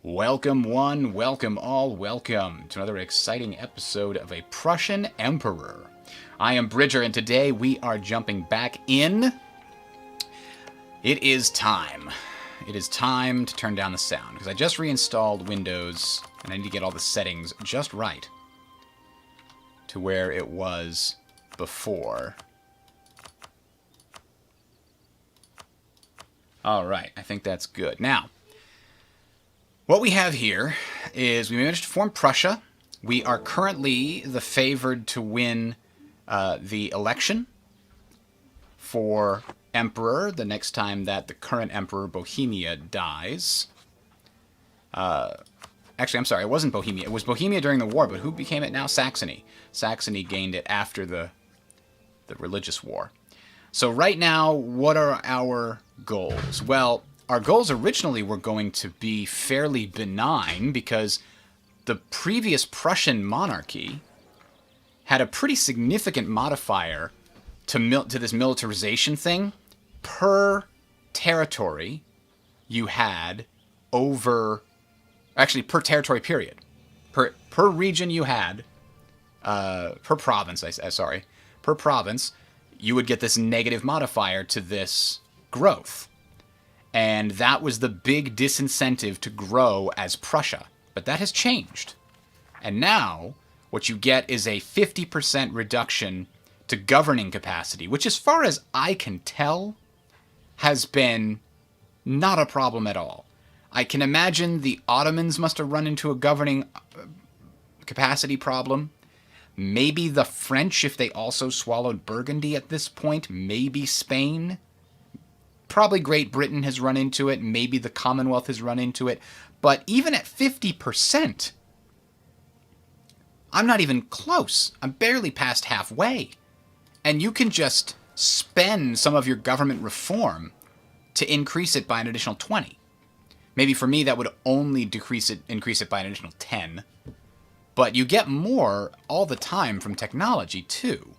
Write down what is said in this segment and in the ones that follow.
Welcome one, welcome all, welcome to another exciting episode of A Prussian Emperor. I am Bridger, and today we are jumping back in. It is time. It is time to turn down the sound, because I just reinstalled Windows, and I need to get all the settings just right to where it was before. Alright, I think that's good. Now, what we have here is we managed to form Prussia. We are currently the favored to win the election for emperor the next time that the current emperor, Bohemia, dies. Actually, I'm sorry, it wasn't Bohemia. It was Bohemia during the war, but who became it now? Saxony. Saxony gained it after the religious war. So right now, what are our goals? Well, our goals originally were going to be fairly benign because the previous Prussian monarchy had a pretty significant modifier to this militarization thing. Per territory you had over... Actually, per territory period. Per region you had... per province, per province, you would get this negative modifier to this growth. And that was the big disincentive to grow as Prussia. But that has changed. And now, what you get is a 50% reduction to governing capacity, which as far as I can tell, has been not a problem at all. I can imagine the Ottomans must have run into a governing capacity problem. Maybe the French, if they also swallowed Burgundy at this point. Maybe Spain. Probably Great Britain has run into it. Maybe the Commonwealth has run into it. But even at 50%, I'm not even close. I'm barely past halfway. And you can just spend some of your government reform to increase it by an additional 20. Maybe for me that would only increase it by an additional 10. But you get more all the time from technology, too.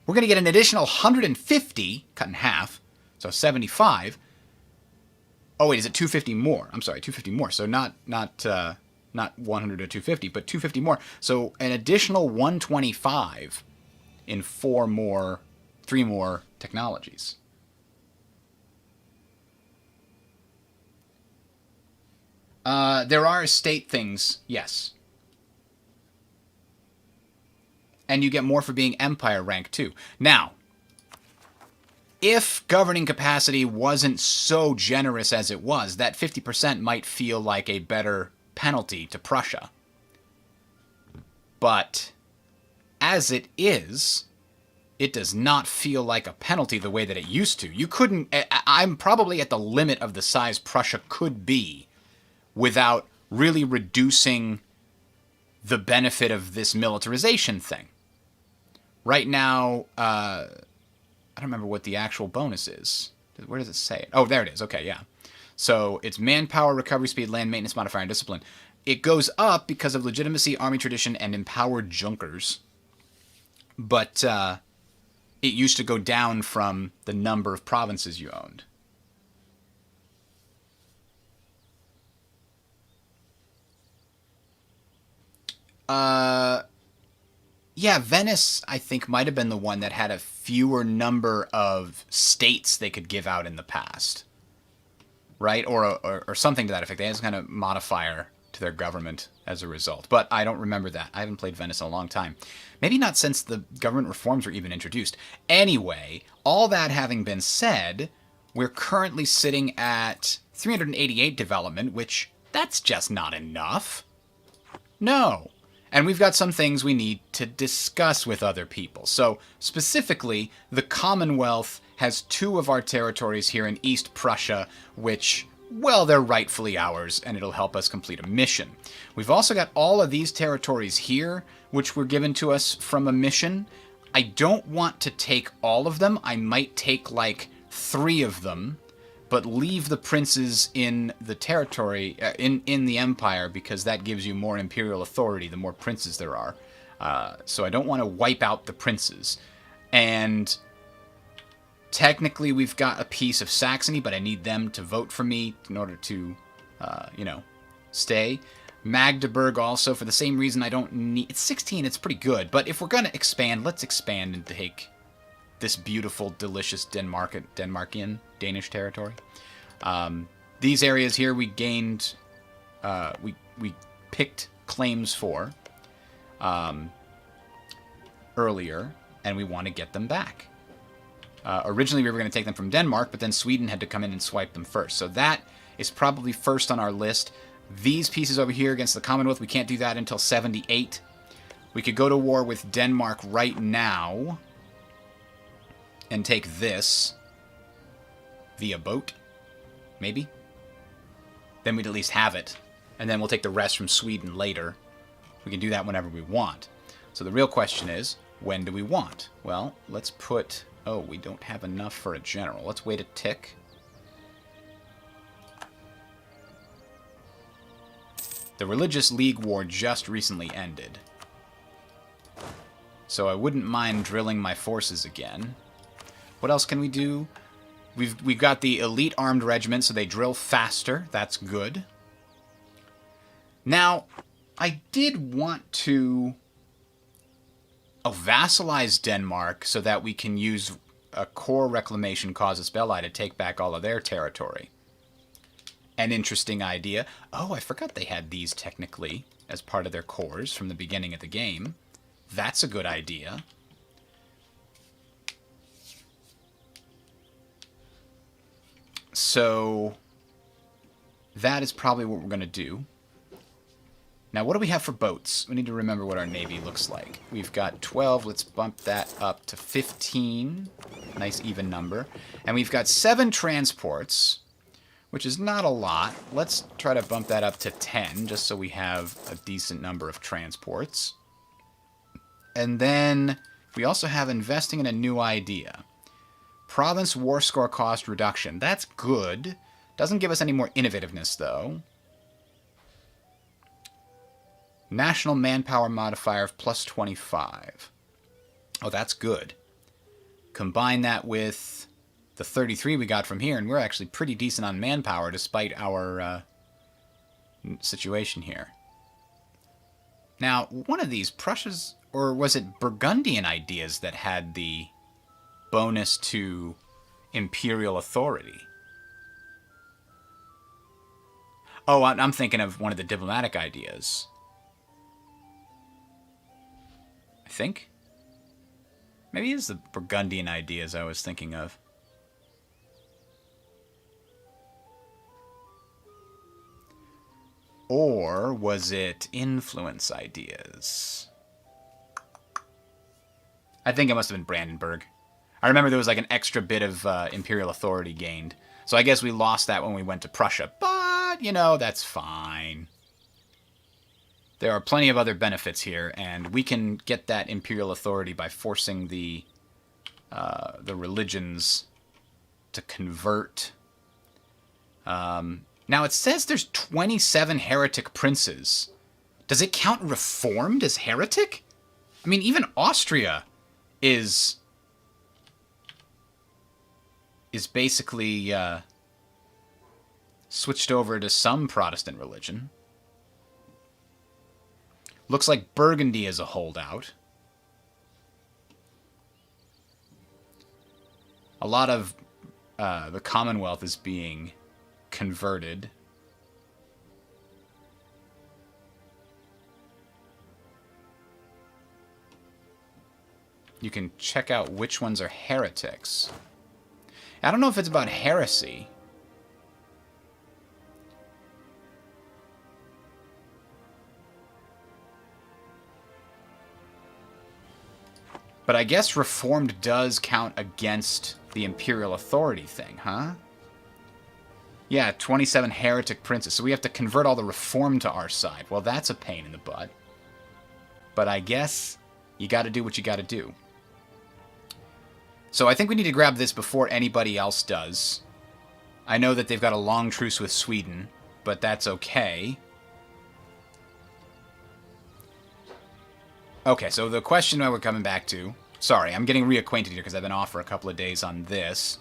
We're going to get an additional 150, cut in half, so 75. Oh, wait, is it 250 more? I'm sorry, 250 more. So not 100 or 250, but 250 more. So an additional 125 in three more technologies. There are estate things, yes. And you get more for being empire rank, too. Now, if governing capacity wasn't so generous as it was, that 50% might feel like a better penalty to Prussia. But as it is, it does not feel like a penalty the way that it used to. You couldn't... I'm probably at the limit of the size Prussia could be without really reducing the benefit of this militarization thing. Right now, I don't remember what the actual bonus is. Where does it say it? Oh, there it is. Okay, yeah. So it's manpower, recovery speed, land maintenance modifier, and discipline. It goes up because of legitimacy, army tradition, and empowered junkers. But it used to go down from the number of provinces you owned. Yeah, Venice, I think, might have been the one that had a fewer number of states they could give out in the past. Right? Or something to that effect. They had some kind of modifier to their government as a result. But I don't remember that. I haven't played Venice in a long time. Maybe not since the government reforms were even introduced. Anyway, all that having been said, we're currently sitting at 388 development, which that's just not enough. No. And we've got some things we need to discuss with other people. So, specifically, the Commonwealth has 2 of our territories here in East Prussia, which, well, they're rightfully ours, and it'll help us complete a mission. We've also got all of these territories here, which were given to us from a mission. I don't want to take all of them. I might take, like, 3 of them, but leave the princes in the territory, in the empire, because that gives you more imperial authority the more princes there are. So I don't want to wipe out the princes. And technically we've got a piece of Saxony, but I need them to vote for me in order to you know, stay. Magdeburg also, for the same reason I don't need... It's 16, it's pretty good. But if we're going to expand, let's expand and take this beautiful, delicious Denmarkian, Danish territory. These areas here we gained... we picked claims for earlier, and we want to get them back. Originally, we were going to take them from Denmark, but then Sweden had to come in and swipe them first. So that is probably first on our list. These pieces over here against the Commonwealth, we can't do that until 78. We could go to war with Denmark right now and take this via boat, maybe. Then we'd at least have it. And then we'll take the rest from Sweden later. We can do that whenever we want. So the real question is, when do we want? Well, let's put... Oh, we don't have enough for a general. Let's wait a tick. The Religious League War just recently ended. So I wouldn't mind drilling my forces again. What else can we do? We've got the elite armed regiment, so they drill faster. That's good. Now, I did want to vassalize Denmark so that we can use a core reclamation casus belli to take back all of their territory. An interesting idea. Oh, I forgot they had these technically as part of their cores from the beginning of the game. That's a good idea. So that is probably what we're going to do. Now, what do we have for boats? We need to remember what our navy looks like. We've got 12. Let's bump that up to 15. Nice even number. And we've got 7 transports, which is not a lot. Let's try to bump that up to 10, just so we have a decent number of transports. And then we also have investing in a new idea. Province war score cost reduction. That's good. Doesn't give us any more innovativeness, though. National manpower modifier of plus 25. Oh, that's good. Combine that with the 33 we got from here, and we're actually pretty decent on manpower despite our situation here. Now, one of these Prussia's, or was it Burgundian ideas that had the bonus to imperial authority? Oh, I'm thinking of one of the diplomatic ideas. I think. Maybe it's the Burgundian ideas I was thinking of. Or was it influence ideas? I think it must have been Brandenburg. I remember there was like an extra bit of imperial authority gained. So I guess we lost that when we went to Prussia. But, you know, that's fine. There are plenty of other benefits here, and we can get that imperial authority by forcing the religions to convert. Now, it says there's 27 heretic princes. Does it count Reformed as heretic? I mean, even Austria is basically switched over to some Protestant religion. Looks like Burgundy is a holdout. A lot of the Commonwealth is being converted. You can check out which ones are heretics. I don't know if it's about heresy. But I guess Reformed does count against the imperial authority thing, huh? Yeah, 27 heretic princes. So we have to convert all the Reformed to our side. Well, that's a pain in the butt. But I guess you got to do what you got to do. So I think we need to grab this before anybody else does. I know that they've got a long truce with Sweden, but that's okay. Okay, so the question that we're coming back to... Sorry, I'm getting reacquainted here because I've been off for a couple of days on this.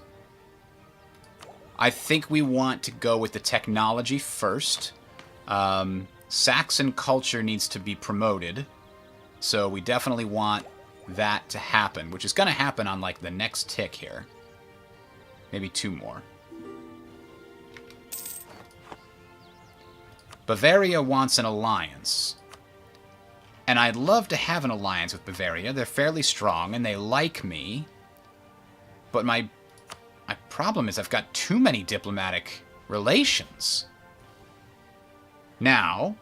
I think we want to go with the technology first. Saxon culture needs to be promoted. So we definitely want that to happen, which is going to happen on, like, the next tick here. Maybe 2 more. Bavaria wants an alliance. And I'd love to have an alliance with Bavaria. They're fairly strong, and they like me. But my problem is I've got too many diplomatic relations. Now,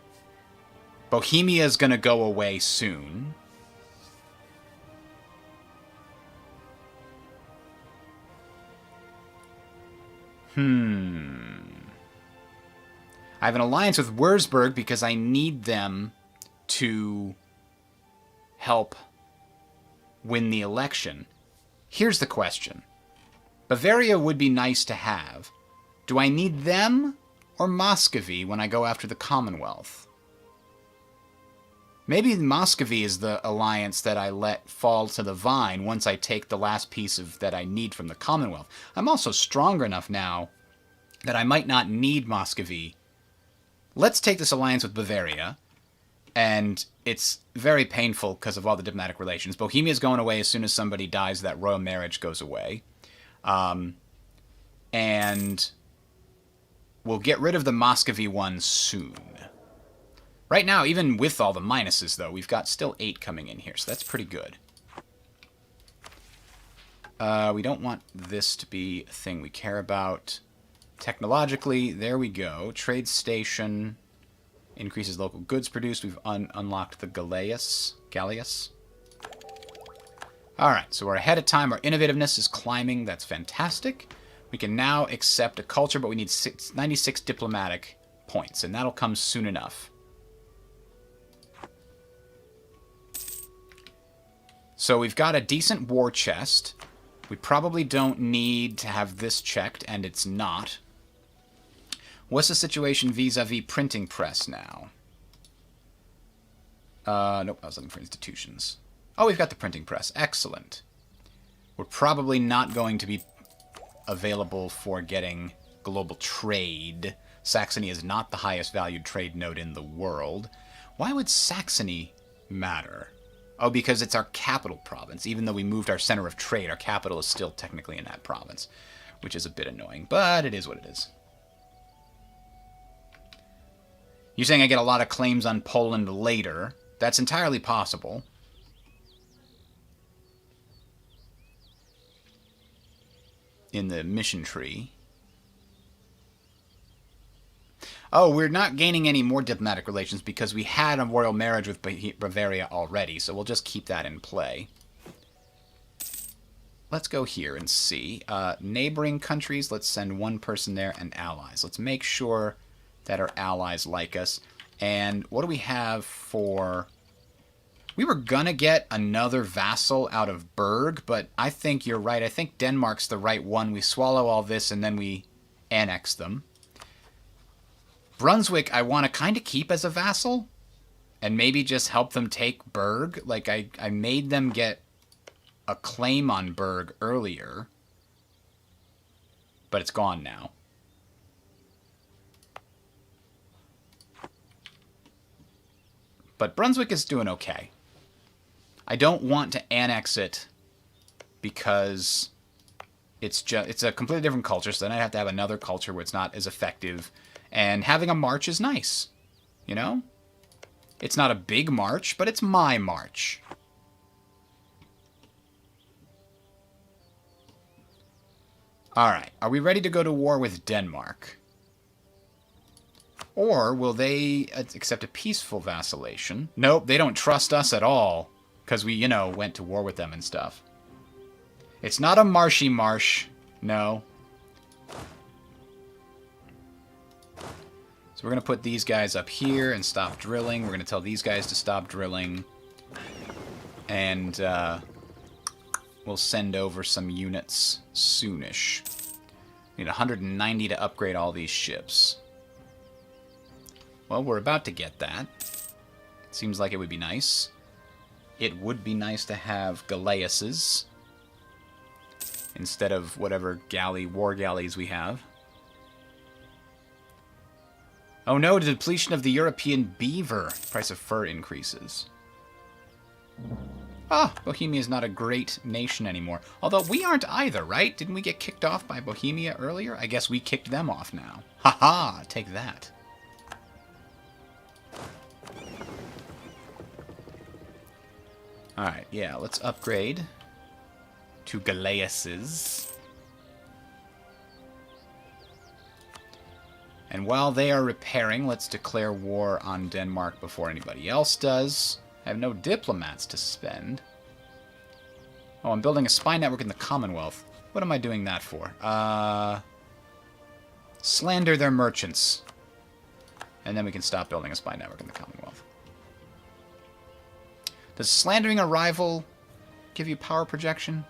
Bohemia is going to go away soon. I have an alliance with Würzburg because I need them to help win the election. Here's the question. Bavaria would be nice to have. Do I need them or Muscovy when I go after the Commonwealth? Maybe Muscovy is the alliance that I let fall to the vine once I take the last piece of that I need from the Commonwealth. I'm also stronger enough now that I might not need Muscovy. Let's take this alliance with Bavaria, and it's very painful because of all the diplomatic relations. Bohemia's going away as soon as somebody dies. That royal marriage goes away. And we'll get rid of the Muscovy one soon. Right now, even with all the minuses, though, we've got still 8 coming in here, so that's pretty good. We don't want this to be a thing we care about. Technologically, there we go. Trade station increases local goods produced. We've unlocked the Gallius. Alright, so we're ahead of time. Our innovativeness is climbing. That's fantastic. We can now accept a culture, but we need 96 diplomatic points, and that'll come soon enough. So we've got a decent war chest. We probably don't need to have this checked, and it's not. What's the situation vis-a-vis printing press now? Nope, I was looking for institutions. Oh, we've got the printing press. Excellent. We're probably not going to be available for getting global trade. Saxony is not the highest valued trade node in the world. Why would Saxony matter? Oh, because it's our capital province. Even though we moved our center of trade, our capital is still technically in that province, which is a bit annoying, but it is what it is. You're saying I get a lot of claims on Poland later. That's entirely possible. In the mission tree. Oh, we're not gaining any more diplomatic relations because we had a royal marriage with Bavaria already, so we'll just keep that in play. Let's go here and see. Neighboring countries, let's send 1 person there, and allies. Let's make sure that our allies like us. And what do we have for... We were gonna get another vassal out of Berg, but I think you're right. I think Denmark's the right one. We swallow all this and then we annex them. Brunswick, I want to kind of keep as a vassal and maybe just help them take Berg. Like, I made them get a claim on Berg earlier, but it's gone now. But Brunswick is doing okay. I don't want to annex it because it's a completely different culture, so then I'd have to have another culture where it's not as effective. And having a march is nice, you know? It's not a big march, but it's my march. Alright, are we ready to go to war with Denmark? Or will they accept a peaceful vassalation? Nope, they don't trust us at all, because we, you know, went to war with them and stuff. It's not a marshy marsh, no. So we're going to put these guys up here and stop drilling. We're going to tell these guys to stop drilling. And we'll send over some units soonish. We need 190 to upgrade all these ships. Well, we're about to get that. Seems like it would be nice. It would be nice to have Galleasses instead of whatever war galleys we have. Oh no, the depletion of the European beaver. Price of fur increases. Ah, Bohemia is not a great nation anymore. Although we aren't either, right? Didn't we get kicked off by Bohemia earlier? I guess we kicked them off now. Haha, take that. Alright, yeah, let's upgrade to Galleas's. And while they are repairing, let's declare war on Denmark before anybody else does. I have no diplomats to spend. Oh, I'm building a spy network in the Commonwealth. What am I doing that for? Slander their merchants. And then we can stop building a spy network in the Commonwealth. Does slandering a rival give you power projection?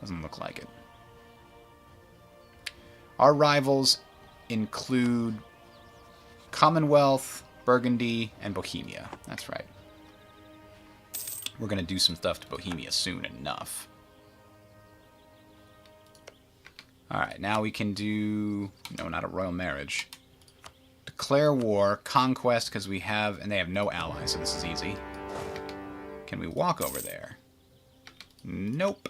Doesn't look like it. Our rivals include Commonwealth, Burgundy, and Bohemia. That's right. We're going to do some stuff to Bohemia soon enough. Alright, now we can do... No, not a royal marriage. Declare war, conquest, because we have... And they have no allies, so this is easy. Can we walk over there? Nope.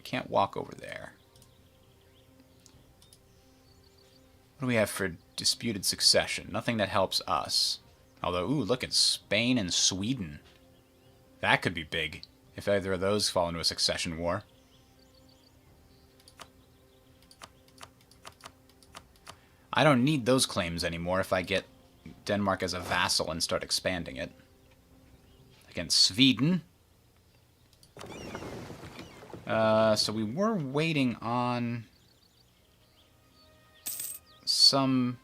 Can't walk over there. What do we have for disputed succession? Nothing that helps us. Although, ooh, look at Spain and Sweden. That could be big, if either of those fall into a succession war. I don't need those claims anymore if I get Denmark as a vassal and start expanding it. Against Sweden. So we were waiting on some...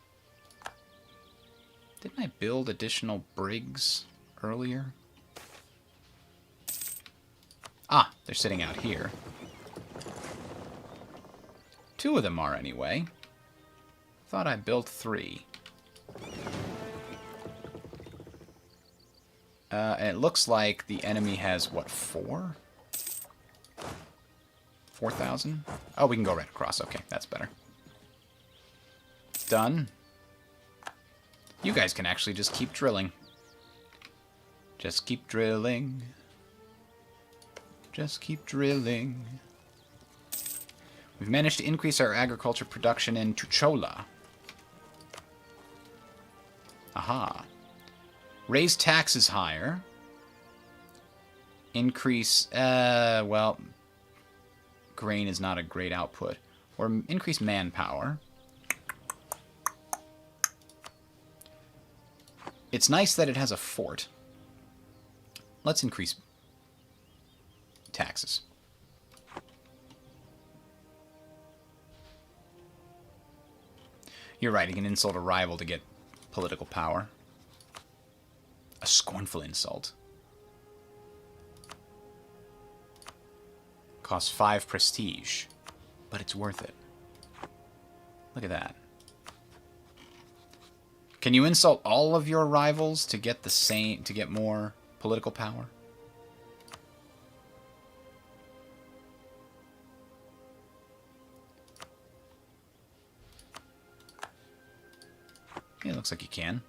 Didn't I build additional brigs earlier? Ah, they're sitting out here. 2 of them are, anyway. Thought I built 3. And it looks like the enemy has, what, 4? 4,000? Oh, we can go right across. Okay, that's better. Done. You guys can actually just keep drilling. Just keep drilling. Just keep drilling. We've managed to increase our agriculture production in Tuchola. Aha. Raise taxes higher. Increase, well, grain is not a great output. Or increase manpower. It's nice that it has a fort. Let's increase taxes. You're right, you can insult a rival to get political power. A scornful insult. Costs 5 prestige, but it's worth it. Look at that. Can you insult all of your rivals to get the same, to get more political power? Yeah, it looks like you can.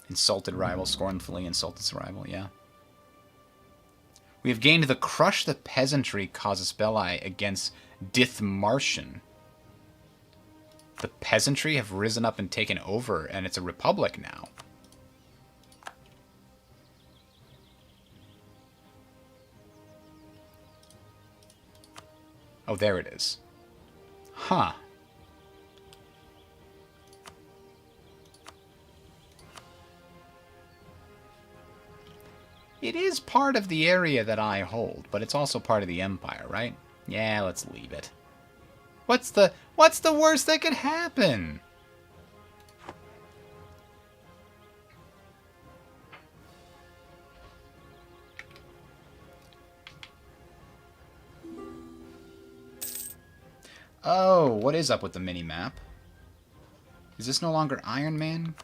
Insulted rival, scornfully insulted rival, yeah. We have gained the Crush the Peasantry casus belli against Dithmarschen. The peasantry have risen up and taken over, and it's a republic now. Oh, there it is. Huh. It is part of the area that I hold, but it's also part of the empire, right? Yeah, let's leave it. What's the worst that could happen? Oh, what is up with the mini-map? Is this no longer Iron Man?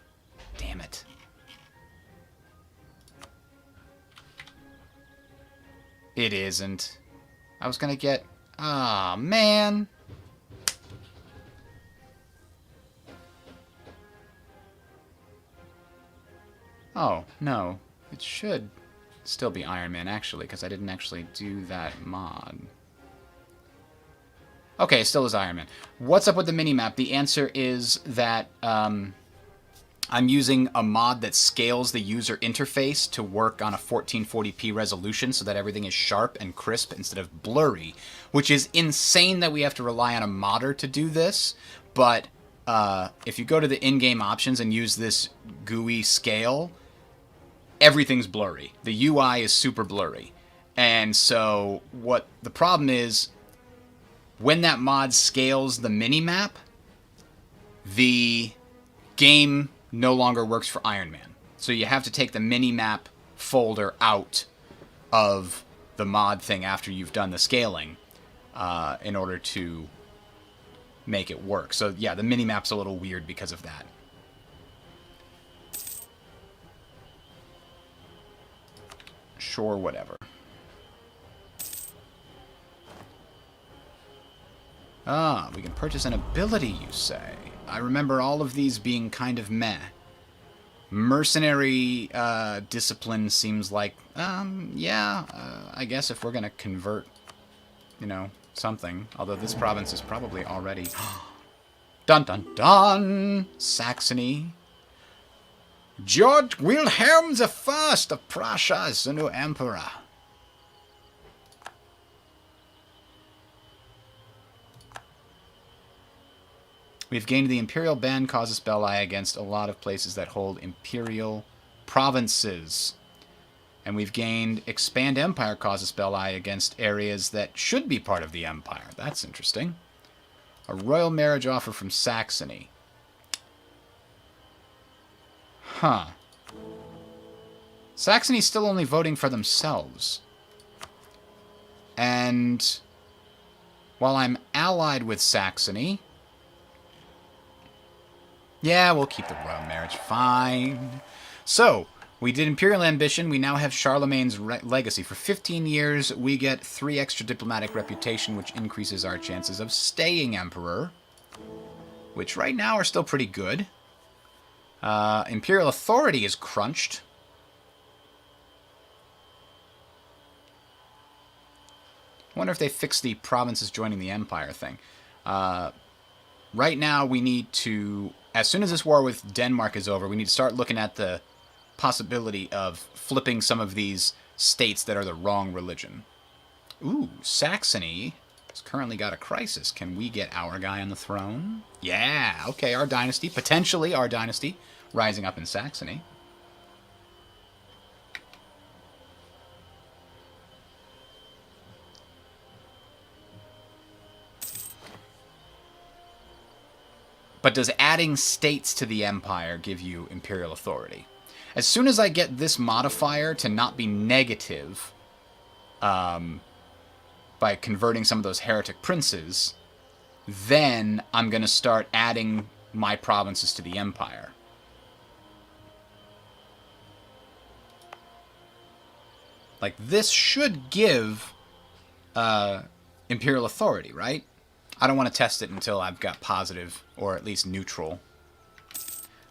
Damn it. It isn't. I was gonna get... Ah, man. Oh, no. It should still be Iron Man, actually, because I didn't actually do that mod. Okay, it still is Iron Man. What's up with the minimap? The answer is that I'm using a mod that scales the user interface to work on a 1440p resolution so that everything is sharp and crisp instead of blurry, which is insane that we have to rely on a modder to do this, but if you go to the in-game options and use this GUI scale, everything's blurry. The UI is super blurry. And so what the problem is, when that mod scales the minimap, the game no longer works for Iron Man. So you have to take the minimap folder out of the mod thing after you've done the scaling in order to make it work. So yeah, the minimap's a little weird because of that. Sure, whatever. Ah, we can purchase an ability, you say. I remember all of these being kind of meh. Mercenary discipline seems like, yeah, I guess if we're going to convert, you know, something. Although this province is probably already... Dun dun dun! Saxony. George Wilhelm I of Prussia is the new emperor. We've gained the Imperial Ban Casus Belli against a lot of places that hold Imperial provinces. And we've gained Expand Empire Casus Belli against areas that should be part of the Empire. That's interesting. A royal marriage offer from Saxony. Huh. Saxony's still only voting for themselves. And while I'm allied with Saxony... Yeah, we'll keep the royal marriage. Fine. So, we did Imperial Ambition. We now have Charlemagne's legacy. For 15 years, we get 3 extra diplomatic reputation, which increases our chances of staying emperor. Which right now are still pretty good. Imperial authority is crunched. I wonder if they fixed the provinces joining the empire thing. Right now, we need to... As soon as this war with Denmark is over, we need to start looking at the possibility of flipping some of these states that are the wrong religion. Ooh, Saxony has currently got a crisis. Can we get our guy on the throne? Yeah, okay, our dynasty, potentially our dynasty, rising up in Saxony. But does adding states to the empire give you imperial authority? As soon as I get this modifier to not be negative, by converting some of those heretic princes, then I'm going to start adding my provinces to the empire. Like, this should give imperial authority, right? I don't want to test it until I've got positive, or at least neutral.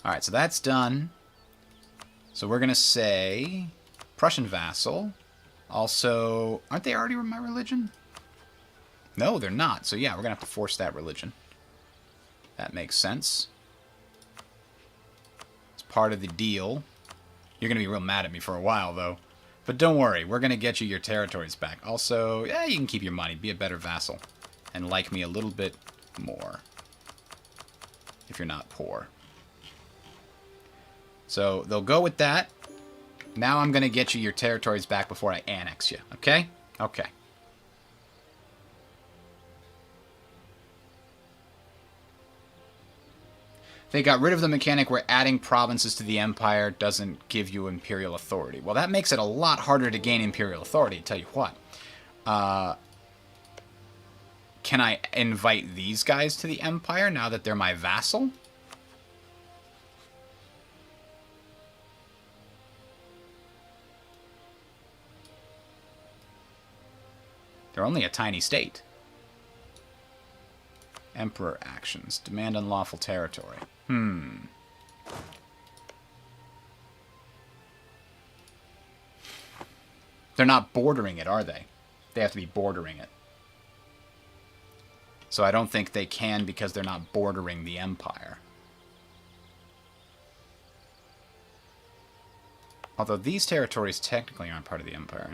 Alright, so that's done. So we're going to say Prussian vassal. Also, aren't they already my religion? No, they're not. So yeah, we're going to have to force that religion. That makes sense. It's part of the deal. You're going to be real mad at me for a while, though. But don't worry, we're going to get you your territories back. Also, yeah, you can keep your money. Be a better vassal. And like me a little bit more. If you're not poor. So, they'll go with that. Now I'm going to get you your territories back before I annex you. Okay? Okay. They got rid of the mechanic where adding provinces to the empire doesn't give you imperial authority. Well, that makes it a lot harder to gain imperial authority, I tell you what. Can I invite these guys to the empire now that they're my vassal? They're only a tiny state. Emperor actions. Demand unlawful territory. They're not bordering it, are they? They have to be bordering it. So I don't think they can because they're not bordering the empire. Although these territories technically aren't part of the empire.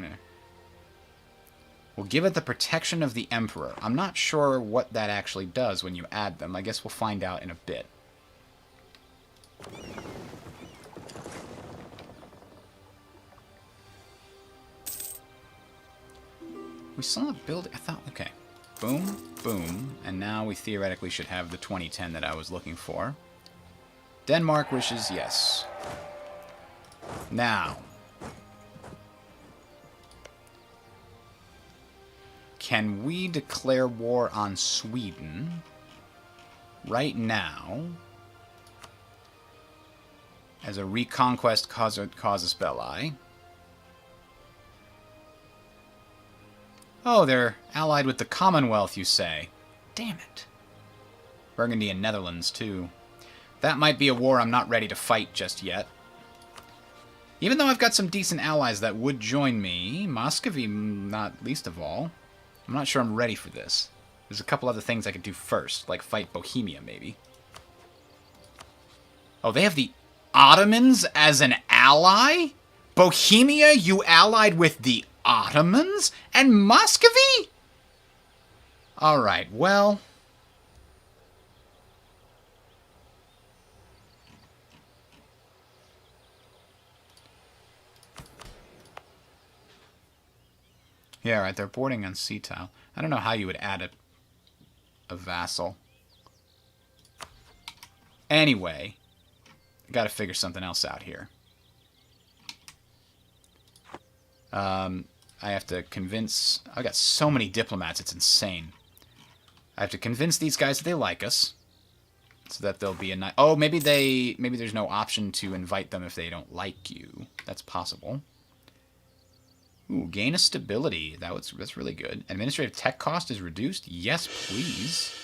We'll give it the protection of the emperor. I'm not sure what that actually does when you add them. I guess we'll find out in a bit. We still have building. I thought, okay. Boom, boom. And now we theoretically should have the 2010 that I was looking for. Denmark wishes yes. Now. Can we declare war on Sweden right now as a reconquest casus belli? Oh, they're allied with the Commonwealth, you say. Damn it. Burgundy and Netherlands, too. That might be a war I'm not ready to fight just yet. Even though I've got some decent allies that would join me, Muscovy not least of all, I'm not sure I'm ready for this. There's a couple other things I could do first, like fight Bohemia, maybe. Oh, they have the Ottomans as an ally? Bohemia, you allied with the Ottomans? And Muscovy? Alright, well... Yeah, right, they're boarding on sea tile. I don't know how you would add a vassal. Anyway, I gotta figure something else out here. I have to convince... I've got so many diplomats, it's insane. I have to convince these guys that they like us. So that they'll be a nice... Oh, maybe there's no option to invite them if they don't like you. That's possible. Ooh, gain a stability. That's really good. Administrative tech cost is reduced? Yes, please.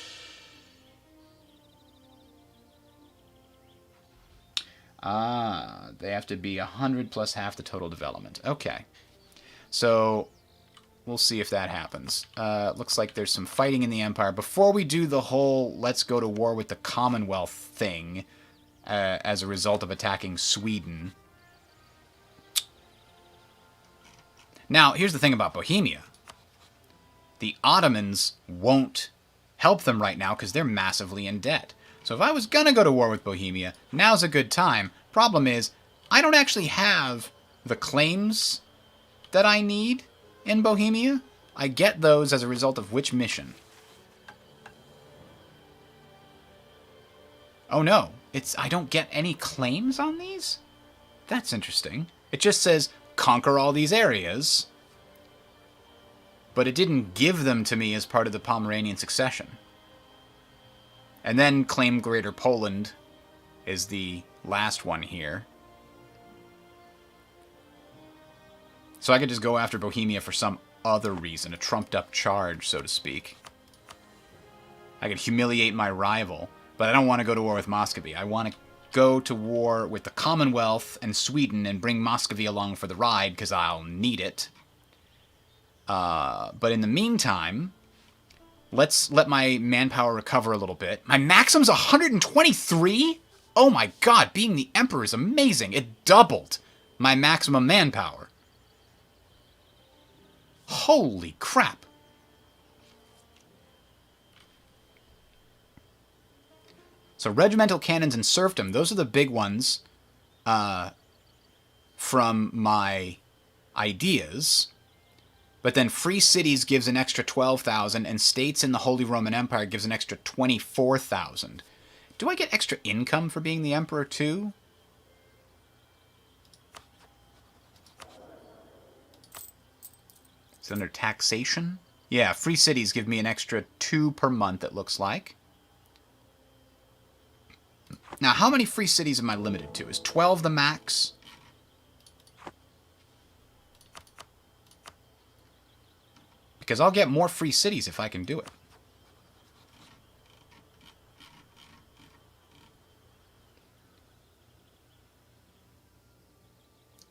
Ah, they have to be 100 plus half the total development. Okay. So, we'll see if that happens. Looks like there's some fighting in the Empire. Before we do the whole let's go to war with the Commonwealth thing, as a result of attacking Sweden... Now, here's the thing about Bohemia. The Ottomans won't help them right now because they're massively in debt. So if I was going to go to war with Bohemia, now's a good time. Problem is, I don't actually have the claims that I need in Bohemia. I get those as a result of which mission? Oh no, I don't get any claims on these? That's interesting. It just says... conquer all these areas, but it didn't give them to me as part of the Pomeranian succession. And then claim Greater Poland is the last one here. So I could just go after Bohemia for some other reason, a trumped-up charge, so to speak. I could humiliate my rival, but I don't want to go to war with Muscovy. I want to go to war with the Commonwealth and Sweden and bring Muscovy along for the ride, because I'll need it. But in the meantime, let's let my manpower recover a little bit. My maximum's 123? Oh my god, being the Emperor is amazing. It doubled my maximum manpower. Holy crap. So regimental cannons and serfdom, those are the big ones from my ideas. But then free cities gives an extra 12,000, and states in the Holy Roman Empire gives an extra 24,000. Do I get extra income for being the emperor too? Is it under taxation? Yeah, free cities give me an extra 2 per month, it looks like. Now, how many free cities am I limited to? Is 12 the max? Because I'll get more free cities if I can do it.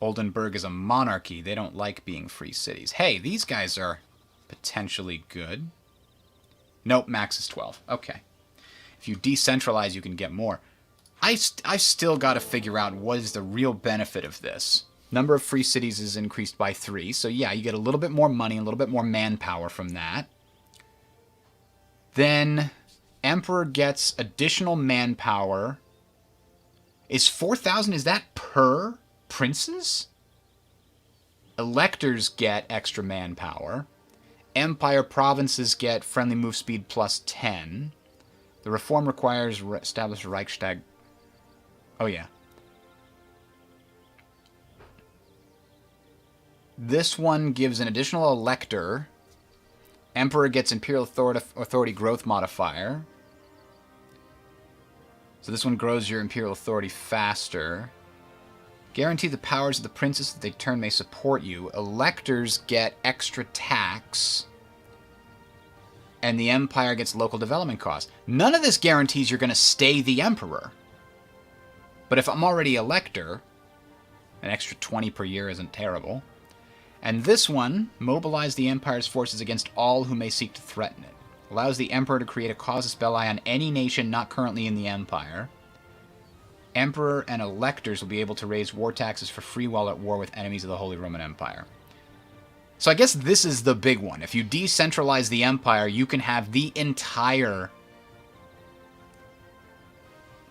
Oldenburg is a monarchy. They don't like being free cities. Hey, these guys are potentially good. Nope, max is 12. Okay. If you decentralize, you can get more. I've still got to figure out what is the real benefit of this. Number of free cities is increased by 3. So yeah, you get a little bit more money, a little bit more manpower from that. Then Emperor gets additional manpower. Is 4,000, is that per princes? Electors get extra manpower. Empire provinces get friendly move speed plus 10. The reform requires establish a Reichstag. Oh, yeah. This one gives an additional elector. Emperor gets imperial authority growth modifier. So this one grows your imperial authority faster. Guarantee the powers of the princes that they turn may support you. Electors get extra tax. And the empire gets local development costs. None of this guarantees you're going to stay the emperor. But if I'm already elector, an extra 20 per year isn't terrible. And this one, mobilize the empire's forces against all who may seek to threaten it. Allows the emperor to create a casus belli on any nation not currently in the empire. Emperor and electors will be able to raise war taxes for free while at war with enemies of the Holy Roman Empire. So I guess this is the big one. If you decentralize the empire, you can have the entire...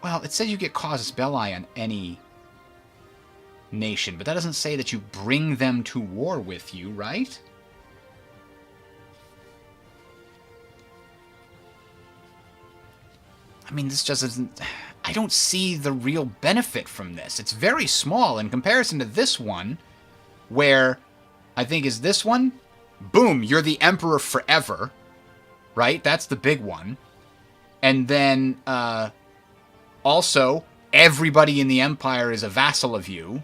Well, it says you get casus belli on any nation, but that doesn't say that you bring them to war with you, right? I mean, this just isn't... I don't see the real benefit from this. It's very small in comparison to this one, where I think is this one. Boom, you're the emperor forever, right? That's the big one. And then also, everybody in the empire is a vassal of you.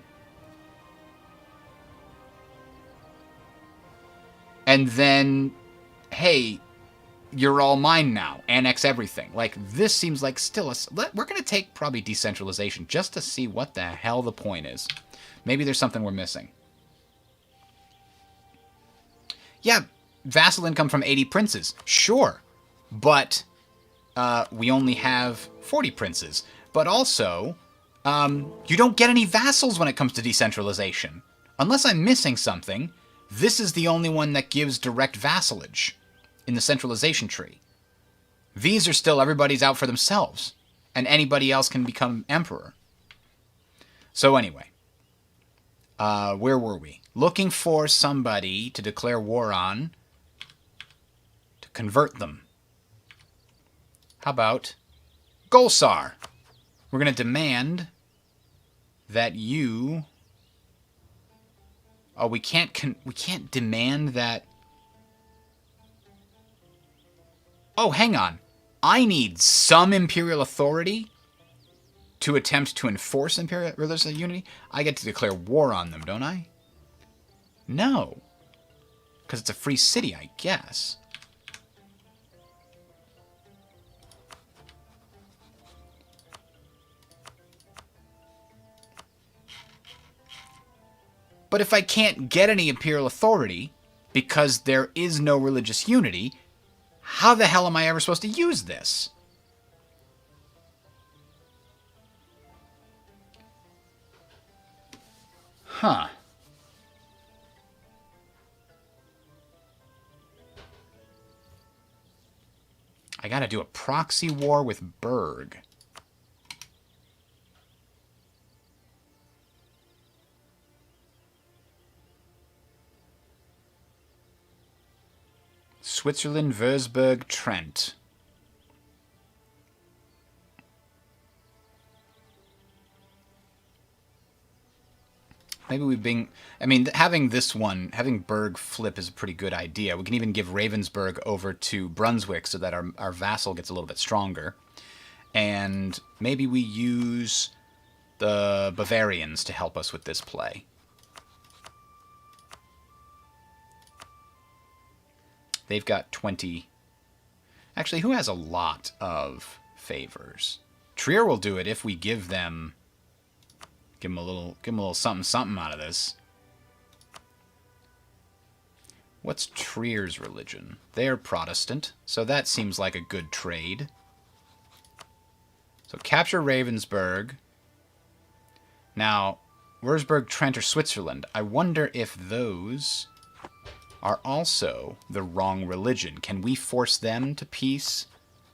And then, hey, you're all mine now. Annex everything. Like, this seems like still a... We're going to take probably decentralization just to see what the hell the point is. Maybe there's something we're missing. Yeah, vassal income from 80 princes. Sure. But we only have 40 princes. But also, you don't get any vassals when it comes to decentralization. Unless I'm missing something, this is the only one that gives direct vassalage in the centralization tree. These are still everybody's out for themselves, and anybody else can become emperor. So anyway, where were we? Looking for somebody to declare war on, to convert them. How about Golsar? We're going to demand that you... Oh, we can't demand that... Oh, hang on. I need some imperial authority to attempt to enforce imperial religious unity? I get to declare war on them, don't I? No. Because it's a free city, I guess. But if I can't get any imperial authority, because there is no religious unity, how the hell am I ever supposed to use this? Huh. I gotta do a proxy war with Berg. Switzerland, Würzburg, Trent. Maybe we've been... I mean, having this one, having Berg flip is a pretty good idea. We can even give Ravensburg over to Brunswick so that our vassal gets a little bit stronger. And maybe we use the Bavarians to help us with this play. They've got 20... Actually, who has a lot of favors? Trier will do it if we give them Give them a little something something out of this. What's Trier's religion? They're Protestant, so that seems like a good trade. So capture Ravensburg. Now, Würzburg, Trent, or Switzerland. I wonder if those are also the wrong religion. Can we force them to peace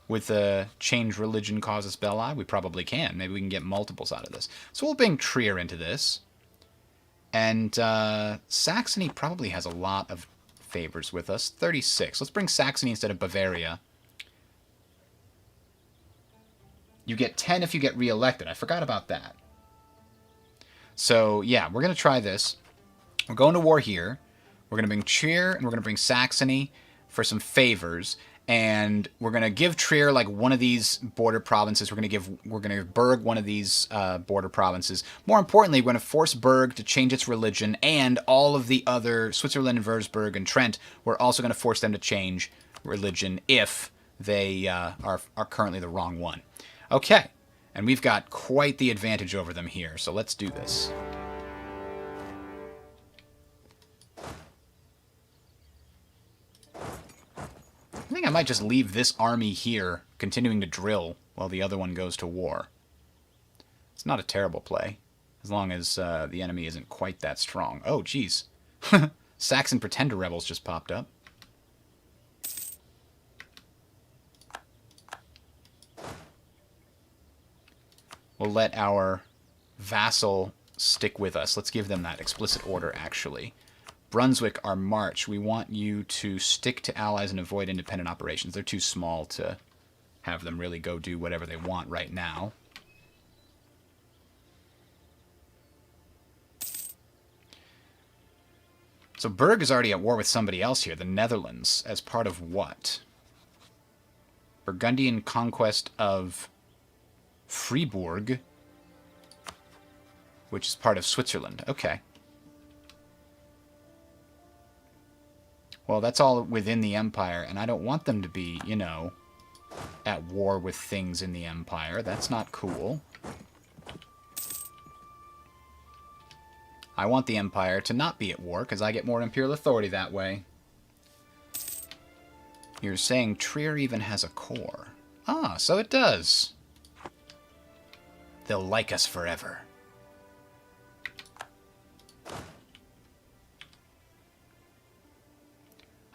with a change religion causus belli? We probably can. Maybe we can get multiples out of this. So we'll bring Trier into this. And Saxony probably has a lot of favors with us. 36. Let's bring Saxony instead of Bavaria. You get 10 if you get reelected. I forgot about that. So, yeah, we're going to try this. We're going to war here. We're going to bring Trier, and we're going to bring Saxony for some favors. And we're going to give Trier, like, one of these border provinces. We're going to give Berg one of these border provinces. More importantly, we're going to force Berg to change its religion, and all of the other, Switzerland, Würzburg, and Trent, we're also going to force them to change religion if they are currently the wrong one. Okay, and we've got quite the advantage over them here, so let's do this. I think I might just leave this army here, continuing to drill, while the other one goes to war. It's not a terrible play, as long as the enemy isn't quite that strong. Oh, geez. Saxon Pretender Rebels just popped up. We'll let our vassal stick with us. Let's give them that explicit order, actually. Brunswick, our march. We want you to stick to allies and avoid independent operations. They're too small to have them really go do whatever they want right now. So Berg is already at war with somebody else here, the Netherlands, as part of what? Burgundian conquest of Fribourg, which is part of Switzerland. Okay. Well, that's all within the Empire, and I don't want them to be, you know, at war with things in the Empire. That's not cool. I want the Empire to not be at war, because I get more imperial authority that way. You're saying Trier even has a core. Ah, so it does. They'll like us forever.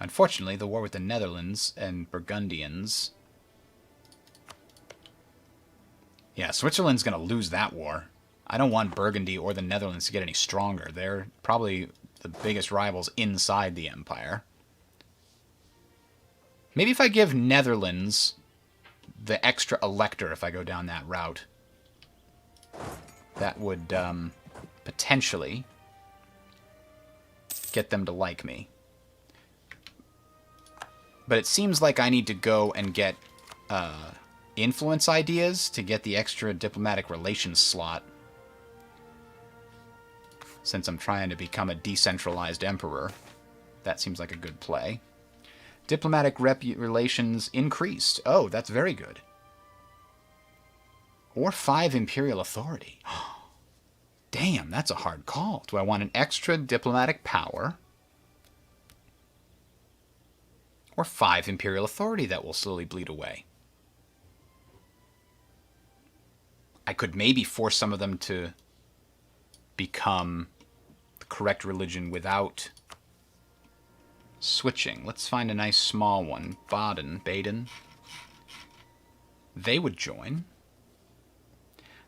Unfortunately, the war with the Netherlands and Burgundians... Yeah, Switzerland's going to lose that war. I don't want Burgundy or the Netherlands to get any stronger. They're probably the biggest rivals inside the Empire. Maybe if I give Netherlands the extra elector if I go down that route. That would potentially get them to like me. But it seems like I need to go and get influence ideas to get the extra diplomatic relations slot. Since I'm trying to become a decentralized emperor. That seems like a good play. Diplomatic relations increased. Oh, that's very good. Or 5 imperial authority. Damn, that's a hard call. Do I want an extra diplomatic power? Or 5 imperial authority that will slowly bleed away? I could maybe force some of them to become the correct religion without switching. Let's find a nice small one. Baden. They would join.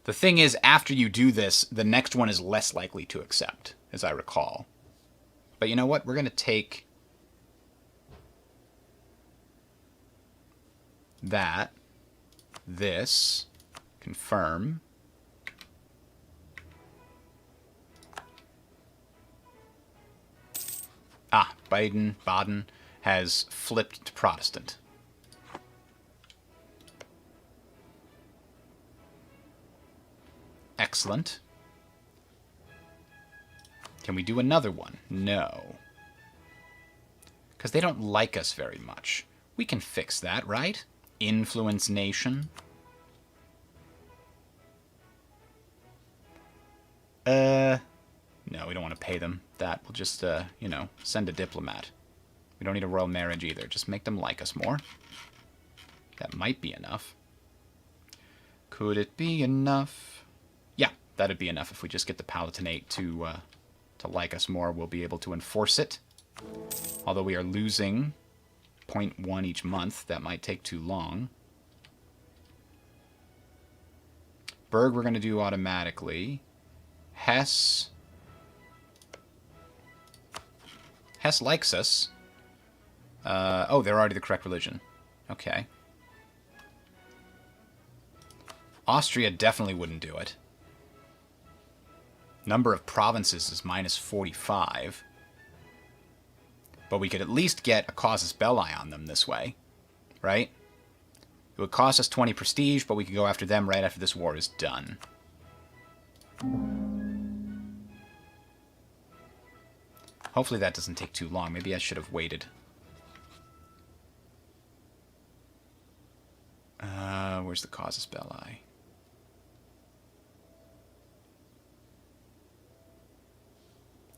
The thing is, after you do this, the next one is less likely to accept, as I recall. But you know what? We're going to take that, this, confirm. Ah, Baden has flipped to Protestant. Excellent. Can we do another one? No. Because they don't like us very much. We can fix that, right? Influence nation. No, we don't want to pay them that. We'll just, you know, send a diplomat. We don't need a royal marriage either. Just make them like us more. That might be enough. Could it be enough? Yeah, that'd be enough. If we just get the Palatinate to like us more, we'll be able to enforce it. Although we are losing 0.1 each month, that might take too long. Berg we're going to do automatically. Hesse likes us. Oh, they're already the correct religion. Okay. Austria definitely wouldn't do it. Number of provinces is minus 45. But we could at least get a casus belli on them this way. Right? It would cost us 20 prestige, but we could go after them right after this war is done. Hopefully that doesn't take too long. Maybe I should have waited. Where's the casus belli?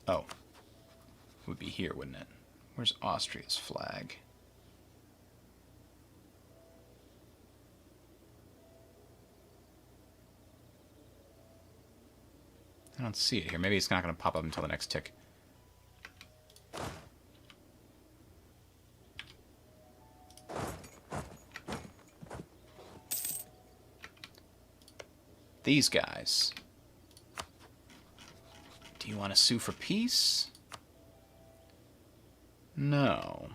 Oh. It would be here, wouldn't it? Where's Austria's flag? I don't see it here. Maybe it's not going to pop up until the next tick. These guys. Do you want to sue for peace? No.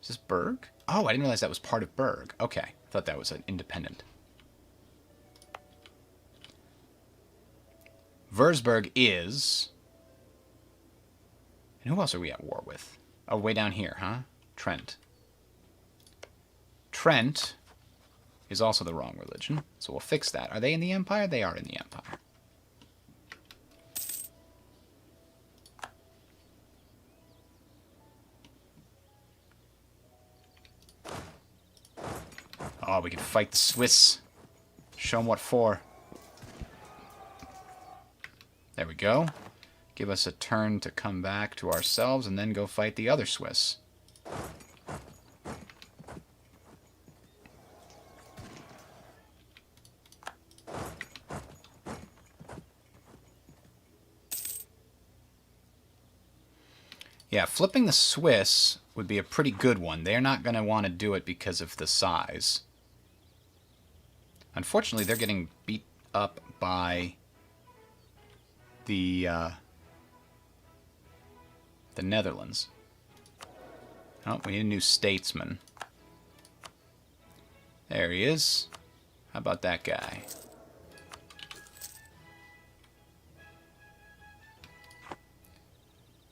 Is this Berg? Oh, I didn't realize that was part of Berg. Okay. I thought that was an independent. Würzburg is... And who else are we at war with? Oh, way down here, huh? Trent. Trent is also the wrong religion, so we'll fix that. Are they in the Empire? They are in the Empire. Oh, we can fight the Swiss. Show them what for. There we go. Give us a turn to come back to ourselves and then go fight the other Swiss. Yeah, flipping the Swiss would be a pretty good one. They're not going to want to do it because of the size. Unfortunately, they're getting beat up by the Netherlands. Oh, we need a new statesman. There he is. How about that guy?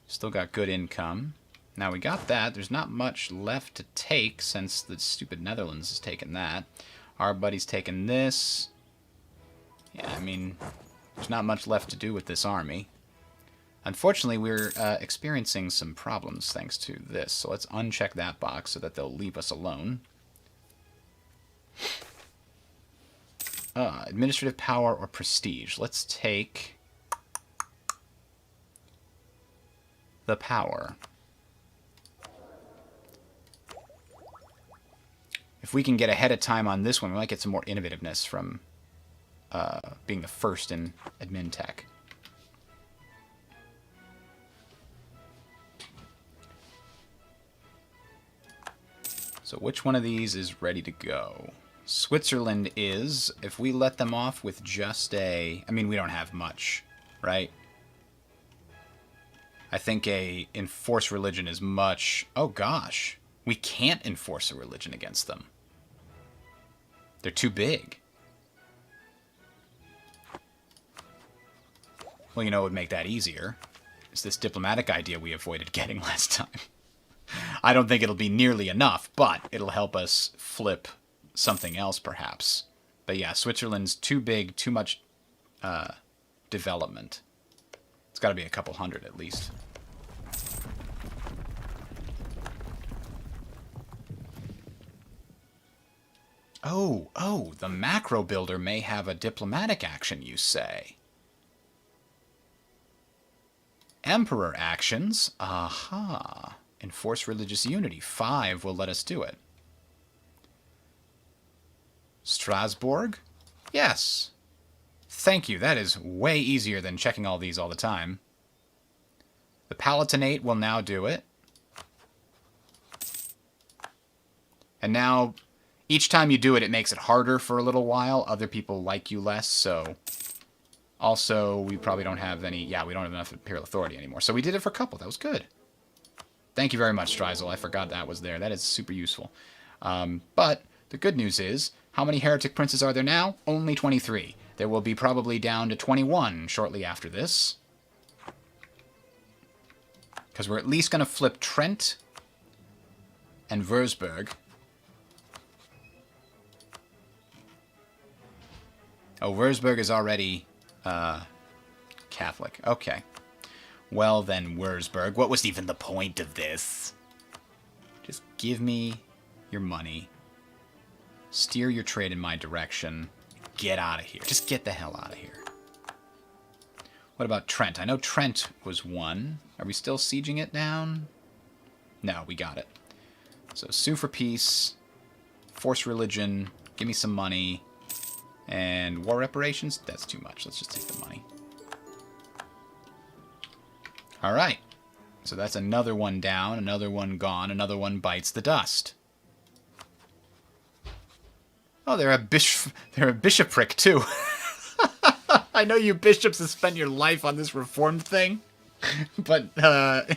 Still got good income. Now we got that. There's not much left to take since the stupid Netherlands has taken that. Our buddy's taken this. Yeah, I mean, there's not much left to do with this army. Unfortunately, we're experiencing some problems thanks to this. So let's uncheck that box so that they'll leave us alone. Administrative power or prestige. Let's take the power. If we can get ahead of time on this one, we might get some more innovativeness from being the first in admin tech. So which one of these is ready to go? Switzerland is. If we let them off with just a... I mean, we don't have much, right? I think a enforce religion is much... Oh, gosh. We can't enforce a religion against them. They're too big. Well, you know what would make that easier? It's this diplomatic idea we avoided getting last time. I don't think it'll be nearly enough, but it'll help us flip something else, perhaps. But yeah, Switzerland's too big, too much development. It's got to be a couple hundred at least. Oh, the macro builder may have a diplomatic action, you say. Emperor actions? Aha. Enforce religious unity. 5 will let us do it. Strasbourg? Yes. Thank you. That is way easier than checking all these all the time. The Palatinate will now do it. And now, each time you do it, it makes it harder for a little while. Other people like you less, so... Also, we probably don't have any... Yeah, we don't have enough Imperial Authority anymore. So we did it for a couple. That was good. Thank you very much, Streisel. I forgot that was there. That is super useful. But the good news is, how many heretic princes are there now? Only 23. There will be probably down to 21 shortly after this. Because we're at least going to flip Trent and Würzburg. Oh, Würzburg is already Catholic. Okay. Well then, Würzburg, what was even the point of this? Just give me your money. Steer your trade in my direction. Get out of here. Just get the hell out of here. What about Trent? I know Trent was one. Are we still sieging it down? No, we got it. So, sue for peace. Force religion. Give me some money. And war reparations? That's too much. Let's just take the money. Alright. So that's another one down, another one gone, another one bites the dust. Oh, they're a bishopric too. I know you bishops have spent your life on this reformed thing, but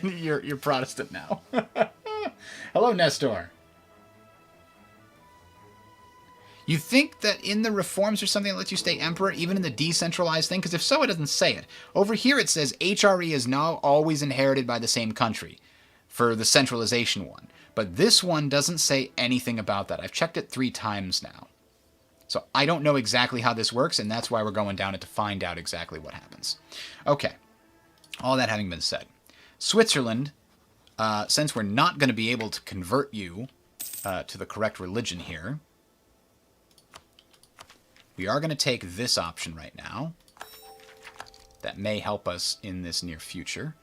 you're Protestant now. Hello, Nestor. You think that in the reforms there's something that lets you stay emperor, even in the decentralized thing? Because if so, it doesn't say it. Over here it says HRE is now always inherited by the same country for the centralization one. But this one doesn't say anything about that. I've checked it 3 times now. So I don't know exactly how this works, and that's why we're going down it to find out exactly what happens. Okay. All that having been said. Switzerland, since we're not going to be able to convert you to the correct religion here, we are going to take this option right now. That may help us in this near future.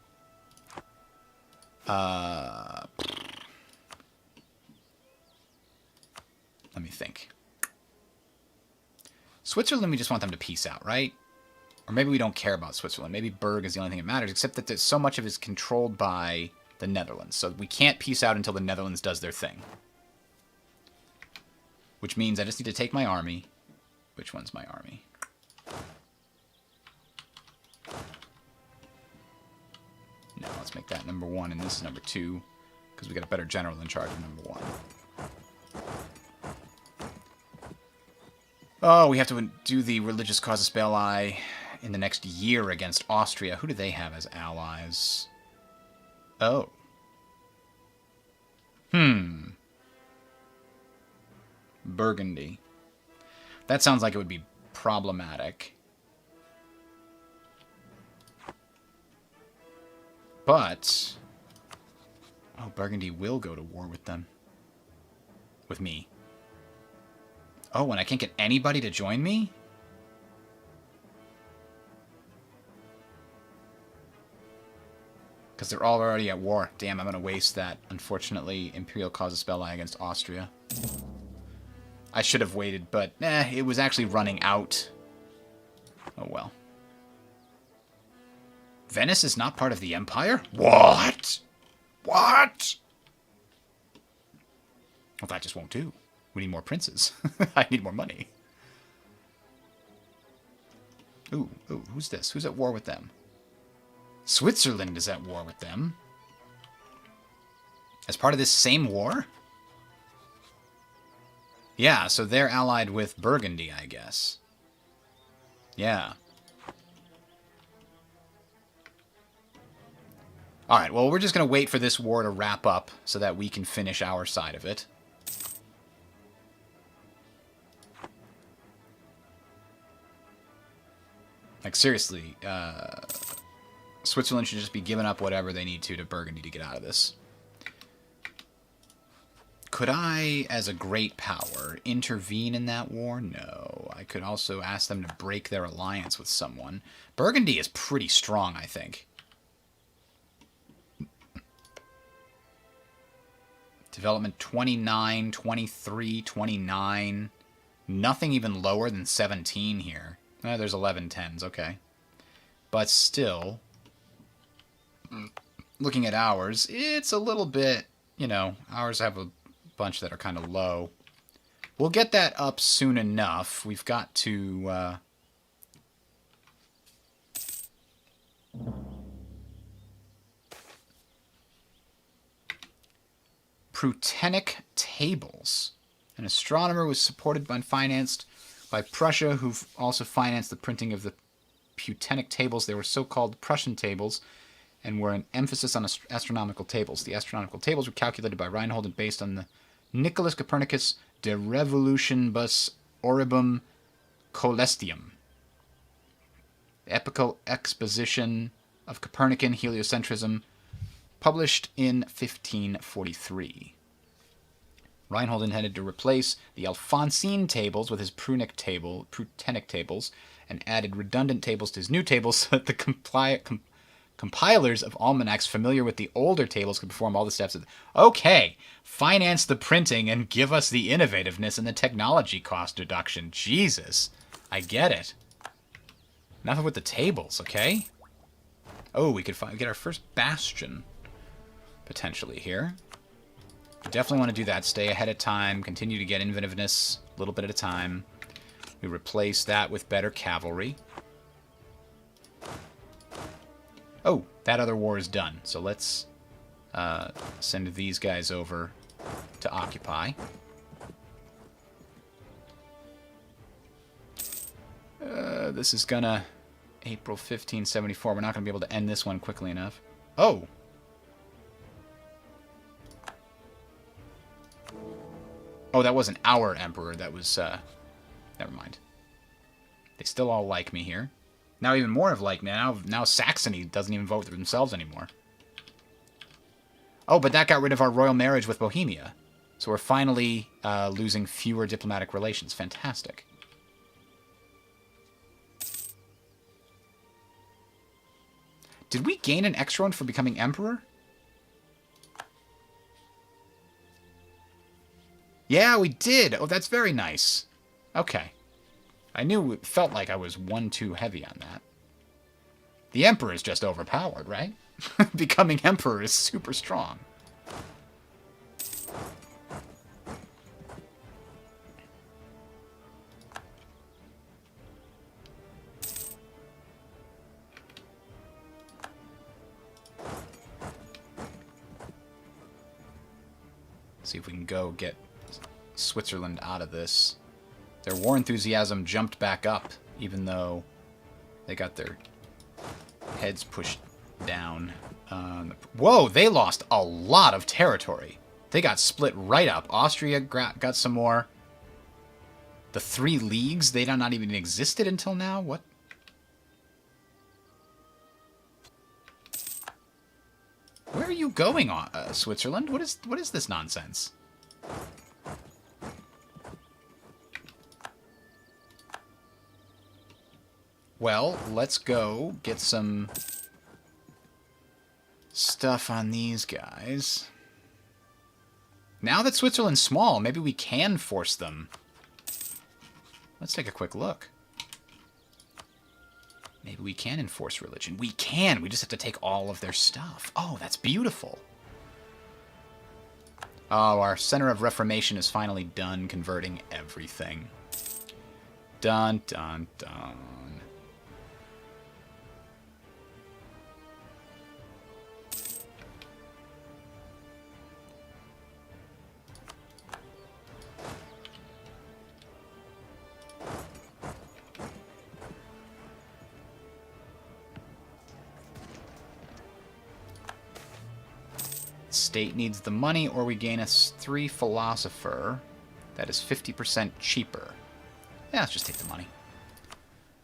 Let me think. Switzerland, we just want them to peace out, right? Or maybe we don't care about Switzerland. Maybe Berg is the only thing that matters, except that there's so much of it is controlled by the Netherlands. So we can't peace out until the Netherlands does their thing. Which means I just need to take my army. Which one's my army? No, let's make that number 1, and this is number 2, because we got a better general in charge of number 1. Oh, we have to do the religious casus belli in the next year against Austria. Who do they have as allies? Oh. Burgundy. That sounds like it would be problematic. But... oh, Burgundy will go to war with them. With me. Oh, and I can't get anybody to join me? Because they're all already at war. Damn, I'm going to waste that, unfortunately, Imperial casus belli against Austria. I should have waited, but it was actually running out. Oh well. Venice is not part of the Empire? What? What? Well, that just won't do. We need more princes. I need more money. Ooh, who's this? Who's at war with them? Switzerland is at war with them. As part of this same war? Yeah, so they're allied with Burgundy, I guess. Yeah. Alright, well, we're just going to wait for this war to wrap up so that we can finish our side of it. Like, seriously, Switzerland should just be giving up whatever they need to Burgundy to get out of this. could I, as a great power, intervene in that war? No. I could also ask them to break their alliance with someone. Burgundy is pretty strong, I think. Development 29, 23, 29. Nothing even lower than 17 here. There's 11 10s, okay. But still, looking at ours, it's a little bit, you know, ours have a bunch that are kind of low. We'll get that up soon enough. We've got to... Prutenic tables. An astronomer was supported and financed by Prussia, who also financed the printing of the Prutenic tables. They were so-called Prussian tables and were an emphasis on astronomical tables. The astronomical tables were calculated by Reinhold and based on the Nicholas Copernicus de Revolutionibus Orbibum Coelestium. The epical exposition of Copernican heliocentrism, published in 1543. Reinhold intended to replace the Alphonsine tables with his Prutenic tables, and added redundant tables to his new tables so that the compilers of almanacs familiar with the older tables could perform all the steps of okay, finance the printing and give us the innovativeness and the technology cost reduction. Jesus, I get it. Nothing with the tables, okay? Oh, we could get our first bastion, potentially, here. We definitely want to do that. Stay ahead of time, continue to get inventiveness a little bit at a time. We replace that with better cavalry. Oh, that other war is done. So let's send these guys over to occupy. This is gonna... April 1574. We're not gonna be able to end this one quickly enough. Oh! Oh, that wasn't our emperor. That was, never mind. They still all like me here. Now even more of like me. Now Saxony doesn't even vote for themselves anymore. Oh, but that got rid of our royal marriage with Bohemia. So we're finally losing fewer diplomatic relations. Fantastic. Did we gain an extra one for becoming emperor? Yeah, we did. Oh, that's very nice. Okay. I knew it felt like I was one too heavy on that. The emperor is just overpowered, right? Becoming emperor is super strong. See if we can go get Switzerland out of this. Their war enthusiasm jumped back up, even though they got their heads pushed down. Whoa, they lost a lot of territory. They got split right up. Austria got some more. The 3 leagues, they not even existed until now? What? Where are you going, Switzerland? What is this nonsense? Well, let's go get some stuff on these guys. Now that Switzerland's small, maybe we can force them. Let's take a quick look. Maybe we can enforce religion. We can! We just have to take all of their stuff. Oh, that's beautiful. Oh, our Center of Reformation is finally done converting everything. Dun, dun, dun. State needs the money, or we gain a 3 philosopher that is 50% cheaper. Yeah, let's just take the money.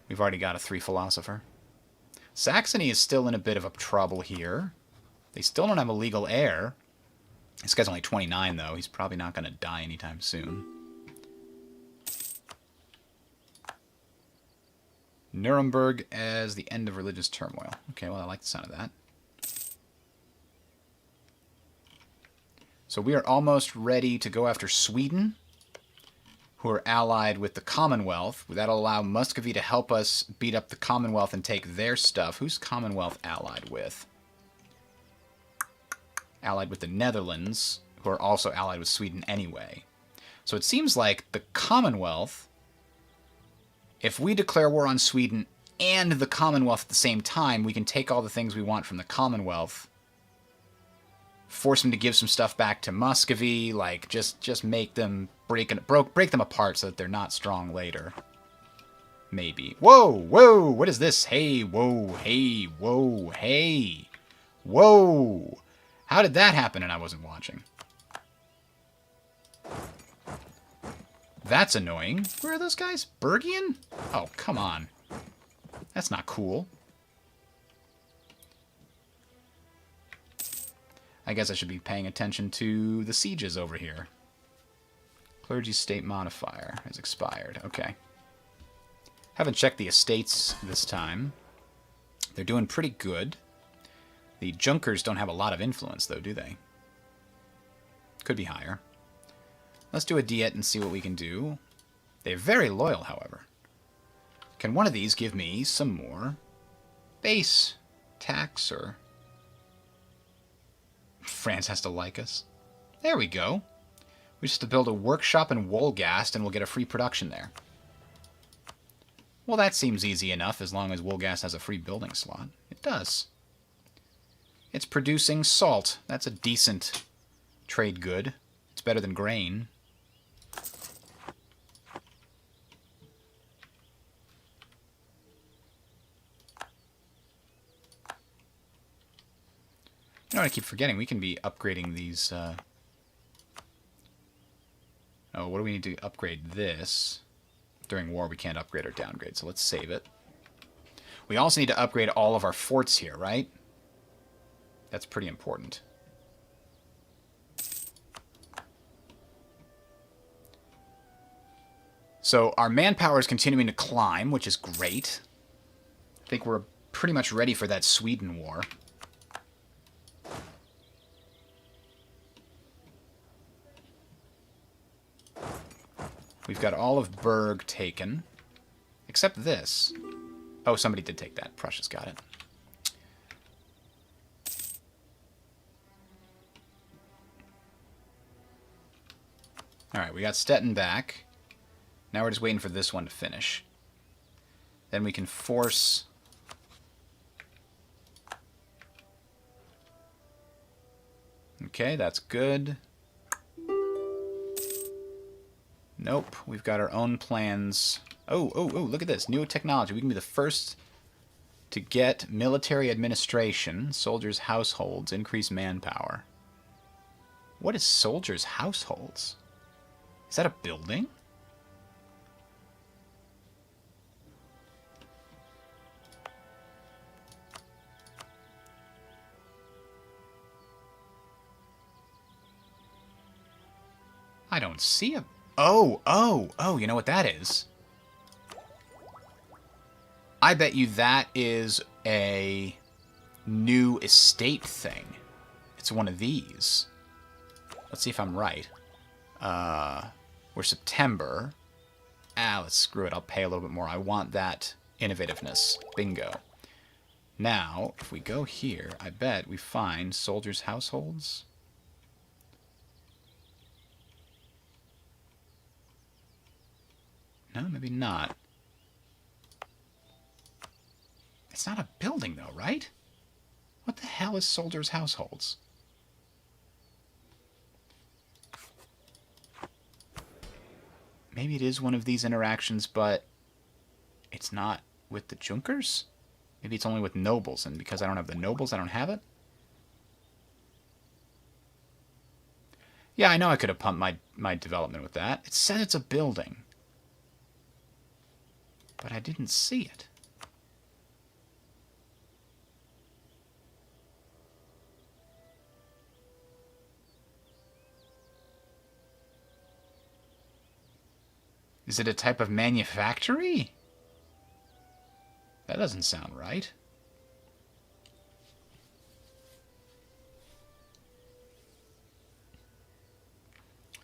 We've already got a 3 philosopher. Saxony is still in a bit of a trouble here. They still don't have a legal heir. This guy's only 29, though. He's probably not going to die anytime soon. Nuremberg as the end of religious turmoil. Okay, well, I like the sound of that. So we are almost ready to go after Sweden, who are allied with the Commonwealth. That'll allow Muscovy to help us beat up the Commonwealth and take their stuff. Who's Commonwealth allied with? Allied with the Netherlands, who are also allied with Sweden anyway. So it seems like the Commonwealth, if we declare war on Sweden and the Commonwealth at the same time, we can take all the things we want from the Commonwealth, force them to give some stuff back to Muscovy, like just make them break them apart so that they're not strong later. Maybe. Whoa, whoa, what is this? Hey, whoa, hey, whoa, hey. Whoa. How did that happen and I wasn't watching? That's annoying. Where are those guys? Bergian? Oh, come on. That's not cool. I guess I should be paying attention to the sieges over here. Clergy state modifier has expired. Okay. Haven't checked the estates this time. They're doing pretty good. The Junkers don't have a lot of influence, though, do they? Could be higher. Let's do a diet and see what we can do. They're very loyal, however. Can one of these give me some more base tax, or... France has to like us. There we go. We just have to build a workshop in Wolgast, and we'll get a free production there. Well, that seems easy enough, as long as Wolgast has a free building slot. It does. It's producing salt. That's a decent trade good. It's better than grain. You know what I keep forgetting? We can be upgrading these... Oh, what do we need to upgrade this? During war, we can't upgrade or downgrade, so let's save it. We also need to upgrade all of our forts here, right? That's pretty important. So our manpower is continuing to climb, which is great. I think we're pretty much ready for that Sweden war. We've got all of Berg taken, except this. Oh, somebody did take that. Prussia's got it. Alright, we got Stettin back. Now we're just waiting for this one to finish. Then we can force... Okay, that's good. Nope, we've got our own plans. Oh, look at this. New technology. We can be the first to get military administration, soldiers' households, increase manpower. What is soldiers' households? Is that a building? I don't see a... Oh, you know what that is? I bet you that is a new estate thing. It's one of these. Let's see if I'm right. We're September. Let's screw it. I'll pay a little bit more. I want that innovativeness. Bingo. Now, if we go here, I bet we find soldiers' households. No, maybe not. It's not a building, though, right? What the hell is soldiers' households? Maybe it is one of these interactions, but it's not with the Junkers? Maybe it's only with nobles, and because I don't have the nobles, I don't have it? Yeah, I know I could have pumped my development with that. It said it's a building. But I didn't see it. Is it a type of manufactory? That doesn't sound right.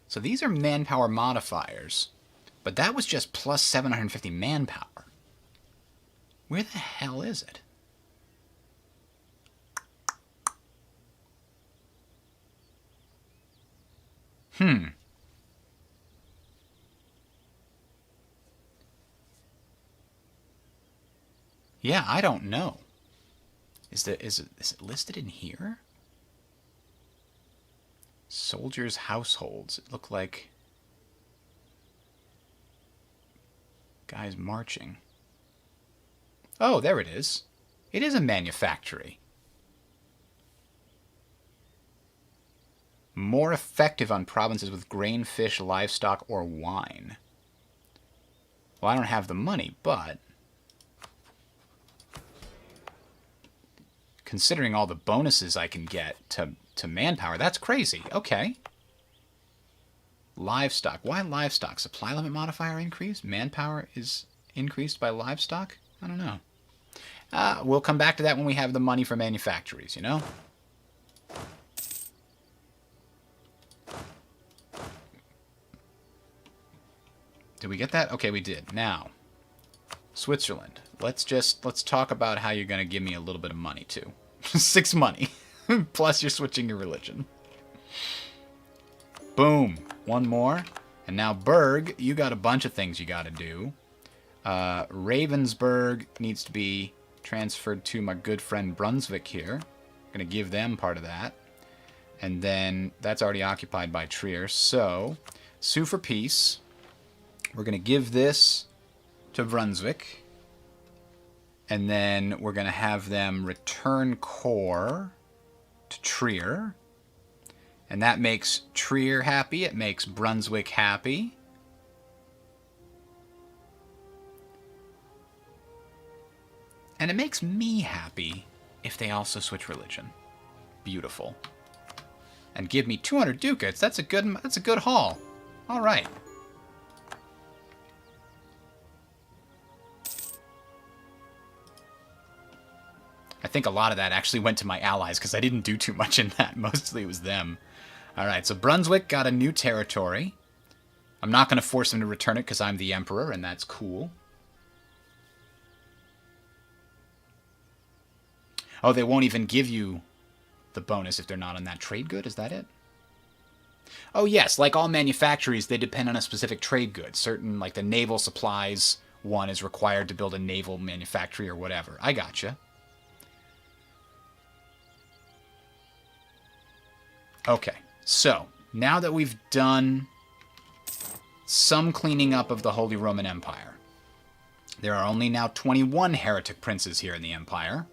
So these are manpower modifiers, but that was just plus 750 manpower. Where the hell is it? Yeah, I don't know. Is it listed in here? Soldiers' households. It looked like guys marching. Oh, there it is. It is a manufactory. More effective on provinces with grain, fish, livestock, or wine. Well, I don't have the money, but considering all the bonuses I can get to manpower, that's crazy. Okay. Livestock. Why livestock? Supply limit modifier increased? Manpower is increased by livestock? I don't know. We'll come back to that when we have the money for manufactories, you know? Did we get that? Okay, we did. Now, Switzerland. Let's talk about how you're going to give me a little bit of money, too. 6 money. Plus you're switching your religion. Boom. One more. And now Berg, you got a bunch of things you got to do. Ravensburg needs to be transferred to my good friend Brunswick here. Going to give them part of that. And then that's already occupied by Trier. So, sue for peace. We're going to give this to Brunswick. And then we're going to have them return core to Trier. And that makes Trier happy. It makes Brunswick happy. And it makes me happy if they also switch religion. Beautiful. And give me 200 ducats. That's a good haul. All right. I think a lot of that actually went to my allies because I didn't do too much in that. Mostly it was them. All right, so Brunswick got a new territory. I'm not going to force them to return it because I'm the emperor, and that's cool. Oh, they won't even give you the bonus if they're not on that trade good? Is that it? Oh, yes. Like all manufactories, they depend on a specific trade good. Certain, like the naval supplies one is required to build a naval manufactory or whatever. I gotcha. Okay, so now that we've done some cleaning up of the Holy Roman Empire, there are only now 21 heretic princes here in the Empire.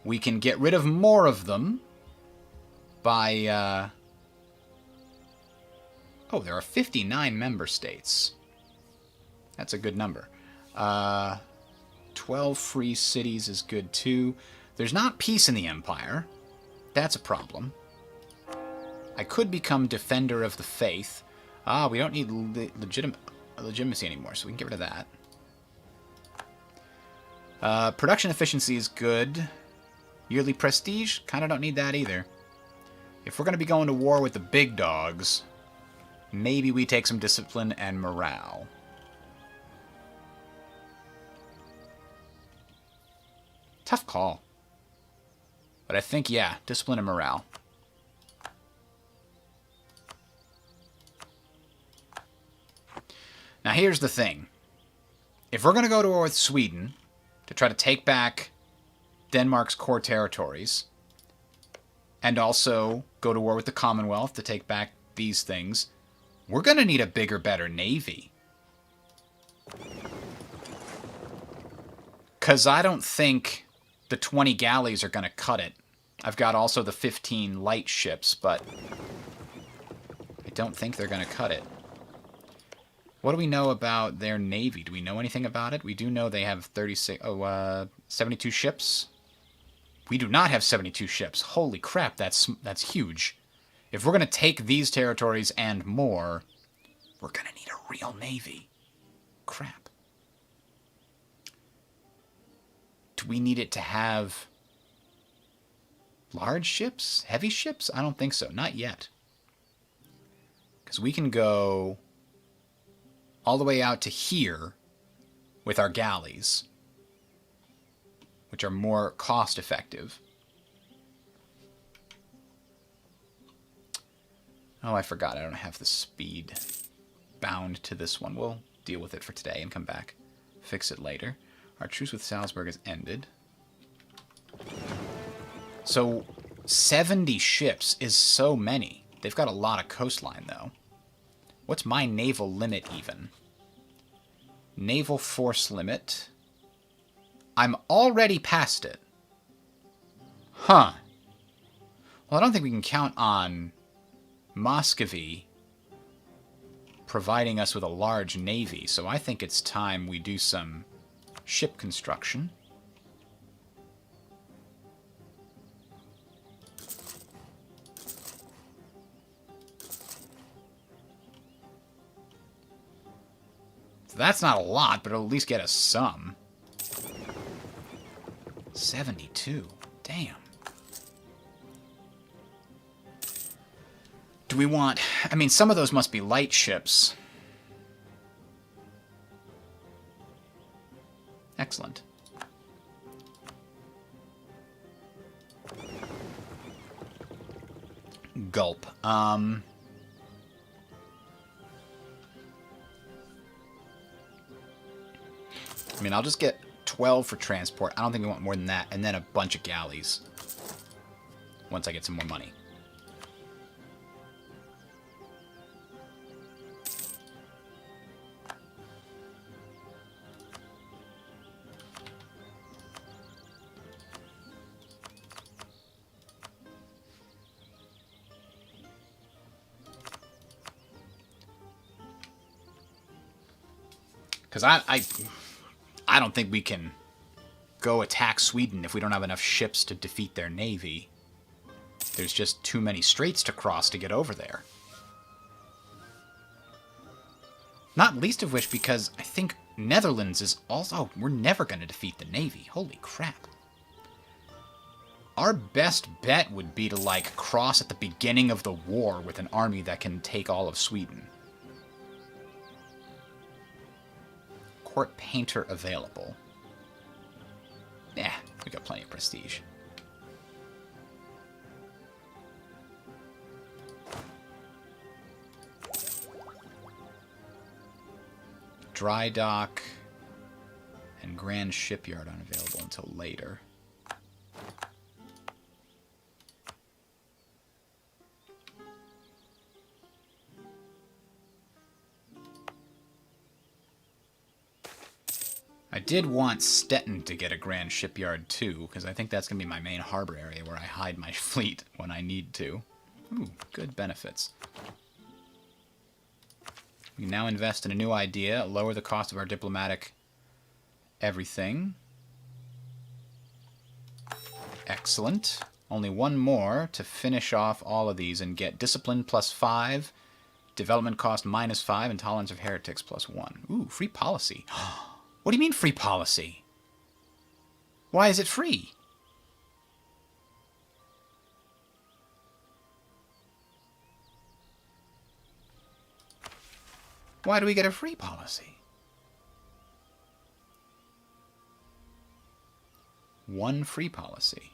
We can get rid of more of them by... Oh, there are 59 member states. That's a good number. 12 free cities is good too. There's not peace in the Empire. That's a problem. I could become Defender of the Faith. We don't need legitimacy anymore, so we can get rid of that. Production efficiency is good. Yearly prestige? Kind of don't need that either. If we're going to be going to war with the big dogs, maybe we take some discipline and morale. Tough call. But I think, yeah, discipline and morale. Now here's the thing. If we're going to go to war with Sweden to try to take back Denmark's core territories, and also go to war with the Commonwealth to take back these things, we're going to need a bigger, better navy. Because I don't think the 20 galleys are going to cut it. I've got also the 15 light ships, but I don't think they're going to cut it. What do we know about their navy? Do we know anything about it? We do know they have 72 ships. We do not have 72 ships. Holy crap, that's huge. If we're going to take these territories and more, We're going to need a real navy. Crap. Do we need it to have large ships? Heavy ships? I don't think so. Not yet. Because we can go all the way out to here with our galleys, which are more cost effective. Oh, I forgot. I don't have the speed bound to this one. We'll deal with it for today and come back. Fix it later. Our truce with Salzburg has ended. So, 70 ships is so many. They've got a lot of coastline, though. What's my naval limit, even? Naval force limit. I'm already past it. Huh. Well, I don't think we can count on Muscovy providing us with a large navy, so I think it's time we do some ship construction. So that's not a lot, but it'll at least get us some. 72. Damn. Do we want... I mean, some of those must be light ships. Excellent. Gulp. I mean, I'll just get 12 for transport. I don't think we want more than that. And then a bunch of galleys. Once I get some more money. Because I don't think we can go attack Sweden if we don't have enough ships to defeat their navy. There's just too many straits to cross to get over there. Not least of which because I think Netherlands is also... Oh, we're never going to defeat the navy. Holy crap. Our best bet would be to, like, cross at the beginning of the war with an army that can take all of Sweden. Court painter available. Yeah, we got plenty of prestige. Dry dock and grand shipyard unavailable until later. I did want Stettin to get a grand shipyard too, because I think that's going to be my main harbor area where I hide my fleet when I need to. Ooh, good benefits. We now invest in a new idea, lower the cost of our diplomatic everything. Excellent. Only one more to finish off all of these and get discipline +5, development cost -5, and tolerance of heretics +1. Ooh, free policy. What do you mean free policy? Why is it free? Why do we get a free policy? One free policy.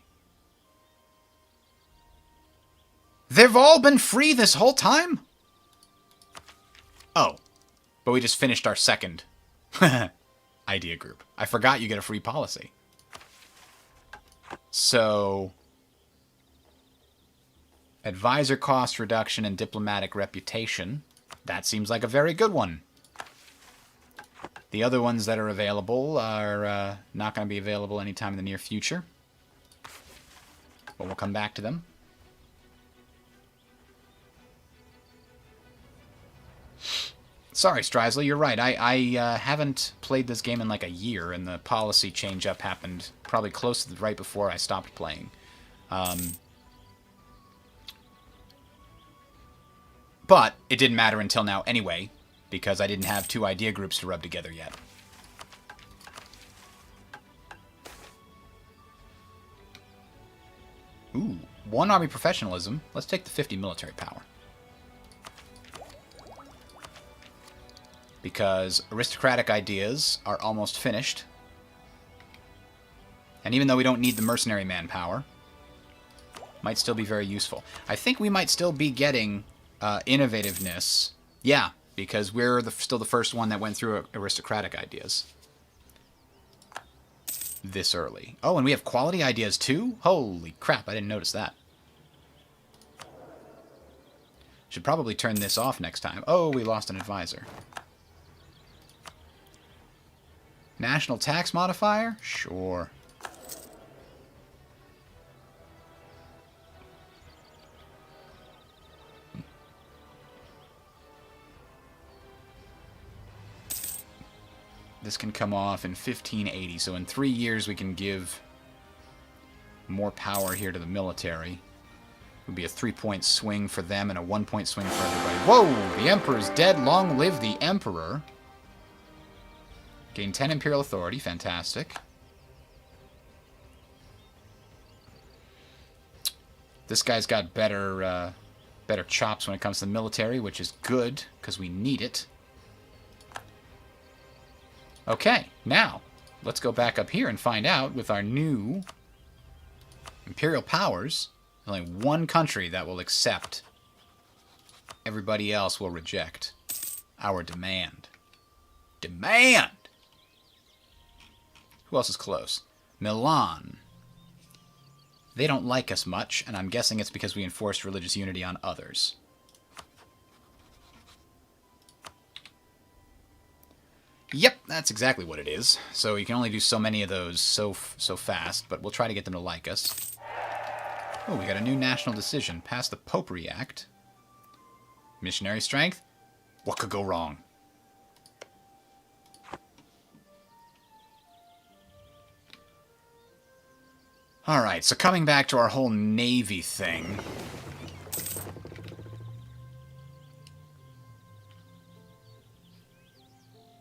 They've all been free this whole time? Oh, but we just finished our second idea group. I forgot you get a free policy. So, advisor cost reduction and diplomatic reputation. That seems like a very good one. The other ones that are available are not going to be available anytime in the near future. But we'll come back to them. Sorry, Strysley, you're right. I haven't played this game in like a year, and the policy change-up happened probably close to right before I stopped playing. But it didn't matter until now anyway, because I didn't have 2 idea groups to rub together yet. Ooh, 1 army professionalism. Let's take the 50 military power. Because aristocratic ideas are almost finished. And even though we don't need the mercenary manpower, might still be very useful. I think we might still be getting innovativeness. Yeah, because we're still the first one that went through aristocratic ideas this early. Oh, and we have quality ideas too? Holy crap, I didn't notice that. Should probably turn this off next time. Oh, we lost an advisor. National tax modifier? Sure. This can come off in 1580, so in 3 years we can give more power here to the military. It would be a 3-point swing for them and a 1-point swing for everybody. Whoa! The Emperor's dead. Long live the Emperor. Gain 10 Imperial Authority. Fantastic. This guy's got better chops when it comes to the military, which is good, because we need it. Okay, now, let's go back up here and find out with our new imperial powers, there's only 1 country that will accept. Everybody else will reject our demand. Demand! Who else is close? Milan. They don't like us much, and I'm guessing it's because we enforced religious unity on others. Yep, that's exactly what it is. So you can only do so many of those so fast, but we'll try to get them to like us. Oh, we got a new national decision. Pass the Popery Act. Missionary strength? What could go wrong? Alright, so coming back to our whole navy thing.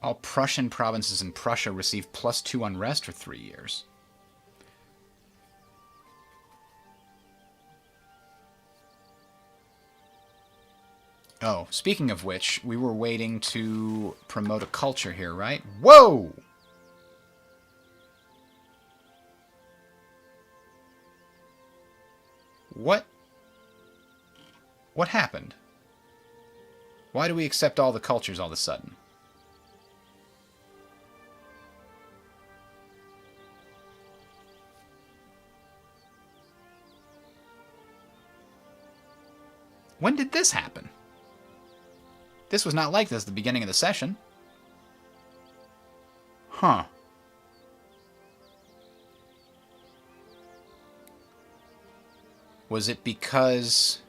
All Prussian provinces in Prussia receive +2 unrest for 3 years. Oh, speaking of which, we were waiting to promote a culture here, right? Whoa! What happened? Why do we accept all the cultures all of a sudden? When did this happen? This was not like this at the beginning of the session. Huh. Was it because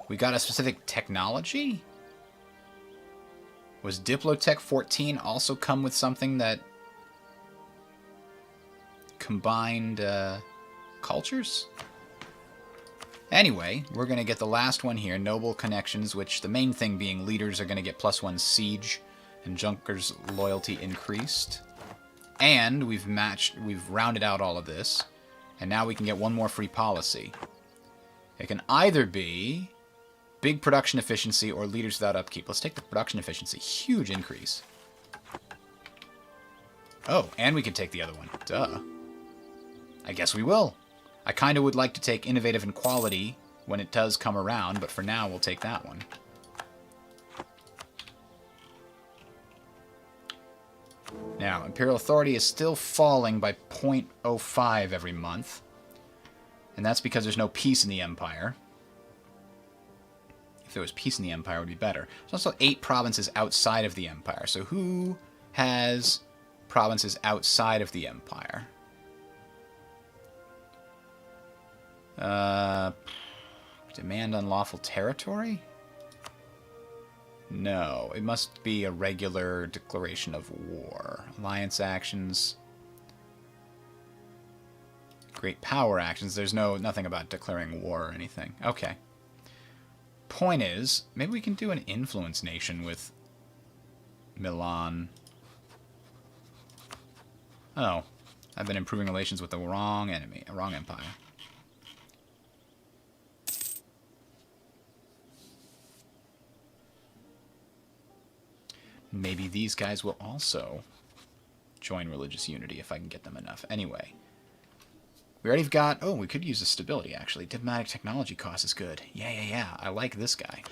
we got a specific technology? Was Diplotech 14 also come with something that combined cultures? Anyway, we're going to get the last one here, Noble Connections, which the main thing being leaders are going to get +1 siege and Junkers' loyalty increased. And we've rounded out all of this. And now we can get 1 more free policy. It can either be big production efficiency or leaders without upkeep. Let's take the production efficiency. Huge increase. Oh, and we can take the other one. Duh. I guess we will. I kind of would like to take innovative and quality when it does come around, but for now we'll take that one. Now, Imperial Authority is still falling by 0.05 every month. And that's because there's no peace in the Empire. If there was peace in the Empire, it would be better. There's also 8 provinces outside of the Empire. So who has provinces outside of the Empire? Demand unlawful territory? No, it must be a regular declaration of war. Alliance actions. Great power actions. There's nothing about declaring war or anything. Okay. Point is, maybe we can do an influence nation with Milan. Oh, I've been improving relations with the wrong enemy, wrong empire. Maybe these guys will also join religious unity if I can get them enough. Anyway, we already got... Oh, we could use the stability, actually. Diplomatic technology cost is good. Yeah. I like this guy.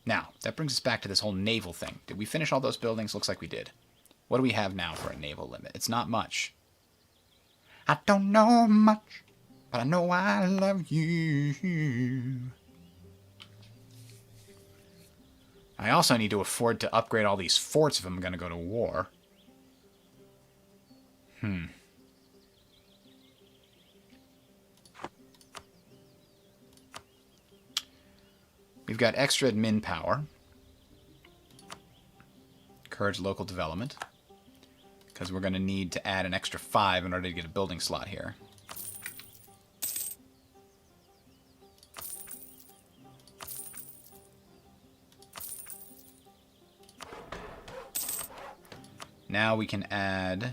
Now, that brings us back to this whole naval thing. Did we finish all those buildings? Looks like we did. What do we have now for a naval limit? It's not much. I don't know much, but I know I love you. I also need to afford to upgrade all these forts if I'm going to go to war. We've got extra admin power. Encourage local development. Because we're going to need to add an extra 5 in order to get a building slot here. Now we can add...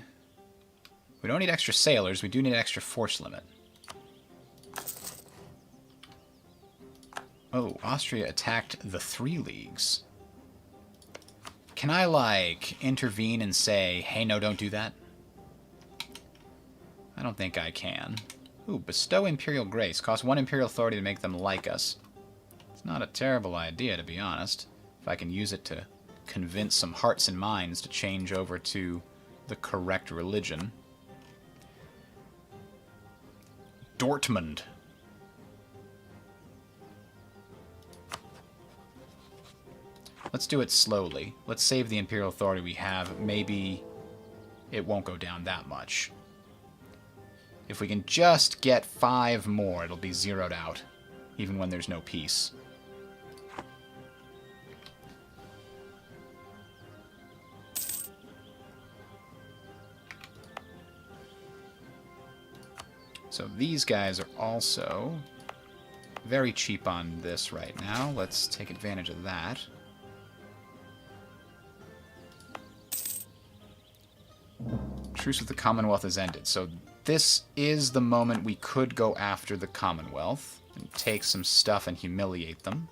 We don't need extra sailors, we do need an extra force limit. Oh, Austria attacked the 3 leagues. Can I, like, intervene and say, hey, no, don't do that? I don't think I can. Ooh, bestow Imperial Grace. Cost 1 Imperial Authority to make them like us. It's not a terrible idea, to be honest. If I can use it to convince some hearts and minds to change over to the correct religion. Dortmund. Let's do it slowly. Let's save the Imperial Authority we have. Maybe it won't go down that much. If we can just get 5 more, it'll be zeroed out, even when there's no peace. So these guys are also very cheap on this right now. Let's take advantage of that. Truce with the Commonwealth has ended. So this is the moment we could go after the Commonwealth and take some stuff and humiliate them.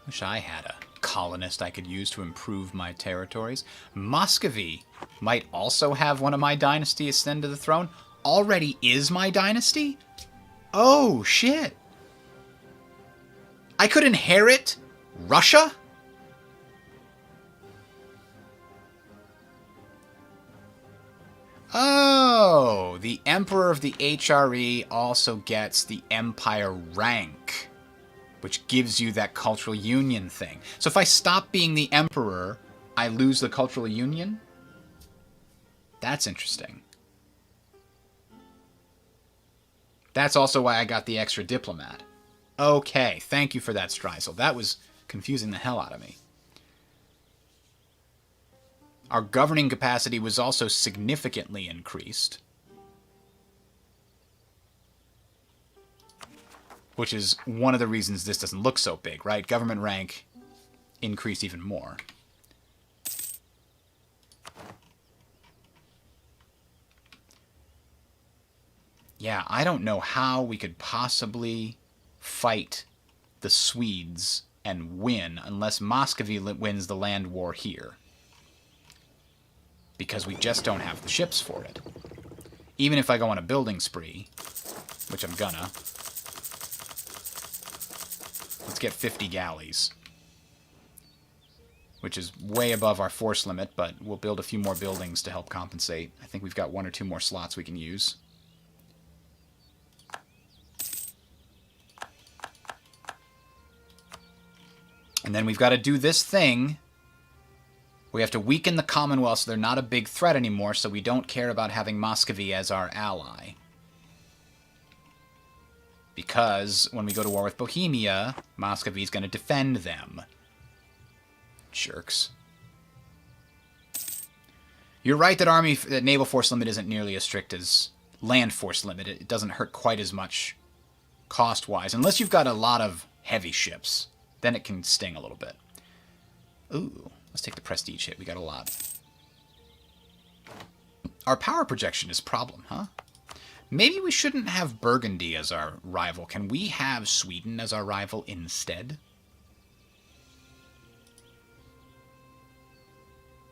Wish I had a colonist I could use to improve my territories. Muscovy might also have one of my dynasty ascend to the throne. Already is my dynasty? Oh, shit. I could inherit Russia? Oh, the Emperor of the HRE also gets the Empire rank, which gives you that cultural union thing. So if I stop being the Emperor, I lose the cultural union? That's interesting. That's also why I got the extra diplomat. Okay, thank you for that, Streisel. That was confusing the hell out of me. Our governing capacity was also significantly increased. Which is one of the reasons this doesn't look so big, right? Government rank increased even more. Yeah, I don't know how we could possibly fight the Swedes and win unless Muscovy wins the land war here. Because we just don't have the ships for it. Even if I go on a building spree, which I'm gonna. Let's get 50 galleys. Which is way above our force limit, but we'll build a few more buildings to help compensate. I think we've got 1 or 2 more slots we can use. And then we've got to do this thing. We have to weaken the Commonwealth so they're not a big threat anymore, so we don't care about having Muscovy as our ally. Because when we go to war with Bohemia, Muscovy's going to defend them. Jerks. You're right that naval force limit isn't nearly as strict as land force limit. It doesn't hurt quite as much cost-wise, unless you've got a lot of heavy ships. Then it can sting a little bit. Ooh, let's take the prestige hit. We got a lot. Our power projection is a problem, huh? Maybe we shouldn't have Burgundy as our rival. Can we have Sweden as our rival instead?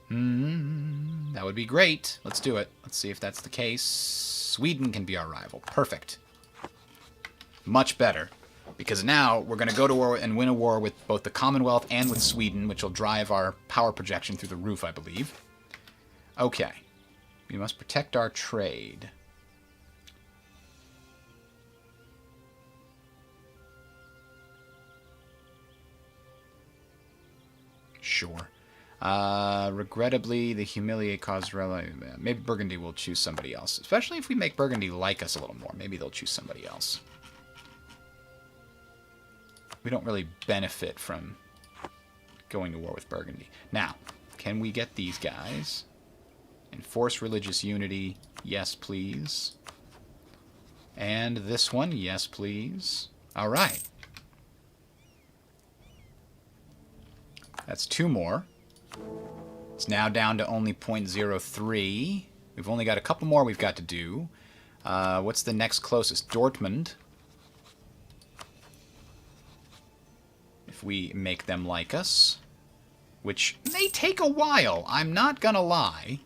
That would be great. Let's do it. Let's see if that's the case. Sweden can be our rival. Perfect. Much better. Because now we're going to go to war and win a war with both the Commonwealth and with Sweden, which will drive our power projection through the roof, I believe. Okay. We must protect our trade. Sure. Regrettably, the humiliate cause... Maybe Burgundy will choose somebody else. Especially if we make Burgundy like us a little more. Maybe they'll choose somebody else. We don't really benefit from going to war with Burgundy. Now, can we get these guys? Enforce religious unity. Yes, please. And this one. Yes, please. All right. That's 2 more. It's now down to only 0.03. We've only got a couple more we've got to do. What's the next closest? Dortmund. If we make them like us. Which may take a while, I'm not gonna lie.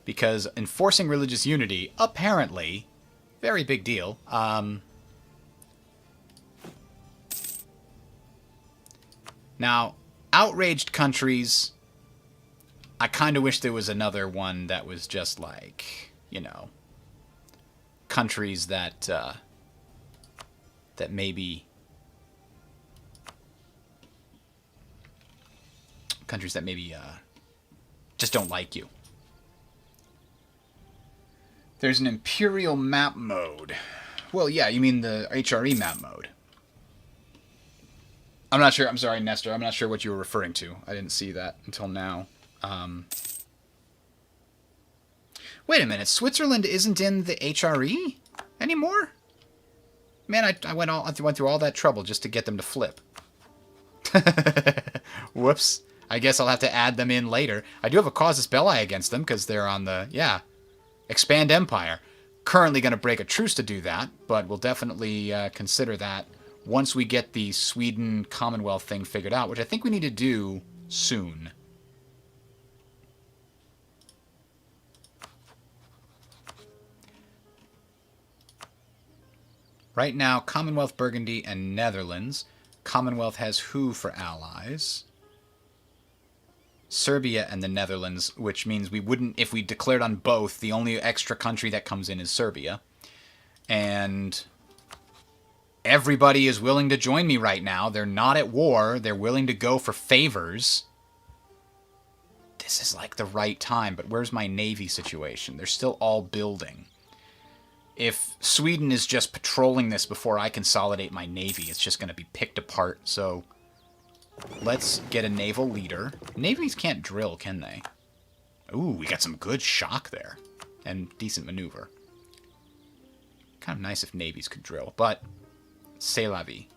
Because enforcing religious unity, apparently, very big deal. Now, outraged countries, I kind of wish there was another one that was just like, you know, countries that, that maybe just don't like you. There's an Imperial map mode. Well, yeah, you mean the HRE map mode. I'm not sure. I'm sorry, Nestor. I'm not sure what you were referring to. I didn't see that until now. Wait a minute. Switzerland isn't in the HRE anymore? Man, I went through all that trouble just to get them to flip. Whoops. I guess I'll have to add them in later. I do have a casus belli against them because they're on the, yeah, Expand Empire. Currently going to break a truce to do that, but we'll definitely consider that once we get the Sweden Commonwealth thing figured out, which I think we need to do soon. Right now, Commonwealth, Burgundy, and Netherlands. Commonwealth has who for allies? Serbia and the Netherlands, which means we wouldn't, if we declared on both, the only extra country that comes in is Serbia. And everybody is willing to join me right now. They're not at war. They're willing to go for favors. This is like the right time, but where's my navy situation? They're still all building. If Sweden is just patrolling this before I consolidate my navy, it's just going to be picked apart, so let's get a naval leader. Navies can't drill, can they? Ooh, we got some good shock there. And decent maneuver. Kind of nice if navies could drill, but c'est la vie.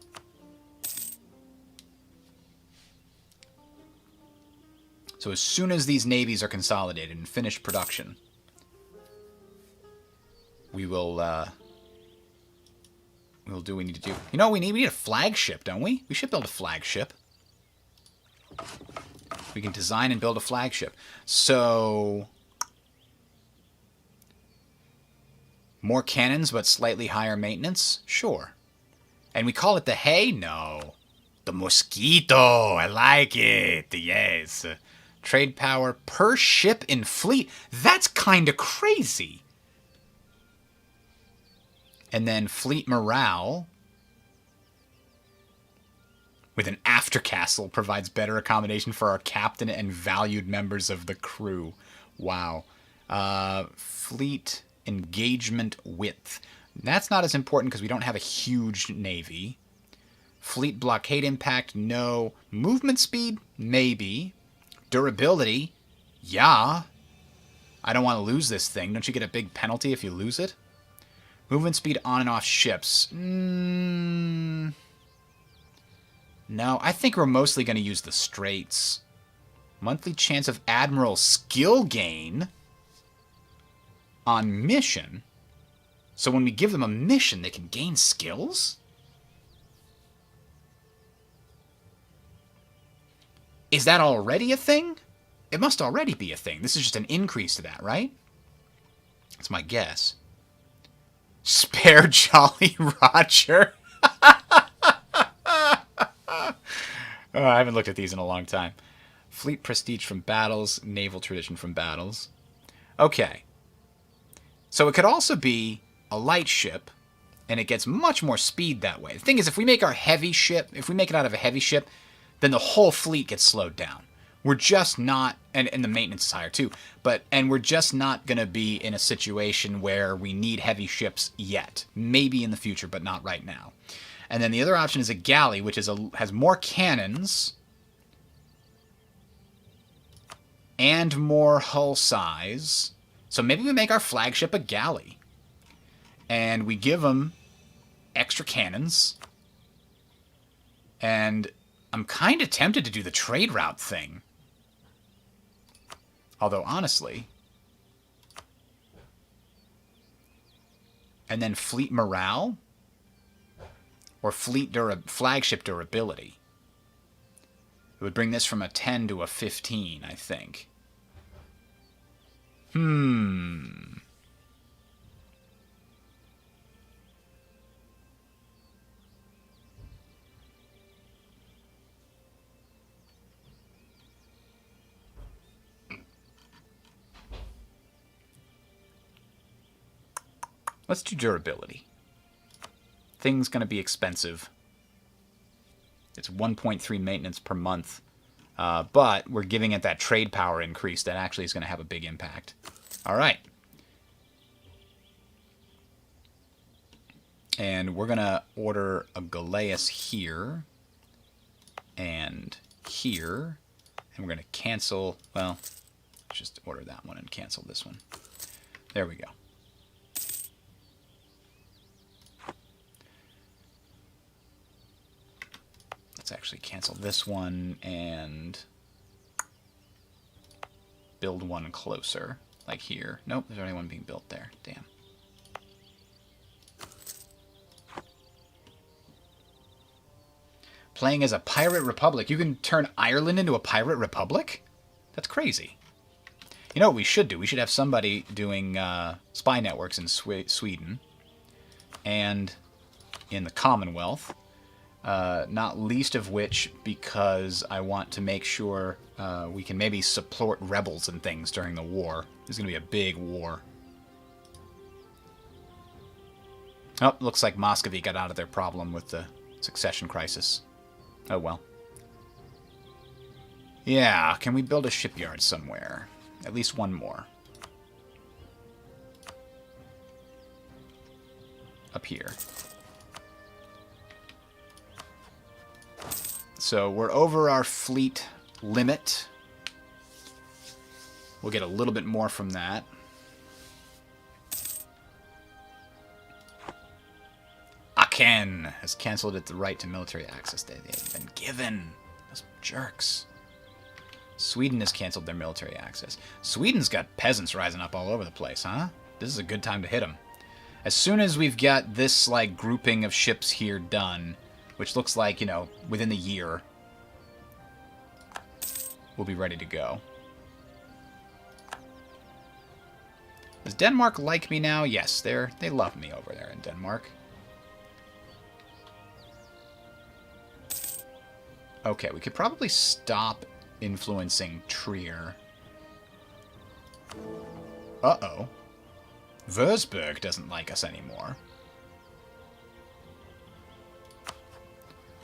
So as soon as these navies are consolidated and finished production, we will do what we need to do. You know, we need a flagship, don't we? We should build a flagship. We can design and build a flagship. So, more cannons, but slightly higher maintenance? Sure. And we call it the Hay? No. The Mosquito. I like it. Yes. Trade power per ship in fleet. That's kind of crazy. And then fleet morale with an aftercastle provides better accommodation for our captain and valued members of the crew. Wow. Fleet engagement width. That's not as important because we don't have a huge navy. Fleet blockade impact, no. Movement speed, maybe. Durability. Yeah. I don't want to lose this thing. Don't you get a big penalty if you lose it? Movement speed on and off ships. No, I think we're mostly going to use the straights. Monthly chance of Admiral skill gain on mission. So when we give them a mission, they can gain skills? Is that already a thing? It must already be a thing. This is just an increase to that, right? That's my guess. Spare Jolly Roger. Oh, I haven't looked at these in a long time. Fleet prestige from battles, naval tradition from battles. Okay. So it could also be a light ship, and it gets much more speed that way. The thing is, if we make our heavy ship, if we make it out of a heavy ship, then the whole fleet gets slowed down. We're just not, and the maintenance is higher too, and we're just not going to be in a situation where we need heavy ships yet. Maybe in the future, but not right now. And then the other option is a galley, which has more cannons and more hull size. So maybe we make our flagship a galley. And we give them extra cannons. And I'm kind of tempted to do the trade route thing. Although, honestly... And then fleet morale? Or flagship durability. It would bring this from a 10 to a 15, I think. Let's do durability. Thing's going to be expensive. It's 1.3 maintenance per month. But we're giving it that trade power increase that actually is going to have a big impact. All right. And we're going to order a Galeas here. And here. And we're going to cancel... Well, just order that one and cancel this one. There we go. Let's actually cancel this one and build one closer, like here. Nope, there's already one being built there. Damn. Playing as a pirate republic. You can turn Ireland into a pirate republic? That's crazy. You know what we should do? We should have somebody doing spy networks in Sweden and in the Commonwealth. Not least of which because I want to make sure we can maybe support rebels and things during the war. There's going to be a big war. Oh, looks like Muscovy got out of their problem with the succession crisis. Oh well. Yeah, can we build a shipyard somewhere? At least one more. Up here. So we're over our fleet limit. We'll get a little bit more from that. Aachen has canceled it the right to military access they've been given. Those jerks. Sweden has canceled their military access. Sweden's got peasants rising up all over the place, huh? This is a good time to hit them. As soon as we've got this, like, grouping of ships here done... Which looks like, you know, within the year, we'll be ready to go. Does Denmark like me now? Yes, they love me over there in Denmark. Okay, we could probably stop influencing Trier. Uh-oh. Würzburg doesn't like us anymore.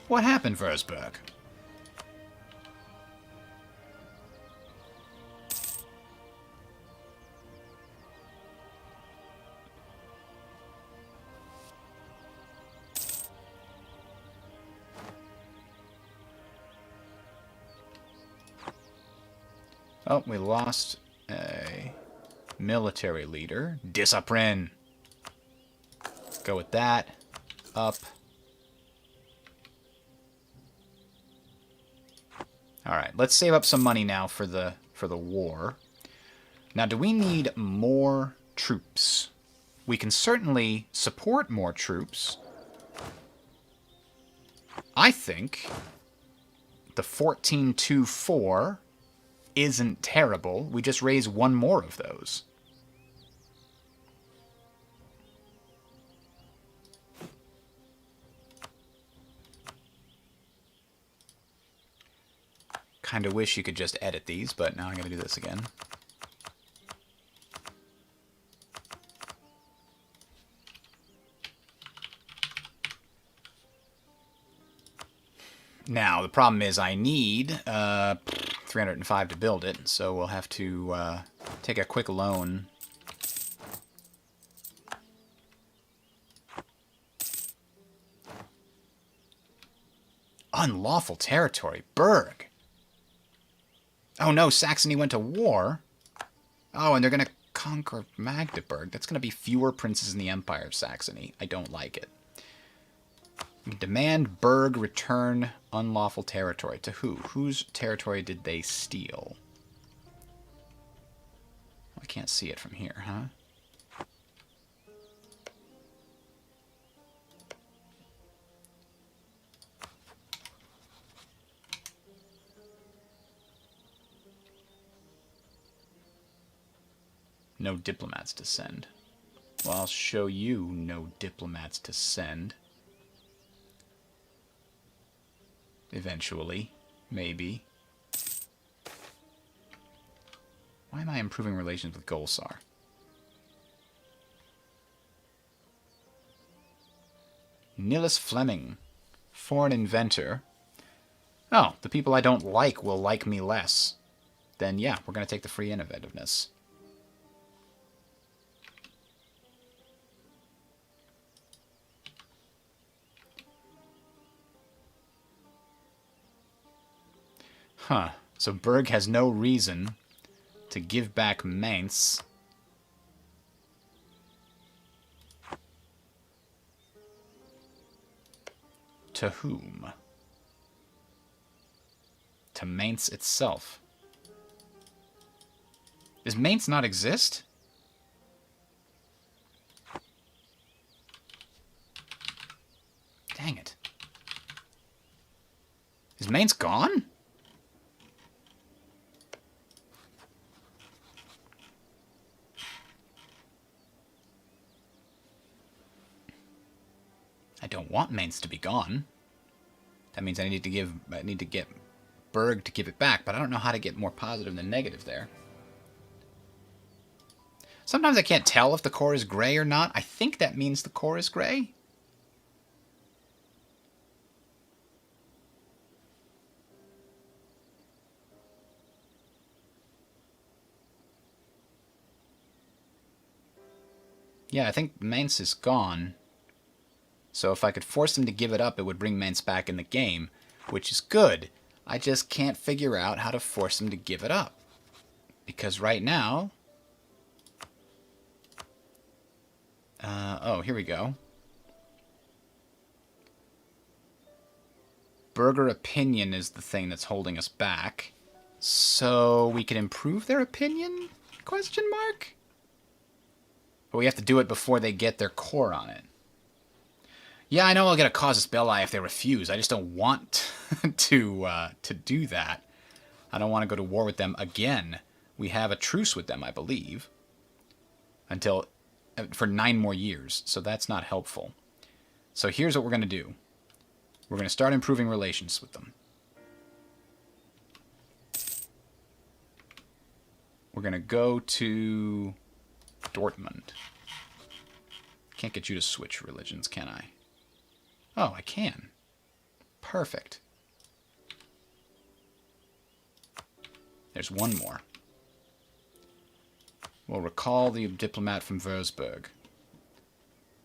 What happened, Würzburg? Oh, we lost a military leader. Discipline. Go with that. Up. Alright, let's save up some money now for the war. Now, do we need more troops? We can certainly support more troops. I think the 1424 isn't terrible. We just raise one more of those. Kind of wish you could just edit these, but now I'm going to do this again. Now, the problem is I need 305 to build it, so we'll have to take a quick loan. Unlawful territory. Berg. Oh no, Saxony went to war. Oh, and they're going to conquer Magdeburg. That's going to be fewer princes in the Empire of Saxony. I don't like it. Demand Berg return unlawful territory. To who? Whose territory did they steal? I can't see it from here, huh? No diplomats to send. Well, I'll show you no diplomats to send. Eventually. Maybe. Why am I improving relations with Golsar? Nilus Fleming. Foreign inventor. Oh, the people I don't like will like me less. Then yeah, we're going to take the free innovativeness. Huh. So Berg has no reason to give back Mainz. To whom? To Mainz itself. Does Mainz not exist? Dang it. Is Mainz gone? I don't want Mainz to be gone. That means I need to get Berg to give it back, but I don't know how to get more positive than negative there. Sometimes I can't tell if the core is gray or not. I think that means the core is gray. Yeah, I think Mainz is gone. So if I could force them to give it up, it would bring Mainz back in the game, which is good. I just can't figure out how to force them to give it up. Because right now... oh, here we go. Burger opinion is the thing that's holding us back. So we can improve their opinion? Question mark? But we have to do it before they get their core on it. Yeah, I know I'll get a casus belli if they refuse. I just don't want to do that. I don't want to go to war with them again. We have a truce with them, I believe, until for 9 more years. So that's not helpful. So here's what we're going to do. We're going to start improving relations with them. We're going to go to Dortmund. Can't get you to switch religions, can I? Oh, I can. Perfect. There's one more. We'll recall the diplomat from Würzburg.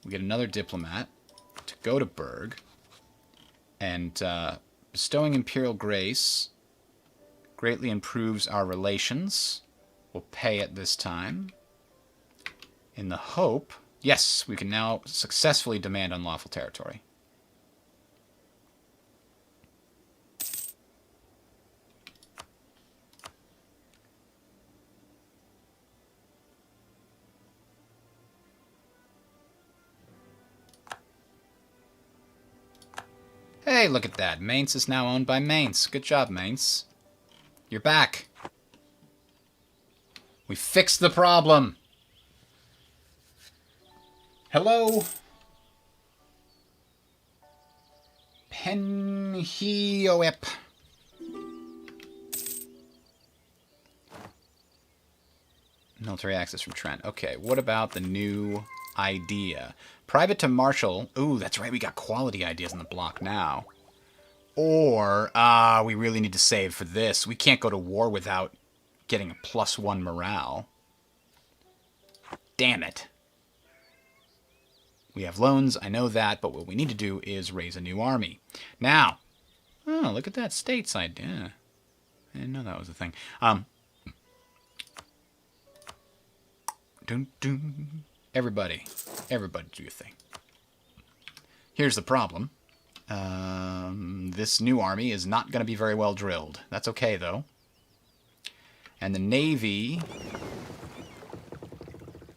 We get another diplomat to go to Berg. And bestowing imperial grace Greatly improves our relations. We'll pay it this time. In the hope... Yes, we can now successfully demand unlawful territory. Hey, look at that. Mainz is now owned by Mainz. Good job, Mainz. You're back. We fixed the problem. Hello? Penhioep. Military access from Trent. Okay, what about the new idea? Private to Marshal. Ooh, that's right, we got quality ideas in the block now. Or, we really need to save for this. We can't go to war without getting a +1 morale. Damn it. We have loans, I know that, but what we need to do is raise a new army. Now, oh, look at that stateside. Yeah. I didn't know that was a thing. Everybody do your thing. Here's the problem. This new army is not going to be very well drilled. That's okay, though. And the Navy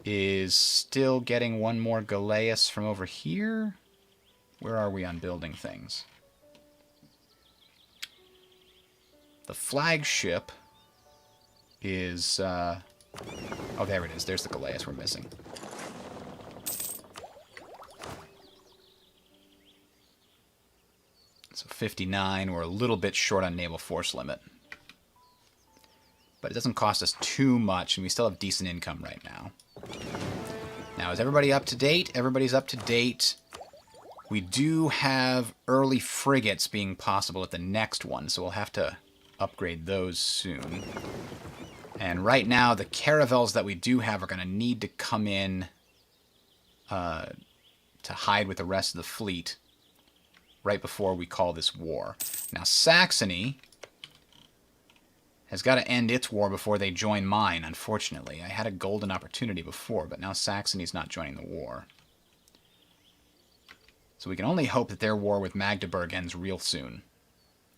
is still getting one more Galeas from over here. Where are we on building things? The flagship is... oh, there it is. There's the Galeas we're missing. So 59, we're a little bit short on naval force limit. But it doesn't cost us too much, and we still have decent income right now. Now, is everybody up to date? Everybody's up to date. We do have early frigates being possible at the next one, so we'll have to upgrade those soon. And right now, the caravels that we do have are going to need to come in to hide with the rest of the fleet right before we call this war. Now, Saxony has got to end its war before they join mine, unfortunately. I had a golden opportunity before, but now Saxony's not joining the war. So we can only hope that their war with Magdeburg ends real soon.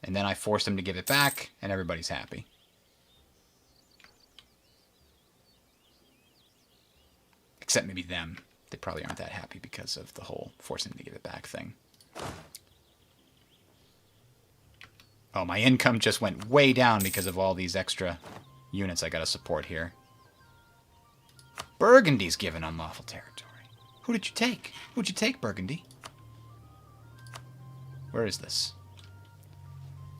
And then I force them to give it back, and everybody's happy. Except maybe them. They probably aren't that happy because of the whole forcing them to give it back thing. Oh, my income just went way down because of all these extra units I gotta support here. Burgundy's given unlawful territory. Who did you take? Who'd you take, Burgundy? Where is this?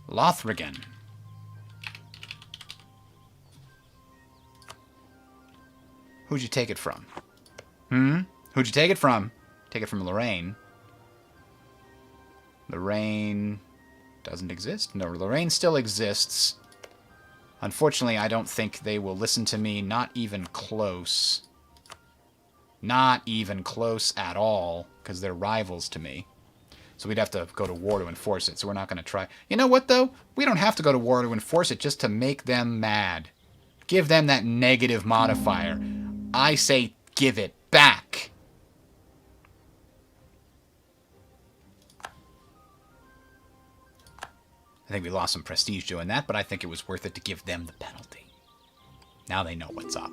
Lothringen. Who'd you take it from? Who'd you take it from? Take it from Lorraine. Lorraine doesn't exist? No, Lorraine still exists. Unfortunately, I don't think they will listen to me. Not even close. Not even close at all, because they're rivals to me. So we'd have to go to war to enforce it, so we're not going to try. You know what, though? We don't have to go to war to enforce it just to make them mad. Give them that negative modifier. I say give it back. I think we lost some prestige doing that, but I think it was worth it to give them the penalty. Now they know what's up.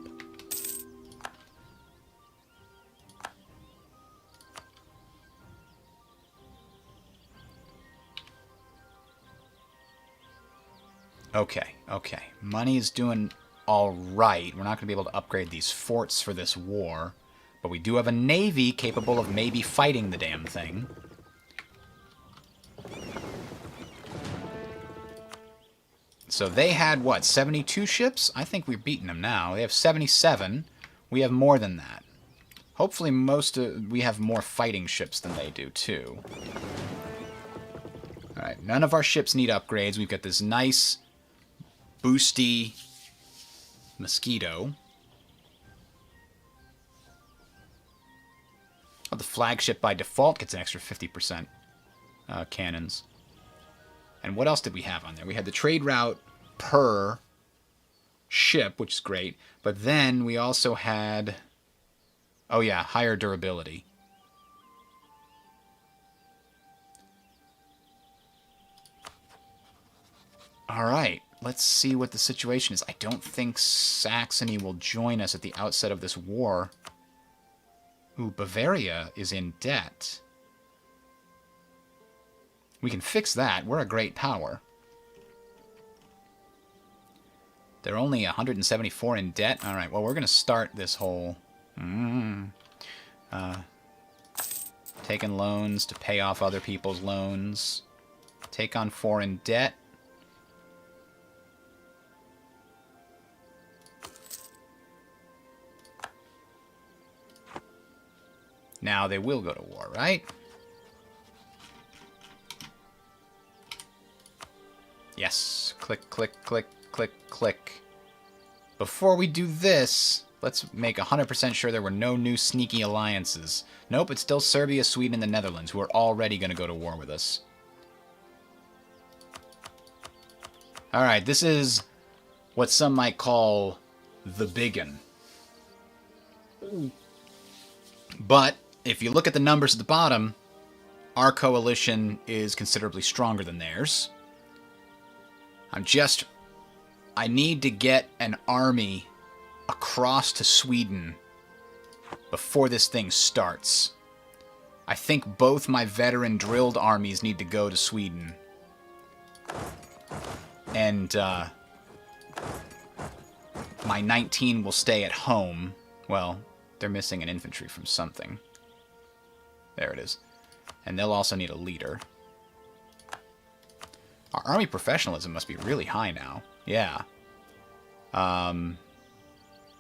Okay, okay. Money is doing all right. We're not going to be able to upgrade these forts for this war, but we do have a navy capable of maybe fighting the damn thing. So they had, what, 72 ships? I think we've beaten them now. They have 77. We have more than that. Hopefully we have more fighting ships than they do, too. Alright, none of our ships need upgrades. We've got this nice, boosty Mosquito. Oh, the flagship by default gets an extra 50% cannons. And what else did we have on there? We had the trade route per ship, which is great. But then we also had... Oh yeah, higher durability. Alright, let's see what the situation is. I don't think Saxony will join us at the outset of this war. Ooh, Bavaria is in debt. We can fix that. We're a great power. They're only 174 in debt. Alright, well, we're going to start this whole... taking loans to pay off other people's loans. Take on foreign debt. Now they will go to war, right? Yes. Click, click, click, click, click. Before we do this, let's make 100% sure there were no new sneaky alliances. Nope, it's still Serbia, Sweden, and the Netherlands, who are already going to go to war with us. Alright, this is what some might call the big un. But if you look at the numbers at the bottom, our coalition is considerably stronger than theirs. I need to get an army across to Sweden before this thing starts. I think both my veteran drilled armies need to go to Sweden. And my 19 will stay at home. Well, they're missing an infantry from something. There it is. And they'll also need a leader. Our army professionalism must be really high now. Yeah.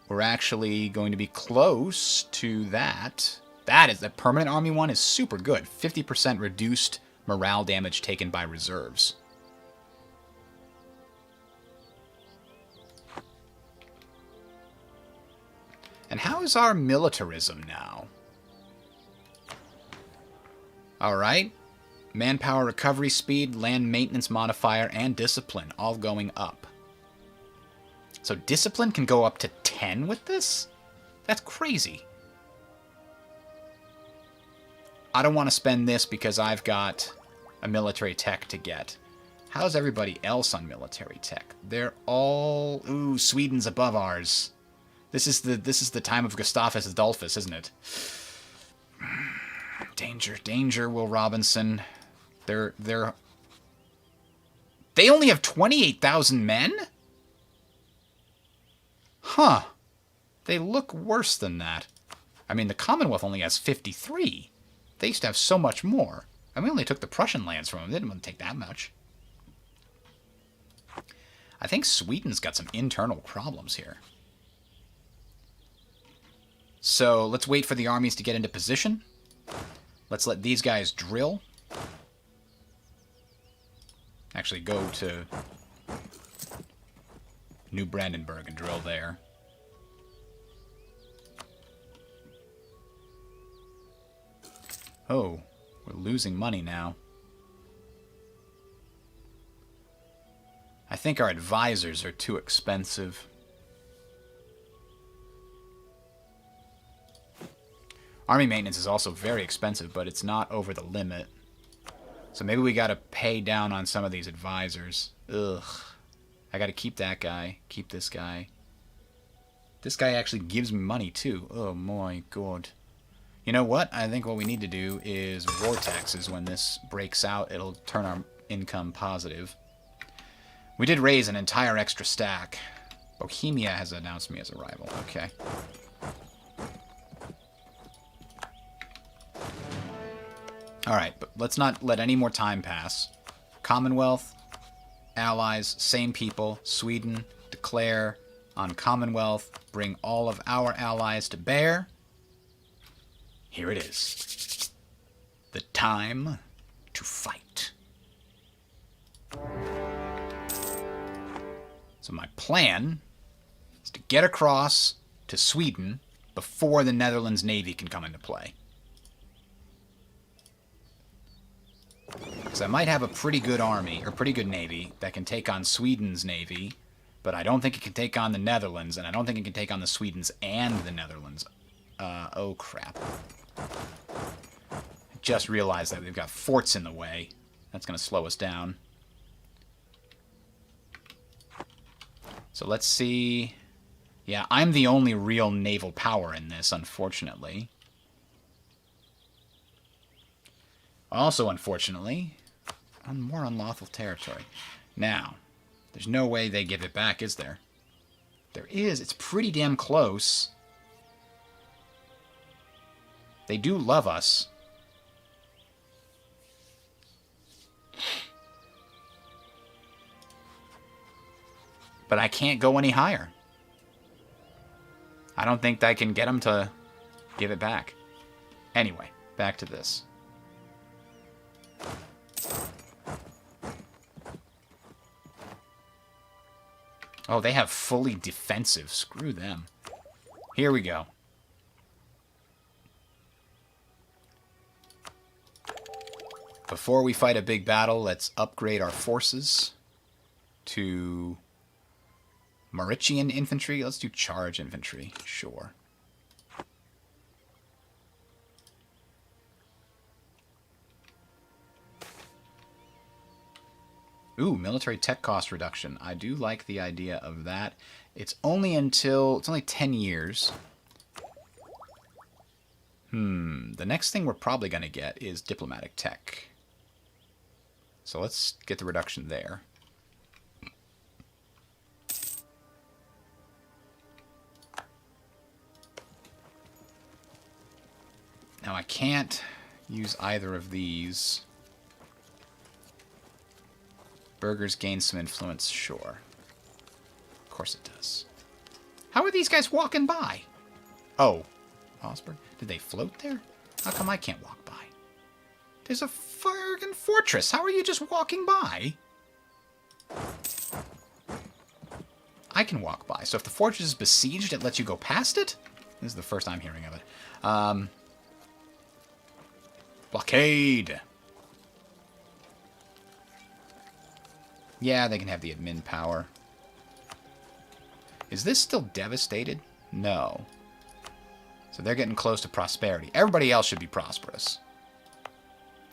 We're actually going to be close to that. The permanent army one is super good. 50% reduced morale damage taken by reserves. And how is our militarism now? Alright. Manpower recovery speed, land maintenance modifier, and discipline all going up. So discipline can go up to 10 with this? That's crazy. I don't want to spend this because I've got a military tech to get. How's everybody else on military tech? They're all... Ooh, Sweden's above ours. This is the time of Gustavus Adolphus, isn't it? Danger, danger, Will Robinson. They only have 28,000 men? Huh. They look worse than that. I mean, the Commonwealth only has 53. They used to have so much more. And we only took the Prussian lands from them. They didn't want to take that much. I think Sweden's got some internal problems here. So, let's wait for the armies to get into position. Let's let these guys drill. Actually, go to New Brandenburg and drill there. Oh, we're losing money now. I think our advisors are too expensive. Army maintenance is also very expensive, but it's not over the limit. So maybe we gotta pay down on some of these advisors. Ugh. I gotta keep that guy. Keep this guy. This guy actually gives me money, too. Oh, my God. You know what? I think what we need to do is war taxes. When this breaks out, it'll turn our income positive. We did raise an entire extra stack. Bohemia has announced me as a rival. Okay. Alright, but let's not let any more time pass. Commonwealth, allies, same people, Sweden, declare on Commonwealth, bring all of our allies to bear. Here it is. The time to fight. So my plan is to get across to Sweden before the Netherlands Navy can come into play. Because I might have a pretty good army, or pretty good navy, that can take on Sweden's navy, but I don't think it can take on the Netherlands, and I don't think it can take on the Swedens and the Netherlands. Oh crap. I just realized that we've got forts in the way. That's going to slow us down. So let's see. Yeah, I'm the only real naval power in this, unfortunately. Also, unfortunately, on more unlawful territory. Now, there's no way they give it back, is there? There is. It's pretty damn close. They do love us. But I can't go any higher. I don't think I can get them to give it back. Anyway, back to this. Oh, they have fully defensive. Screw them. Here we go. Before we fight a big battle, let's upgrade our forces to Mauritian infantry. Let's do charge infantry. Sure. Ooh, military tech cost reduction. I do like the idea of that. It's only 10 years. The next thing we're probably going to get is diplomatic tech. So let's get the reduction there. Now I can't use either of these. Burgers gain some influence, sure. Of course it does. How are these guys walking by? Oh, Augsburg? Did they float there? How come I can't walk by? There's a friggin' fortress. How are you just walking by? I can walk by. So if the fortress is besieged, it lets you go past it? This is the first I'm hearing of it. Blockade! Yeah, they can have the admin power. Is this still devastated? No. So they're getting close to prosperity. Everybody else should be prosperous.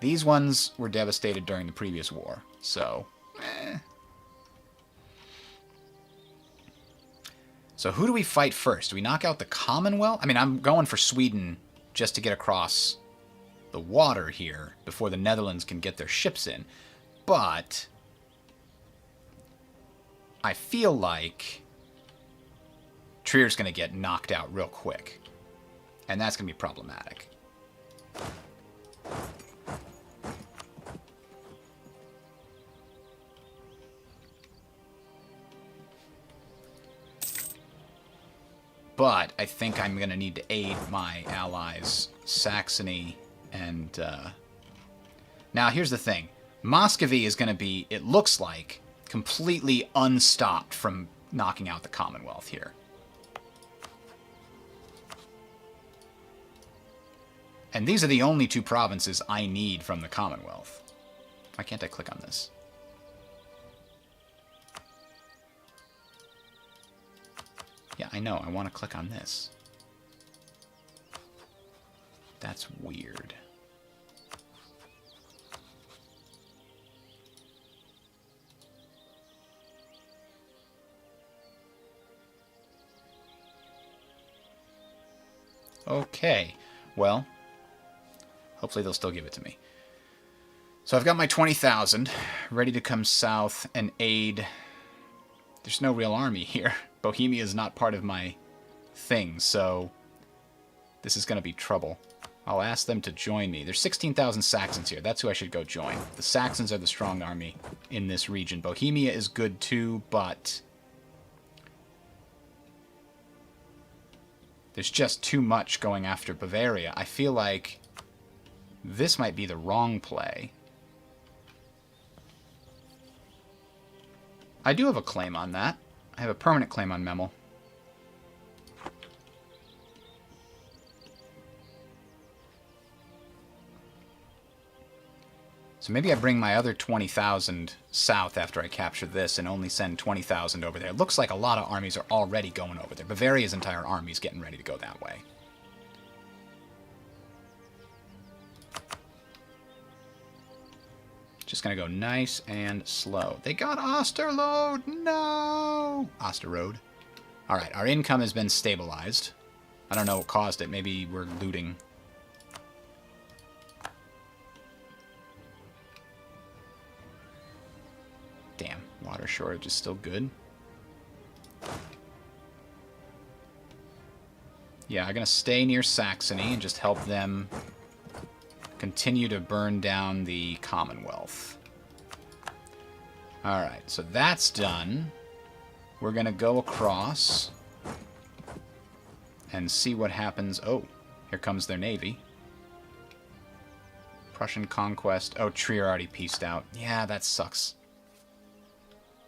These ones were devastated during the previous war, so... So who do we fight first? Do we knock out the Commonwealth? I mean, I'm going for Sweden just to get across the water here before the Netherlands can get their ships in. But... I feel like Trier's going to get knocked out real quick. And that's going to be problematic. But I think I'm going to need to aid my allies, Saxony and... Now, here's the thing. Muscovy is going to be, it looks like, completely unstopped from knocking out the Commonwealth here. And these are the only two provinces I need from the Commonwealth. Why can't I click on this? Yeah, I know. I want to click on this. That's weird. Okay, well, hopefully they'll still give it to me. So I've got my 20,000 ready to come south and aid. There's no real army here. Bohemia is not part of my thing, so this is going to be trouble. I'll ask them to join me. There's 16,000 Saxons here. That's who I should go join. The Saxons are the strong army in this region. Bohemia is good too, but... there's just too much going after Bavaria. I feel like this might be the wrong play. I do have a claim on that. I have a permanent claim on Memel. So maybe I bring my other 20,000 south after I capture this and only send 20,000 over there. It looks like a lot of armies are already going over there. Bavaria's entire army is getting ready to go that way. Just going to go nice and slow. They got Osterlode! No! Osterrode. Alright, our income has been stabilized. I don't know what caused it. Maybe we're looting. Damn, water shortage is still good. Yeah, I'm going to stay near Saxony and just help them continue to burn down the Commonwealth. Alright, so that's done. We're going to go across and see what happens. Oh, here comes their navy. Prussian conquest. Oh, Trier already peaced out. Yeah, that sucks.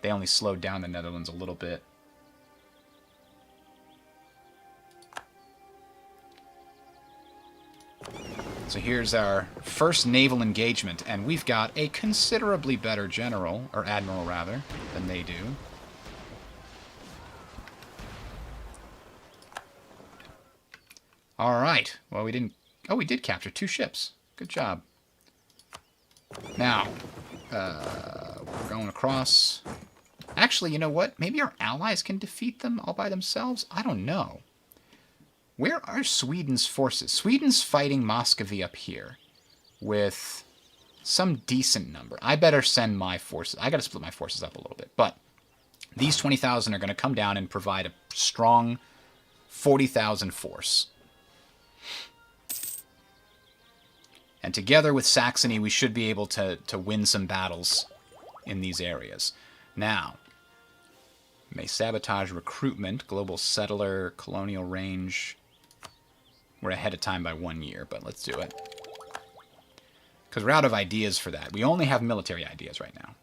They only slowed down the Netherlands a little bit. So here's our first naval engagement, and we've got a considerably better general, or admiral rather, than they do. Alright, well we didn't... Oh, we did capture 2 ships. Good job. Now, we're going across... Actually, you know what? Maybe our allies can defeat them all by themselves? I don't know. Where are Sweden's forces? Sweden's fighting Muscovy up here with some decent number. I better send my forces. I got to split my forces up a little bit. But these 20,000 are going to come down and provide a strong 40,000 force. And together with Saxony, we should be able to win some battles in these areas. Now, may sabotage recruitment, global settler, colonial range. We're ahead of time by 1 year, but let's do it. Because we're out of ideas for that. We only have military ideas right now.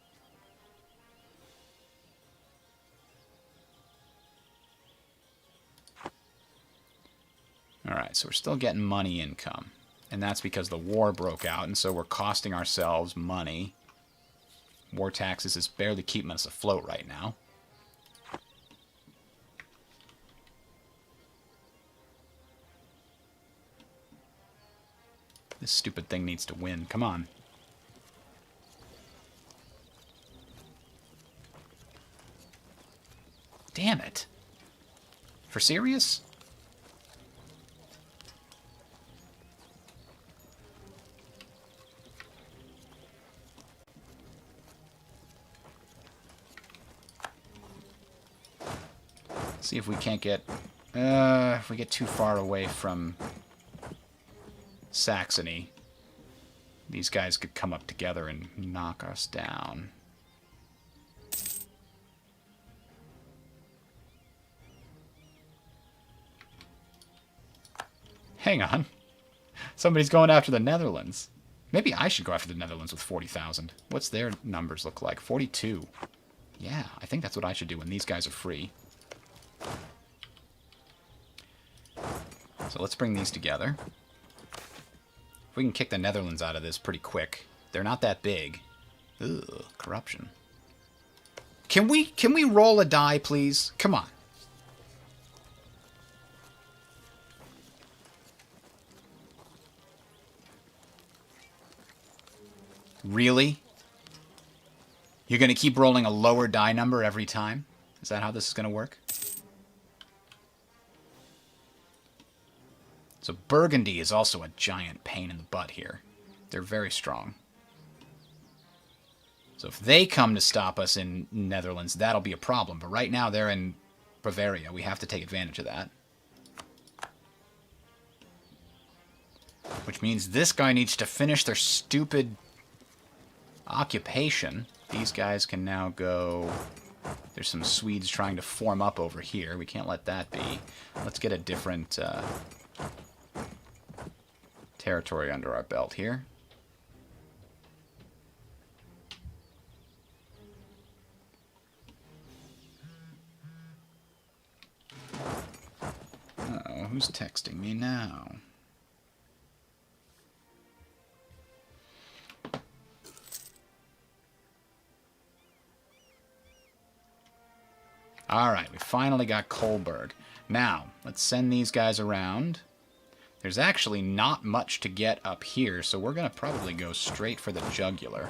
Alright, so we're still getting money income. And that's because the war broke out, and so we're costing ourselves money. War taxes is barely keeping us afloat right now. This stupid thing needs to win. Come on. Damn it. For serious? See if we can't get... if we get too far away from Saxony, these guys could come up together and knock us down. Hang on. Somebody's going after the Netherlands. Maybe I should go after the Netherlands with 40,000. What's their numbers look like? 42. Yeah, I think that's what I should do when these guys are free. So let's bring these together. We can kick the Netherlands out of this pretty quick. They're not that big. Ugh, corruption. Can we roll a die, please? Come on. Really? You're going to keep rolling a lower die number every time? Is that how this is going to work? So Burgundy is also a giant pain in the butt here. They're very strong. So if they come to stop us in Netherlands, that'll be a problem. But right now they're in Bavaria. We have to take advantage of that. Which means this guy needs to finish their stupid occupation. These guys can now go... There's some Swedes trying to form up over here. We can't let that be. Let's get a different... territory under our belt here. Uh-oh, who's texting me now? finally got Kolberg. Now, let's send these guys around. There's actually not much to get up here, so we're going to probably go straight for the jugular.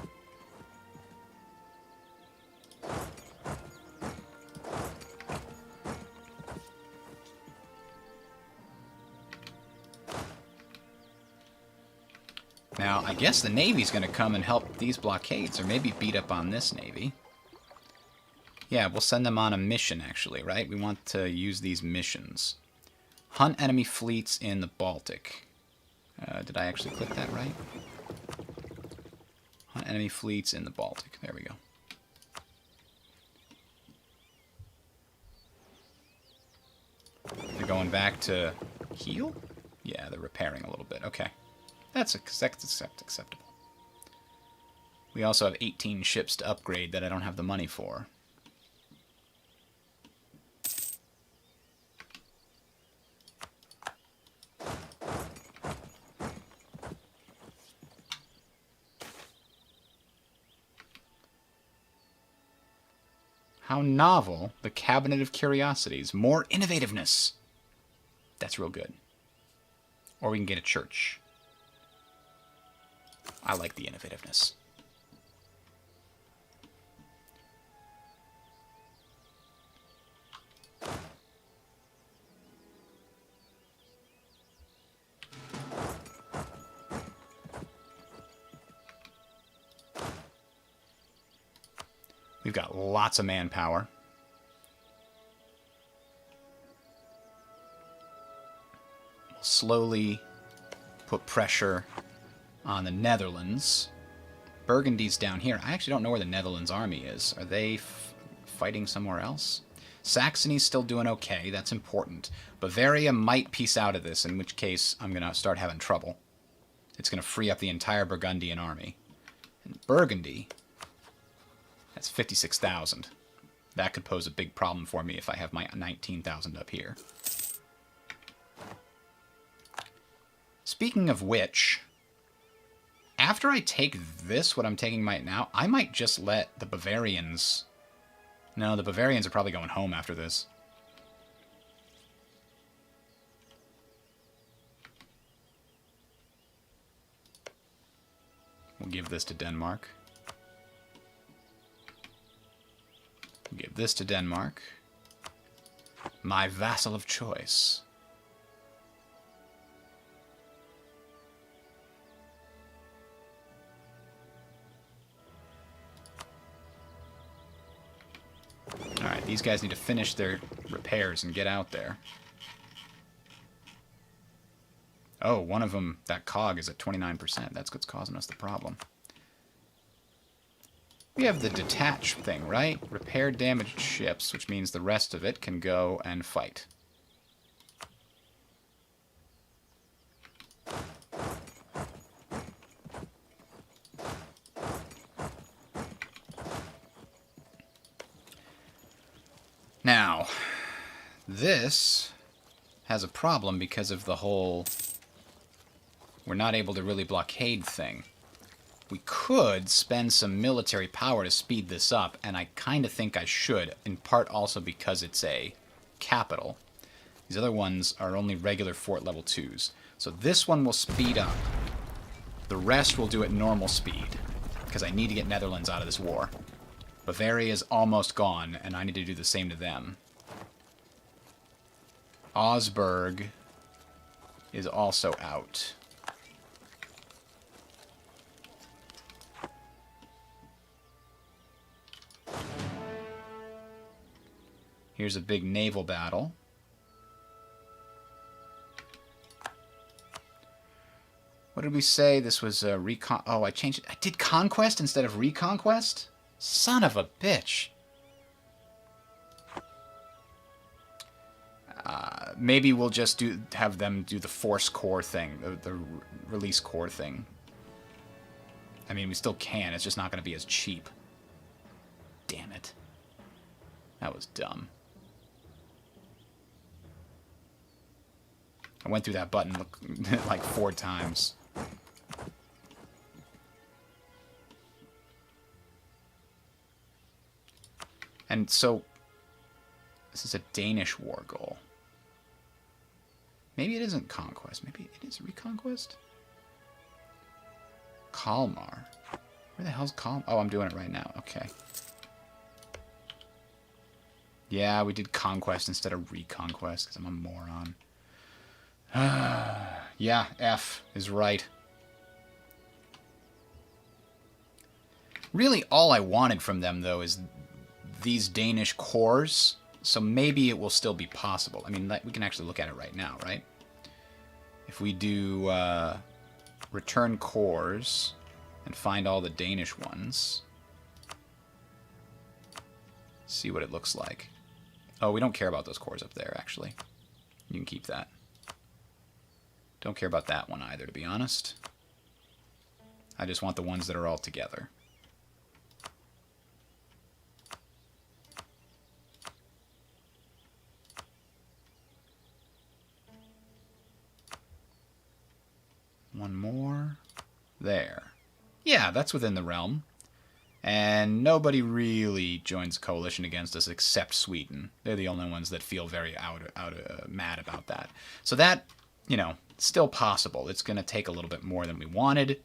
Now, I guess the Navy's going to come and help these blockades, or maybe beat up on this Navy. Yeah, we'll send them on a mission, actually, right? We want to use these missions. Hunt enemy fleets in the Baltic. Did I actually click that right? Hunt enemy fleets in the Baltic. There we go. They're going back to heal? Yeah, they're repairing a little bit. Okay. That's acceptable. We also have 18 ships to upgrade that I don't have the money for. How novel, the Cabinet of Curiosities. More innovativeness. That's real good. Or we can get a church. I like the innovativeness. We've got lots of manpower. We'll slowly put pressure on the Netherlands. Burgundy's down here. I actually don't know where the Netherlands army is. Are they fighting somewhere else? Saxony's still doing okay. That's important. Bavaria might piece out of this, in which case I'm going to start having trouble. It's going to free up the entire Burgundian army. And Burgundy, that's 56,000. That could pose a big problem for me if I have my 19,000 up here. Speaking of which, after I take this, what I'm taking right now, I might just let the Bavarians... No, the Bavarians are probably going home after this. We'll give this to Denmark. We'll give this to Denmark. My vassal of choice. Alright, these guys need to finish their repairs and get out there. Oh, one of them, that cog is at 29%. That's what's causing us the problem. We have the detach thing, right? Repair damaged ships, which means the rest of it can go and fight. Now, this has a problem because of the whole we're not able to really blockade thing. We could spend some military power to speed this up, and I kind of think I should, in part also because it's a capital. These other ones are only regular fort level 2s. So this one will speed up. The rest will do at normal speed, because I need to get Netherlands out of this war. Bavaria is almost gone, and I need to do the same to them. Augsburg is also out. Here's a big naval battle. What did we say? This was a recon... Oh, I changed it. I did conquest instead of reconquest? Son of a bitch. Maybe we'll just have them do the force core thing, the release core thing. I mean, we still can. It's just not going to be as cheap. Damn it. That was dumb. I went through that button like 4 times. And so, This is a Danish war goal. Maybe it isn't conquest. Maybe it is reconquest? Kalmar. Where the hell's Kalmar? Oh, I'm doing it right now. Okay. Yeah, we did conquest instead of reconquest because I'm a moron. Yeah, F is right. Really, all I wanted from them, though, is these Danish cores. So maybe it will still be possible. I mean, we can actually look at it right now, right? If we do return cores and find all the Danish ones, see what it looks like. Oh, we don't care about those cores up there, actually. You can keep that. Don't care about that one either, to be honest. I just want the ones that are all together. One more. There. Yeah, that's within the realm. And nobody really joins a coalition against us except Sweden. They're the only ones that feel very mad about that. So that, you know, still possible. It's going to take a little bit more than we wanted.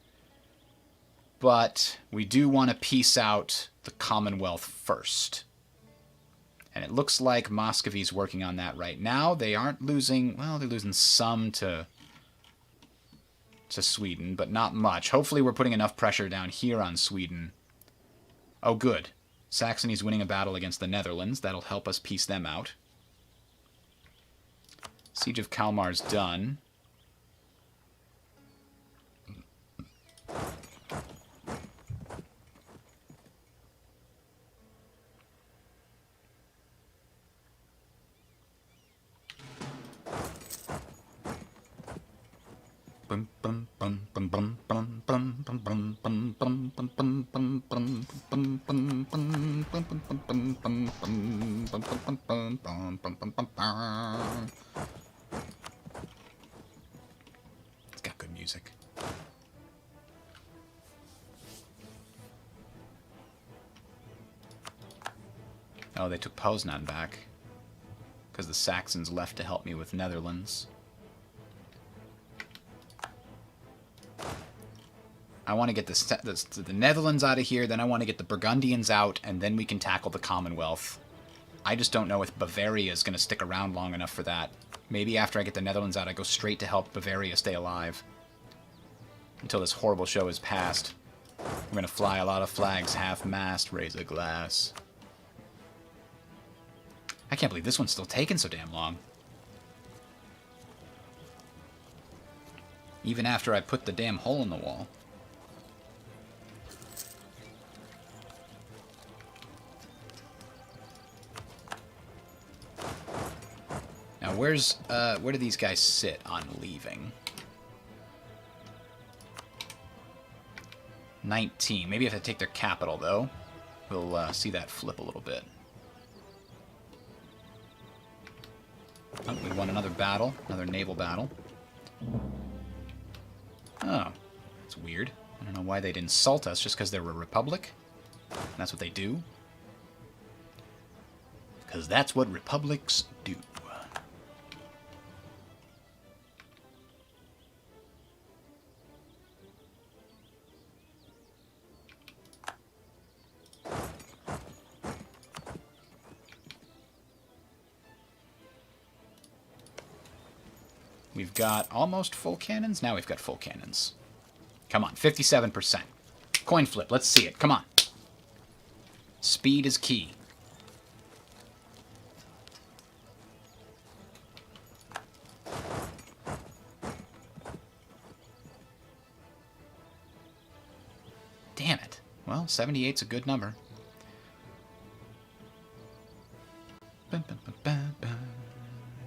But we do want to piece out the Commonwealth first. And it looks like Muscovy's working on that right now. They aren't losing, well, they're losing some to Sweden, but not much. Hopefully we're putting enough pressure down here on Sweden. Oh, good. Saxony's winning a battle against the Netherlands. That'll help us piece them out. Siege of Kalmar's done. It's got good music. Oh, they took Poznan back because the Saxons left to help me with Netherlands. I want to get the Netherlands out of here, then I want to get the Burgundians out, and then we can tackle the Commonwealth. I just don't know if Bavaria is going to stick around long enough for that. Maybe after I get the Netherlands out, I go straight to help Bavaria stay alive. Until this horrible show is past. We're going to fly a lot of flags, half-mast, raise a glass. I can't believe this one's still taking so damn long. Even after I put the damn hole in the wall. Now, where do these guys sit on leaving? 19. Maybe if I take their capital, though, we'll see that flip a little bit. Oh, we won another battle, another naval battle. Oh, that's weird. I don't know why they'd insult us just because they're a republic. That's what they do. Because that's what republics do. We've got almost full cannons. Now we've got full cannons. Come on, 57%. Coin flip, let's see it. Come on. Speed is key. Damn it. Well, 78's a good number.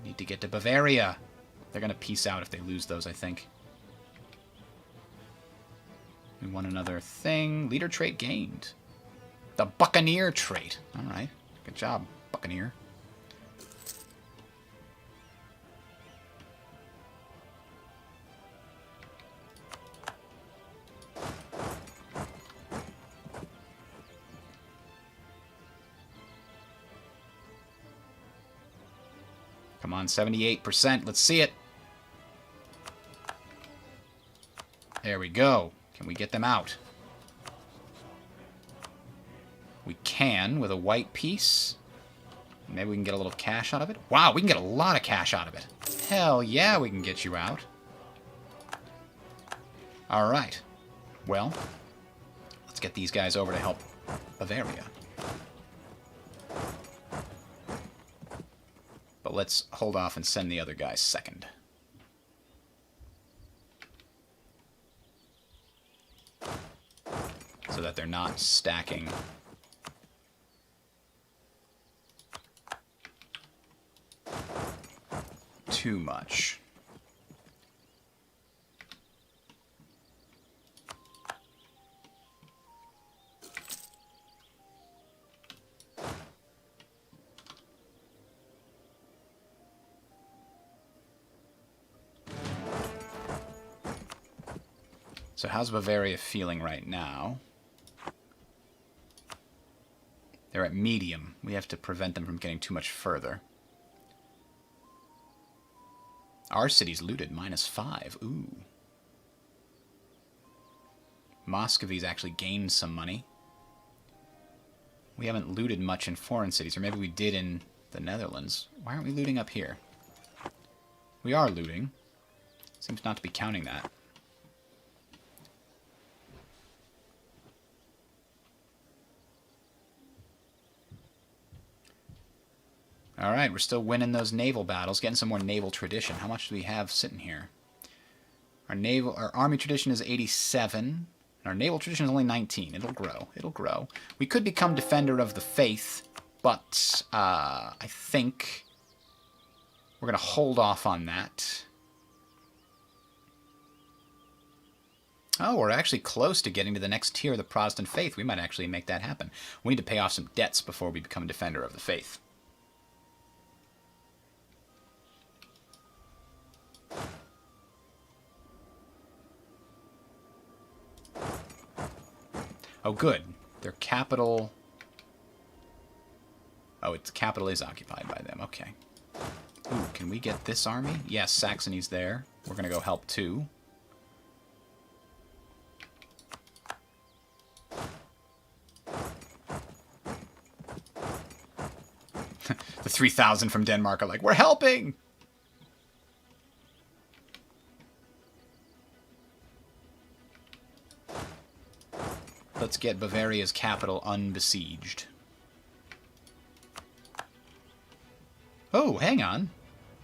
Need to get to Bavaria. They're going to peace out if they lose those, I think. We won another thing. Leader trait gained. The Buccaneer trait. All right. Good job, Buccaneer. Come on, 78%. Let's see it. There we go. Can we get them out? We can with a white piece. Maybe we can get a little cash out of it. Wow, we can get a lot of cash out of it. Hell yeah, we can get you out. Alright. Well, let's get these guys over to help Bavaria. But let's hold off and send the other guys second. So that they're not stacking too much. So how's Bavaria feeling right now? They're at medium. We have to prevent them from getting too much further. Our city's looted, -5. Ooh. Muscovy's actually gained some money. We haven't looted much in foreign cities, or maybe we did in the Netherlands. Why aren't we looting up here? We are looting. Seems not to be counting that. Alright, we're still winning those naval battles, getting some more naval tradition. How much do we have sitting here? Our army tradition is 87, and our naval tradition is only 19. It'll grow. It'll grow. We could become Defender of the Faith, but I think we're going to hold off on that. Oh, we're actually close to getting to the next tier of the Protestant faith. We might actually make that happen. We need to pay off some debts before we become Defender of the Faith. Oh, good. Their capital... Oh, its capital is occupied by them. Okay. Ooh, can we get this army? Yes, Saxony's there. We're going to go help too. The 3,000 from Denmark are like, we're helping! Let's get Bavaria's capital unbesieged. Oh, hang on.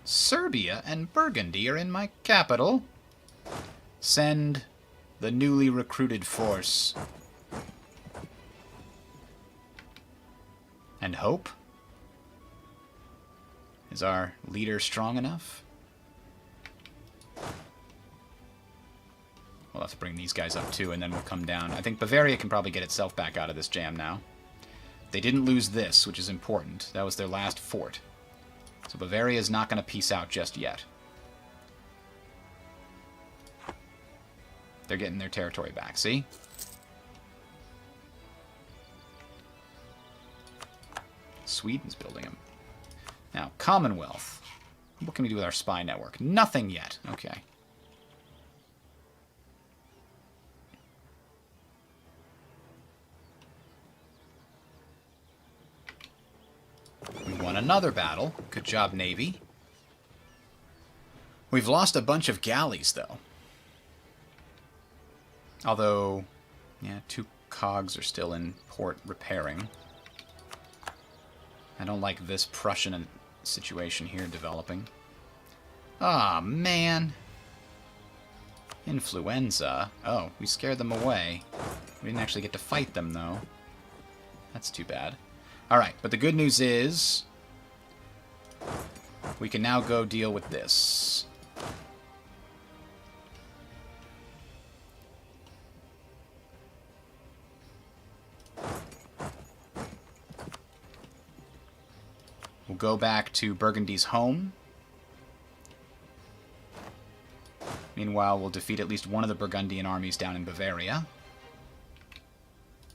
Serbia and Burgundy are in my capital. Send the newly recruited force. And hope? Is our leader strong enough? We'll have to bring these guys up too, and then we'll come down. I think Bavaria can probably get itself back out of this jam now. They didn't lose this, which is important. That was their last fort. So Bavaria is not going to peace out just yet. They're getting their territory back, see? Sweden's building them. Now, Commonwealth. What can we do with our spy network? Nothing yet. Okay. We won another battle. Good job, Navy. We've lost a bunch of galleys, though. Although, yeah, 2 cogs are still in port repairing. I don't like this Prussian situation here developing. Ah, man. Influenza. Oh, we scared them away. We didn't actually get to fight them, though. That's too bad. Alright, but the good news is we can now go deal with this. We'll go back to Burgundy's home. Meanwhile, we'll defeat at least one of the Burgundian armies down in Bavaria.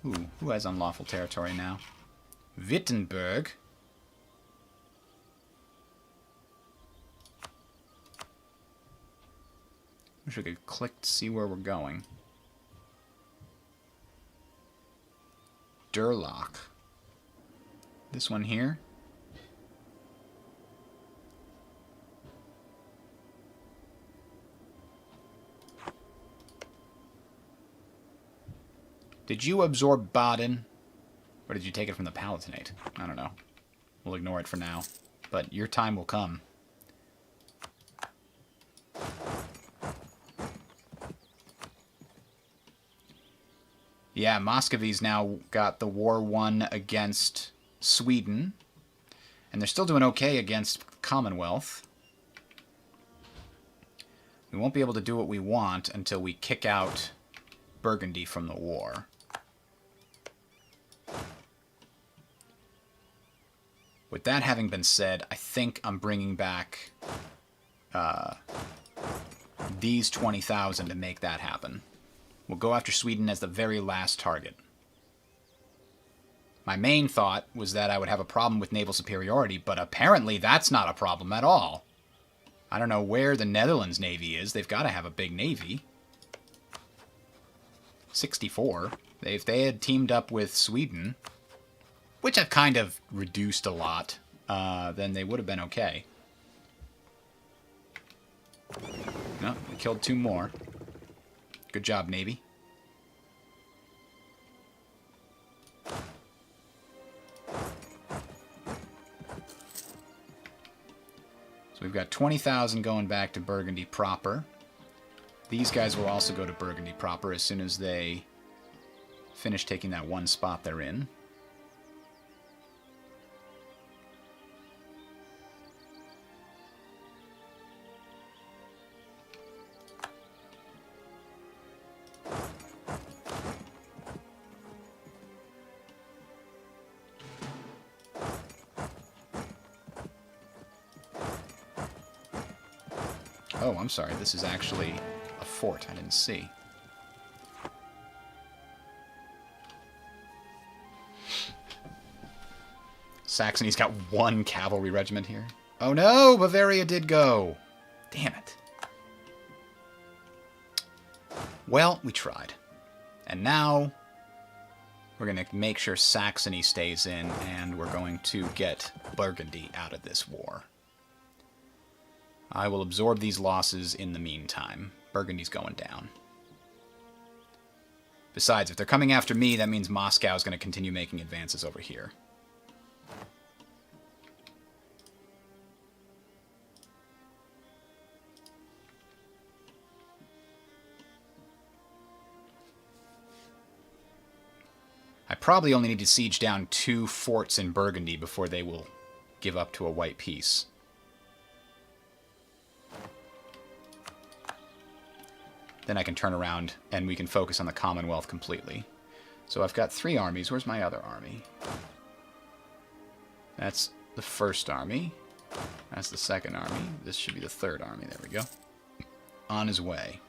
Ooh, who has unlawful territory now? Wittenberg. Wish we could click to see where we're going. Durlock. This one here. Did you absorb Baden? Or did you take it from the Palatinate? I don't know. We'll ignore it for now. But your time will come. Yeah, Muscovy's now got the war won against Sweden. And they're still doing okay against Commonwealth. We won't be able to do what we want until we kick out Burgundy from the war. With that having been said, I think I'm bringing back these 20,000 to make that happen. We'll go after Sweden as the very last target. My main thought was that I would have a problem with naval superiority, but apparently that's not a problem at all. I don't know where the Netherlands Navy is. They've got to have a big navy. 64. If they had teamed up with Sweden, which I've kind of reduced a lot, then they would have been okay. No, we killed 2 more. Good job, Navy. So we've got 20,000 going back to Burgundy proper. These guys will also go to Burgundy proper as soon as they finish taking that one spot they're in. Oh, I'm sorry. This is actually a fort I didn't see. Saxony's got 1 cavalry regiment here. Oh no! Bavaria did go! Damn it. Well, we tried. And now we're going to make sure Saxony stays in, and we're going to get Burgundy out of this war. I will absorb these losses in the meantime. Burgundy's going down. Besides, if they're coming after me, that means Moscow is going to continue making advances over here. I probably only need to siege down 2 forts in Burgundy before they will give up to a white peace. Then I can turn around and we can focus on the Commonwealth completely. So I've got 3 armies. Where's my other army? That's the first army. That's the second army. This should be the third army. There we go. On his way.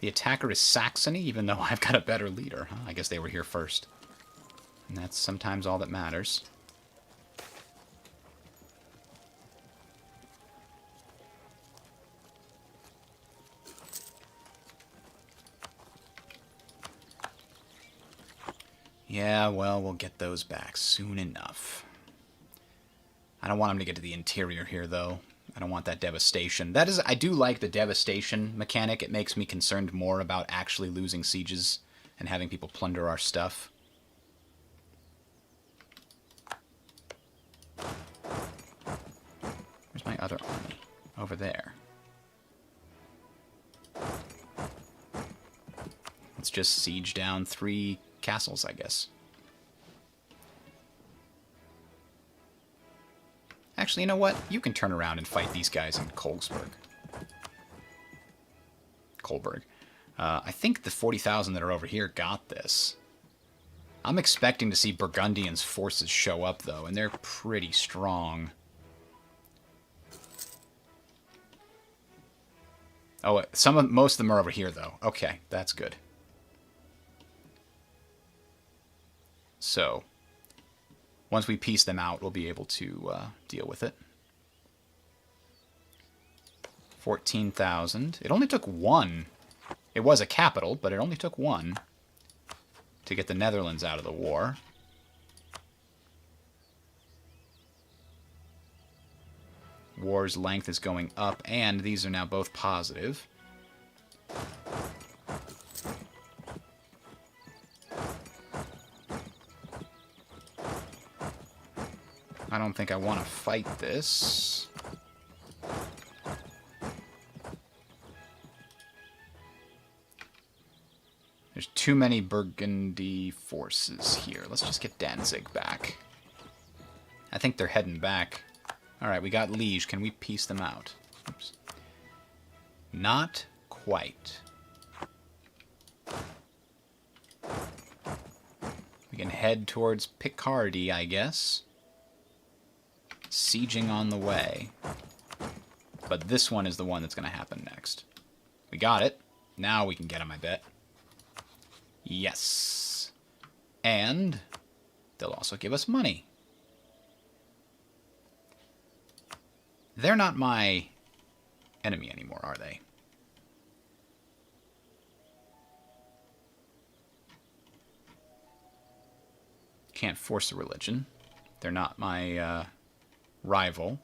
The attacker is Saxony, even though I've got a better leader. Huh? I guess they were here first. And that's sometimes all that matters. Yeah, well, we'll get those back soon enough. I don't want them to get to the interior here, though. I don't want that devastation. That is, I do like the devastation mechanic. It makes me concerned more about actually losing sieges and having people plunder our stuff. Where's my other army? Over there. Let's just siege down 3 castles, I guess. Actually, you know what? You can turn around and fight these guys in Kolberg. I think the 40,000 that are over here got this. I'm expecting to see Burgundians' forces show up, though, and they're pretty strong. Oh, most of them are over here, though. Okay, that's good. So, once we piece them out, we'll be able to deal with it. 14,000. It only took one. It was a capital, but it only took one to get the Netherlands out of the war. War's length is going up, and these are now both positive. I don't think I want to fight this. There's too many Burgundy forces here. Let's just get Danzig back. I think they're heading back. Alright, we got Liege. Can we piece them out? Oops. Not quite. We can head towards Picardy, I guess. Sieging on the way. But this one is the one that's going to happen next. We got it. Now we can get them, I bet. Yes. And they'll also give us money. They're not my enemy anymore, are they? Can't force a religion. They're not my rival,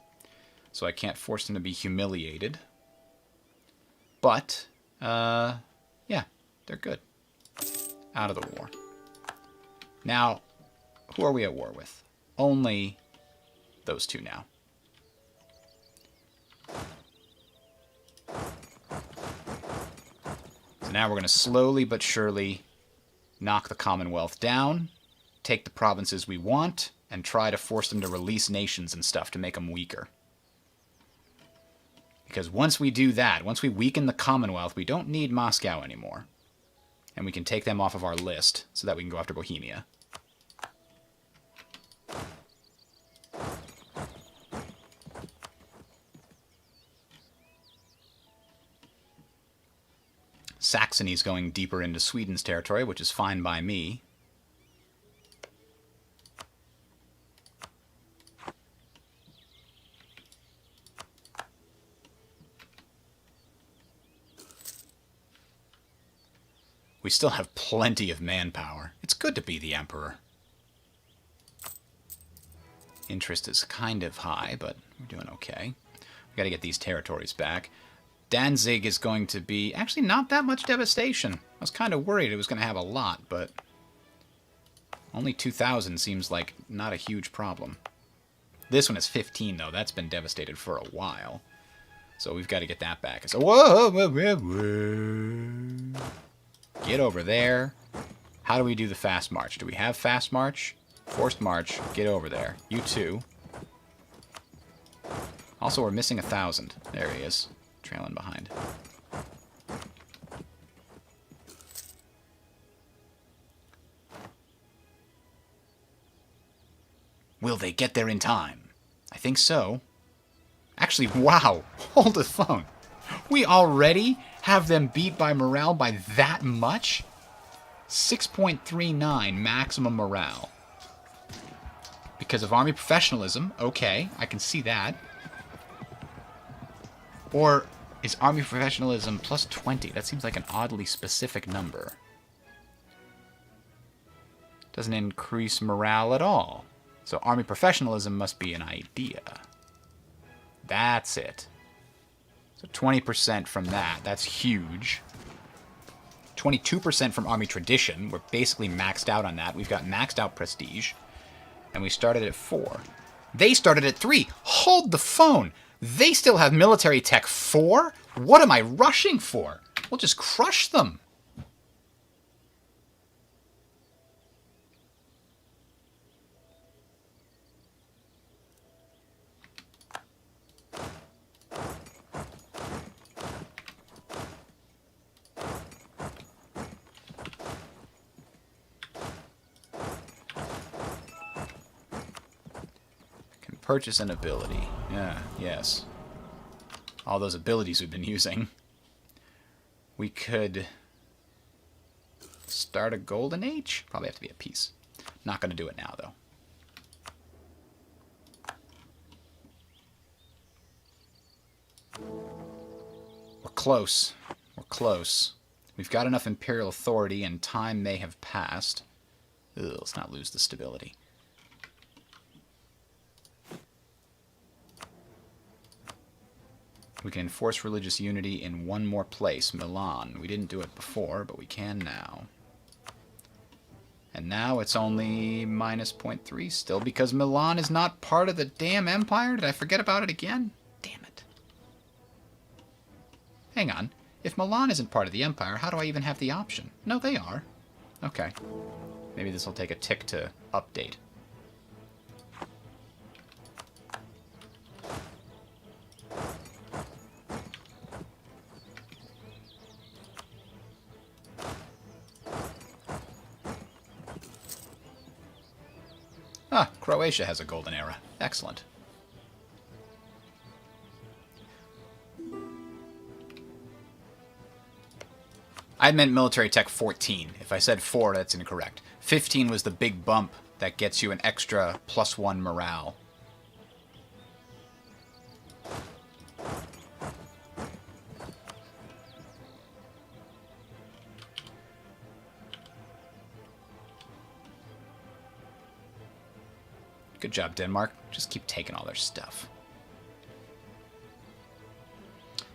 so I can't force them to be humiliated. But, yeah, they're good. Out of the war. Now, who are we at war with? Only those two now. So now we're going to slowly but surely knock the Commonwealth down, take the provinces we want, and try to force them to release nations and stuff to make them weaker. Because once we do that, once we weaken the Commonwealth, we don't need Moscow anymore. And we can take them off of our list so that we can go after Bohemia. Saxony's going deeper into Sweden's territory, which is fine by me. We still have plenty of manpower. It's good to be the Emperor. Interest is kind of high, but we're doing okay. We got to get these territories back. Danzig is going to be actually not that much devastation. I was kind of worried it was going to have a lot, but only 2,000 seems like not a huge problem. This one is 15, though. That's been devastated for a while. So we've got to get that back. So, whoa, whoa, whoa, whoa. Get over there. How do we do the fast march? Do we have fast march? Forced march. Get over there. You too. Also, we're missing 1,000. There he is. Trailing behind. Will they get there in time? I think so. Actually, wow. Hold the phone. We already have them beat by morale by that much? 6.39 maximum morale. Because of army professionalism. Okay, I can see that. Or is army professionalism plus 20? That seems like an oddly specific number. Doesn't increase morale at all. So army professionalism must be an idea. That's it. So 20% from that. That's huge. 22% from army tradition. We're basically maxed out on that. We've got maxed out prestige. And we started at 4. They started at 3. Hold the phone. They still have military tech 4? What am I rushing for? We'll just crush them. Purchase an ability. Yeah, yes. All those abilities we've been using. We could start a golden age. Probably have to be a peace. Not going to do it now, though. We're close. We're close. We've got enough imperial authority, and time may have passed. Ugh, let's not lose the stability. We can enforce religious unity in one more place, Milan. We didn't do it before, but we can now. And now it's only minus 0.3 still, because Milan is not part of the damn empire? Did I forget about it again? Damn it. Hang on. If Milan isn't part of the empire, how do I even have the option? No, they are. Okay. Maybe this will take a tick to update. Ah, Croatia has a golden era. Excellent. I meant military tech 14. If I said 4, that's incorrect. 15 was the big bump that gets you an extra +1 morale. Good job, Denmark. Just keep taking all their stuff.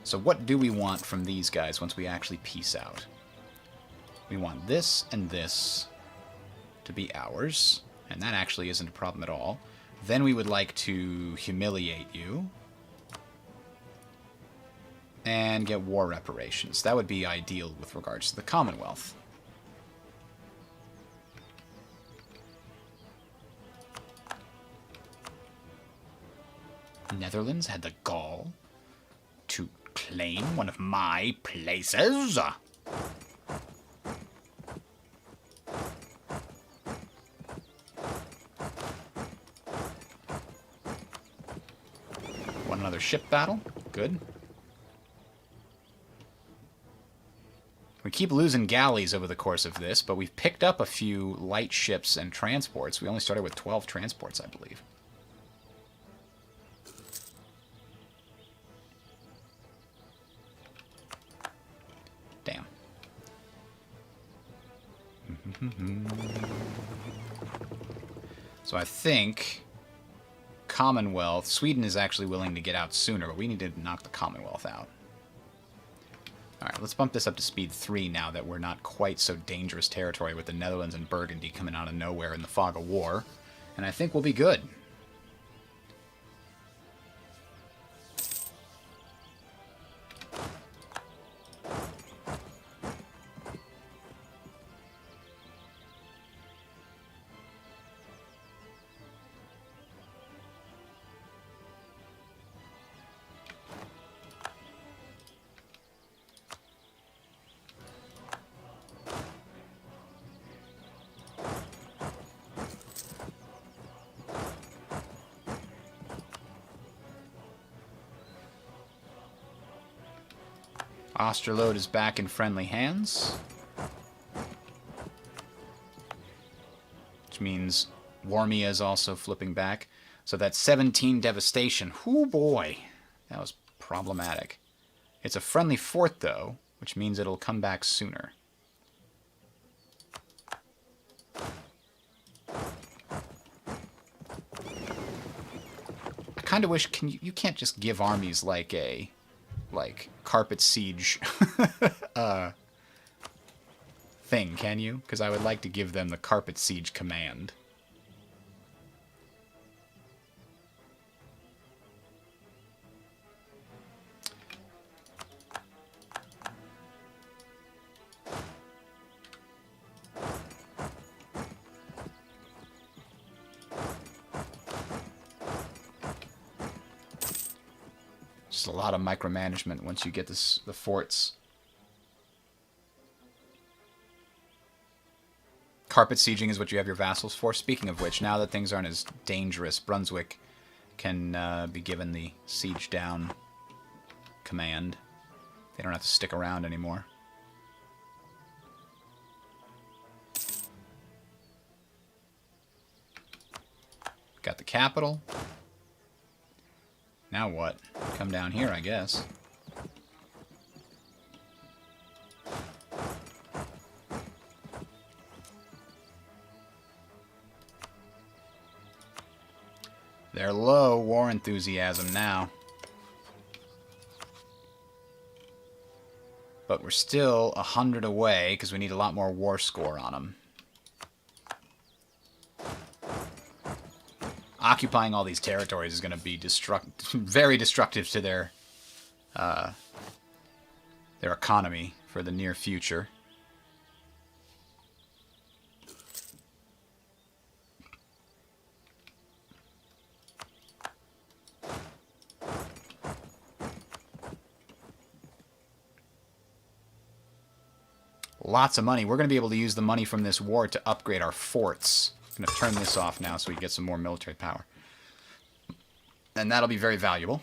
So what do we want from these guys once we actually peace out? We want this and this to be ours, and that actually isn't a problem at all. Then we would like to humiliate you and get war reparations. That would be ideal with regards to the Commonwealth. Netherlands had the gall to claim one of my places. Want another ship battle? Good. We keep losing galleys over the course of this, but we've picked up a few light ships and transports. We only started with 12 transports, I believe. Damn. So I think Commonwealth, Sweden is actually willing to get out sooner, but we need to knock the Commonwealth out. Alright, let's bump this up to speed 3 now that we're not quite so dangerous territory with the Netherlands and Burgundy coming out of nowhere in the fog of war. And I think we'll be good. Osterlode is back in friendly hands. Which means Warmia is also flipping back. So that's 17 devastation. Whoo boy. That was problematic. It's a friendly fort though, which means it'll come back sooner. I kind of wish you can't just give armies like a carpet siege thing, can you? Because I would like to give them the carpet siege command. Just a lot of micromanagement once you get the forts. Carpet sieging is what you have your vassals for. Speaking of which, now that things aren't as dangerous, Brunswick can be given the siege down command. They don't have to stick around anymore. Got the capital. Now what? Come down here, I guess. They're low war enthusiasm now. But we're still 100 away because we need a lot more war score on them. Occupying all these territories is going to be very destructive to their economy for the near future. Lots of money. We're going to be able to use the money from this war to upgrade our forts. I'm going to turn this off now so we get some more military power. And that'll be very valuable.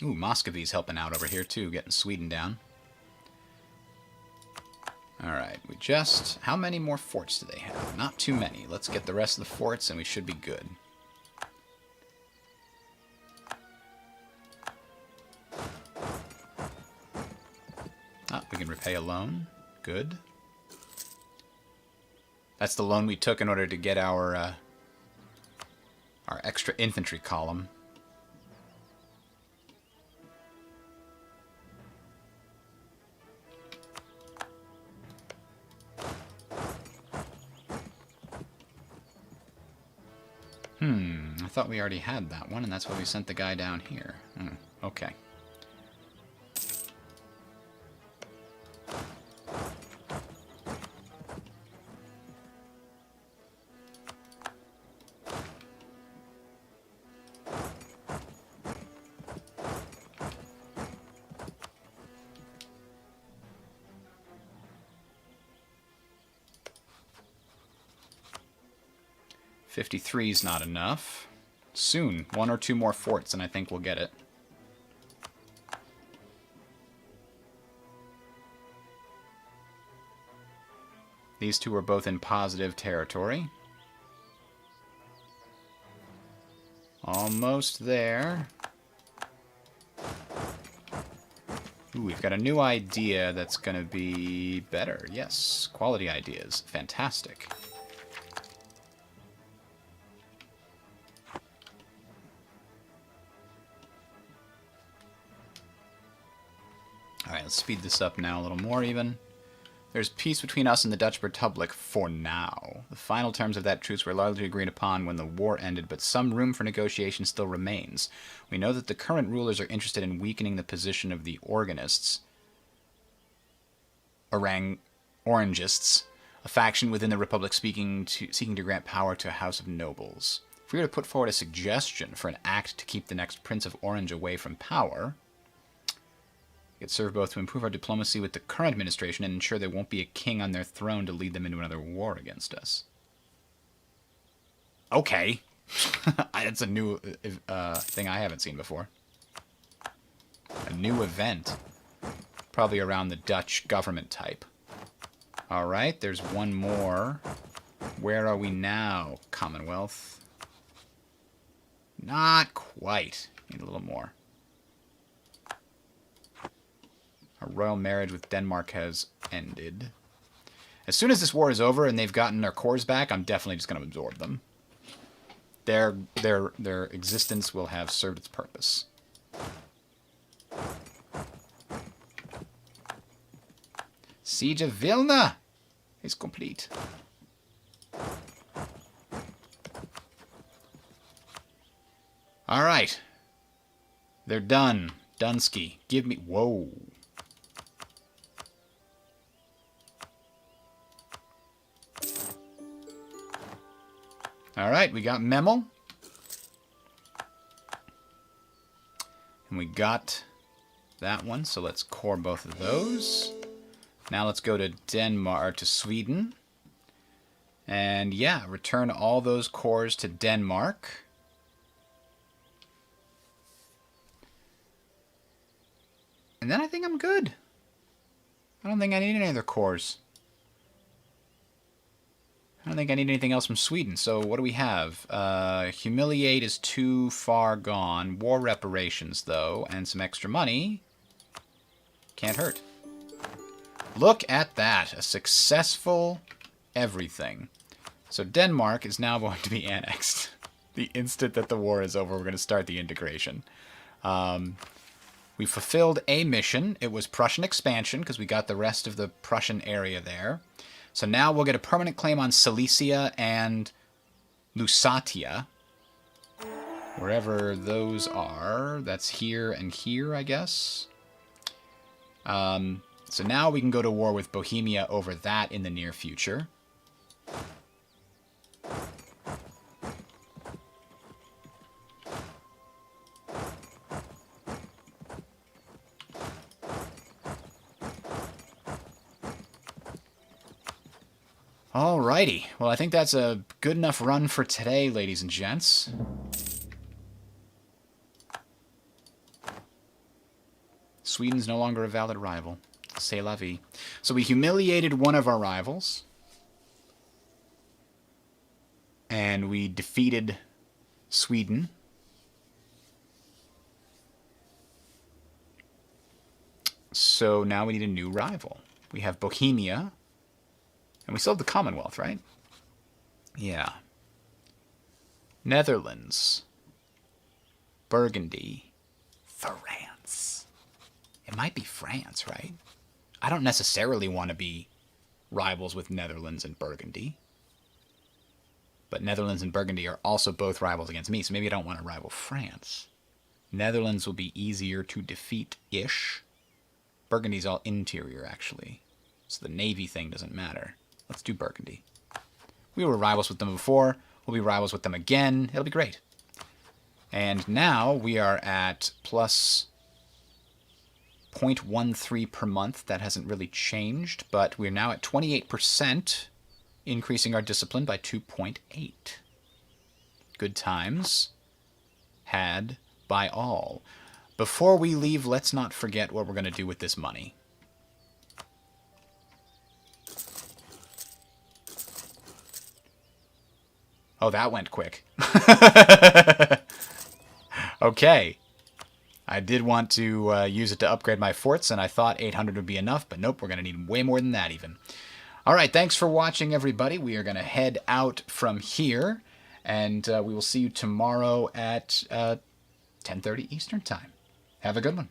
Ooh, Muscovy's helping out over here too, getting Sweden down. Alright, we just... How many more forts do they have? Not too many. Let's get the rest of the forts and we should be good. Ah, we can repay a loan. Good. That's the loan we took in order to get our extra infantry column. I thought we already had that one, and that's why we sent the guy down here. Okay. $53 is not enough. Soon, 1 or 2 more forts, and I think we'll get it. These two are both in positive territory. Almost there. Ooh, we've got a new idea that's going to be better. Yes, quality ideas. Fantastic. Alright, let's speed this up now a little more even. There's peace between us and the Dutch Republic for now. The final terms of that truce were largely agreed upon when the war ended, but some room for negotiation still remains. We know that the current rulers are interested in weakening the position of the Orangists, a faction within the Republic seeking to grant power to a house of nobles. If we were to put forward a suggestion for an act to keep the next Prince of Orange away from power, it serve both to improve our diplomacy with the current administration and ensure there won't be a king on their throne to lead them into another war against us. Okay. That's a new thing I haven't seen before. A new event. Probably around the Dutch government type. Alright, there's one more. Where are we now, Commonwealth? Not quite. Need a little more. Our royal marriage with Denmark has ended. As soon as this war is over and they've gotten their cores back, I'm definitely just going to absorb them. Their existence will have served its purpose. Siege of Vilna is complete. Alright. They're done. Dunsky. Give me... Whoa. Alright, we got Memel. And we got that one, so let's core both of those. Now let's go to Denmark, to Sweden. And yeah, return all those cores to Denmark. And then I think I'm good. I don't think I need any other cores. I don't think I need anything else from Sweden. So what do we have? Humiliate is too far gone. War reparations, though, and some extra money. Can't hurt. Look at that. A successful everything. So Denmark is now going to be annexed. The instant that the war is over, we're going to start the integration. We fulfilled a mission. It was Prussian expansion, because we got the rest of the Prussian area there. So now we'll get a permanent claim on Silesia and Lusatia. Wherever those are. That's here and here, I guess. So now we can go to war with Bohemia over that in the near future. Alrighty. Well, I think that's a good enough run for today, ladies and gents. Sweden's no longer a valid rival. C'est la vie. So we humiliated one of our rivals. And we defeated Sweden. So now we need a new rival. We have Bohemia. And we still have the Commonwealth, right? Yeah. Netherlands. Burgundy. France. It might be France, right? I don't necessarily want to be rivals with Netherlands and Burgundy. But Netherlands and Burgundy are also both rivals against me, so maybe I don't want to rival France. Netherlands will be easier to defeat-ish. Burgundy's all interior, actually. So the navy thing doesn't matter. Let's do Burgundy. We were rivals with them before. We'll be rivals with them again. It'll be great. And now we are at plus 0.13 per month. That hasn't really changed, but we're now at 28%, increasing our discipline by 2.8. Good times had by all. Before we leave, let's not forget what we're going to do with this money. Oh, that went quick. Okay. I did want to use it to upgrade my forts, and I thought 800 would be enough, but nope, we're going to need way more than that even. All right, thanks for watching, everybody. We are going to head out from here, and we will see you tomorrow at 10:30 Eastern Time. Have a good one.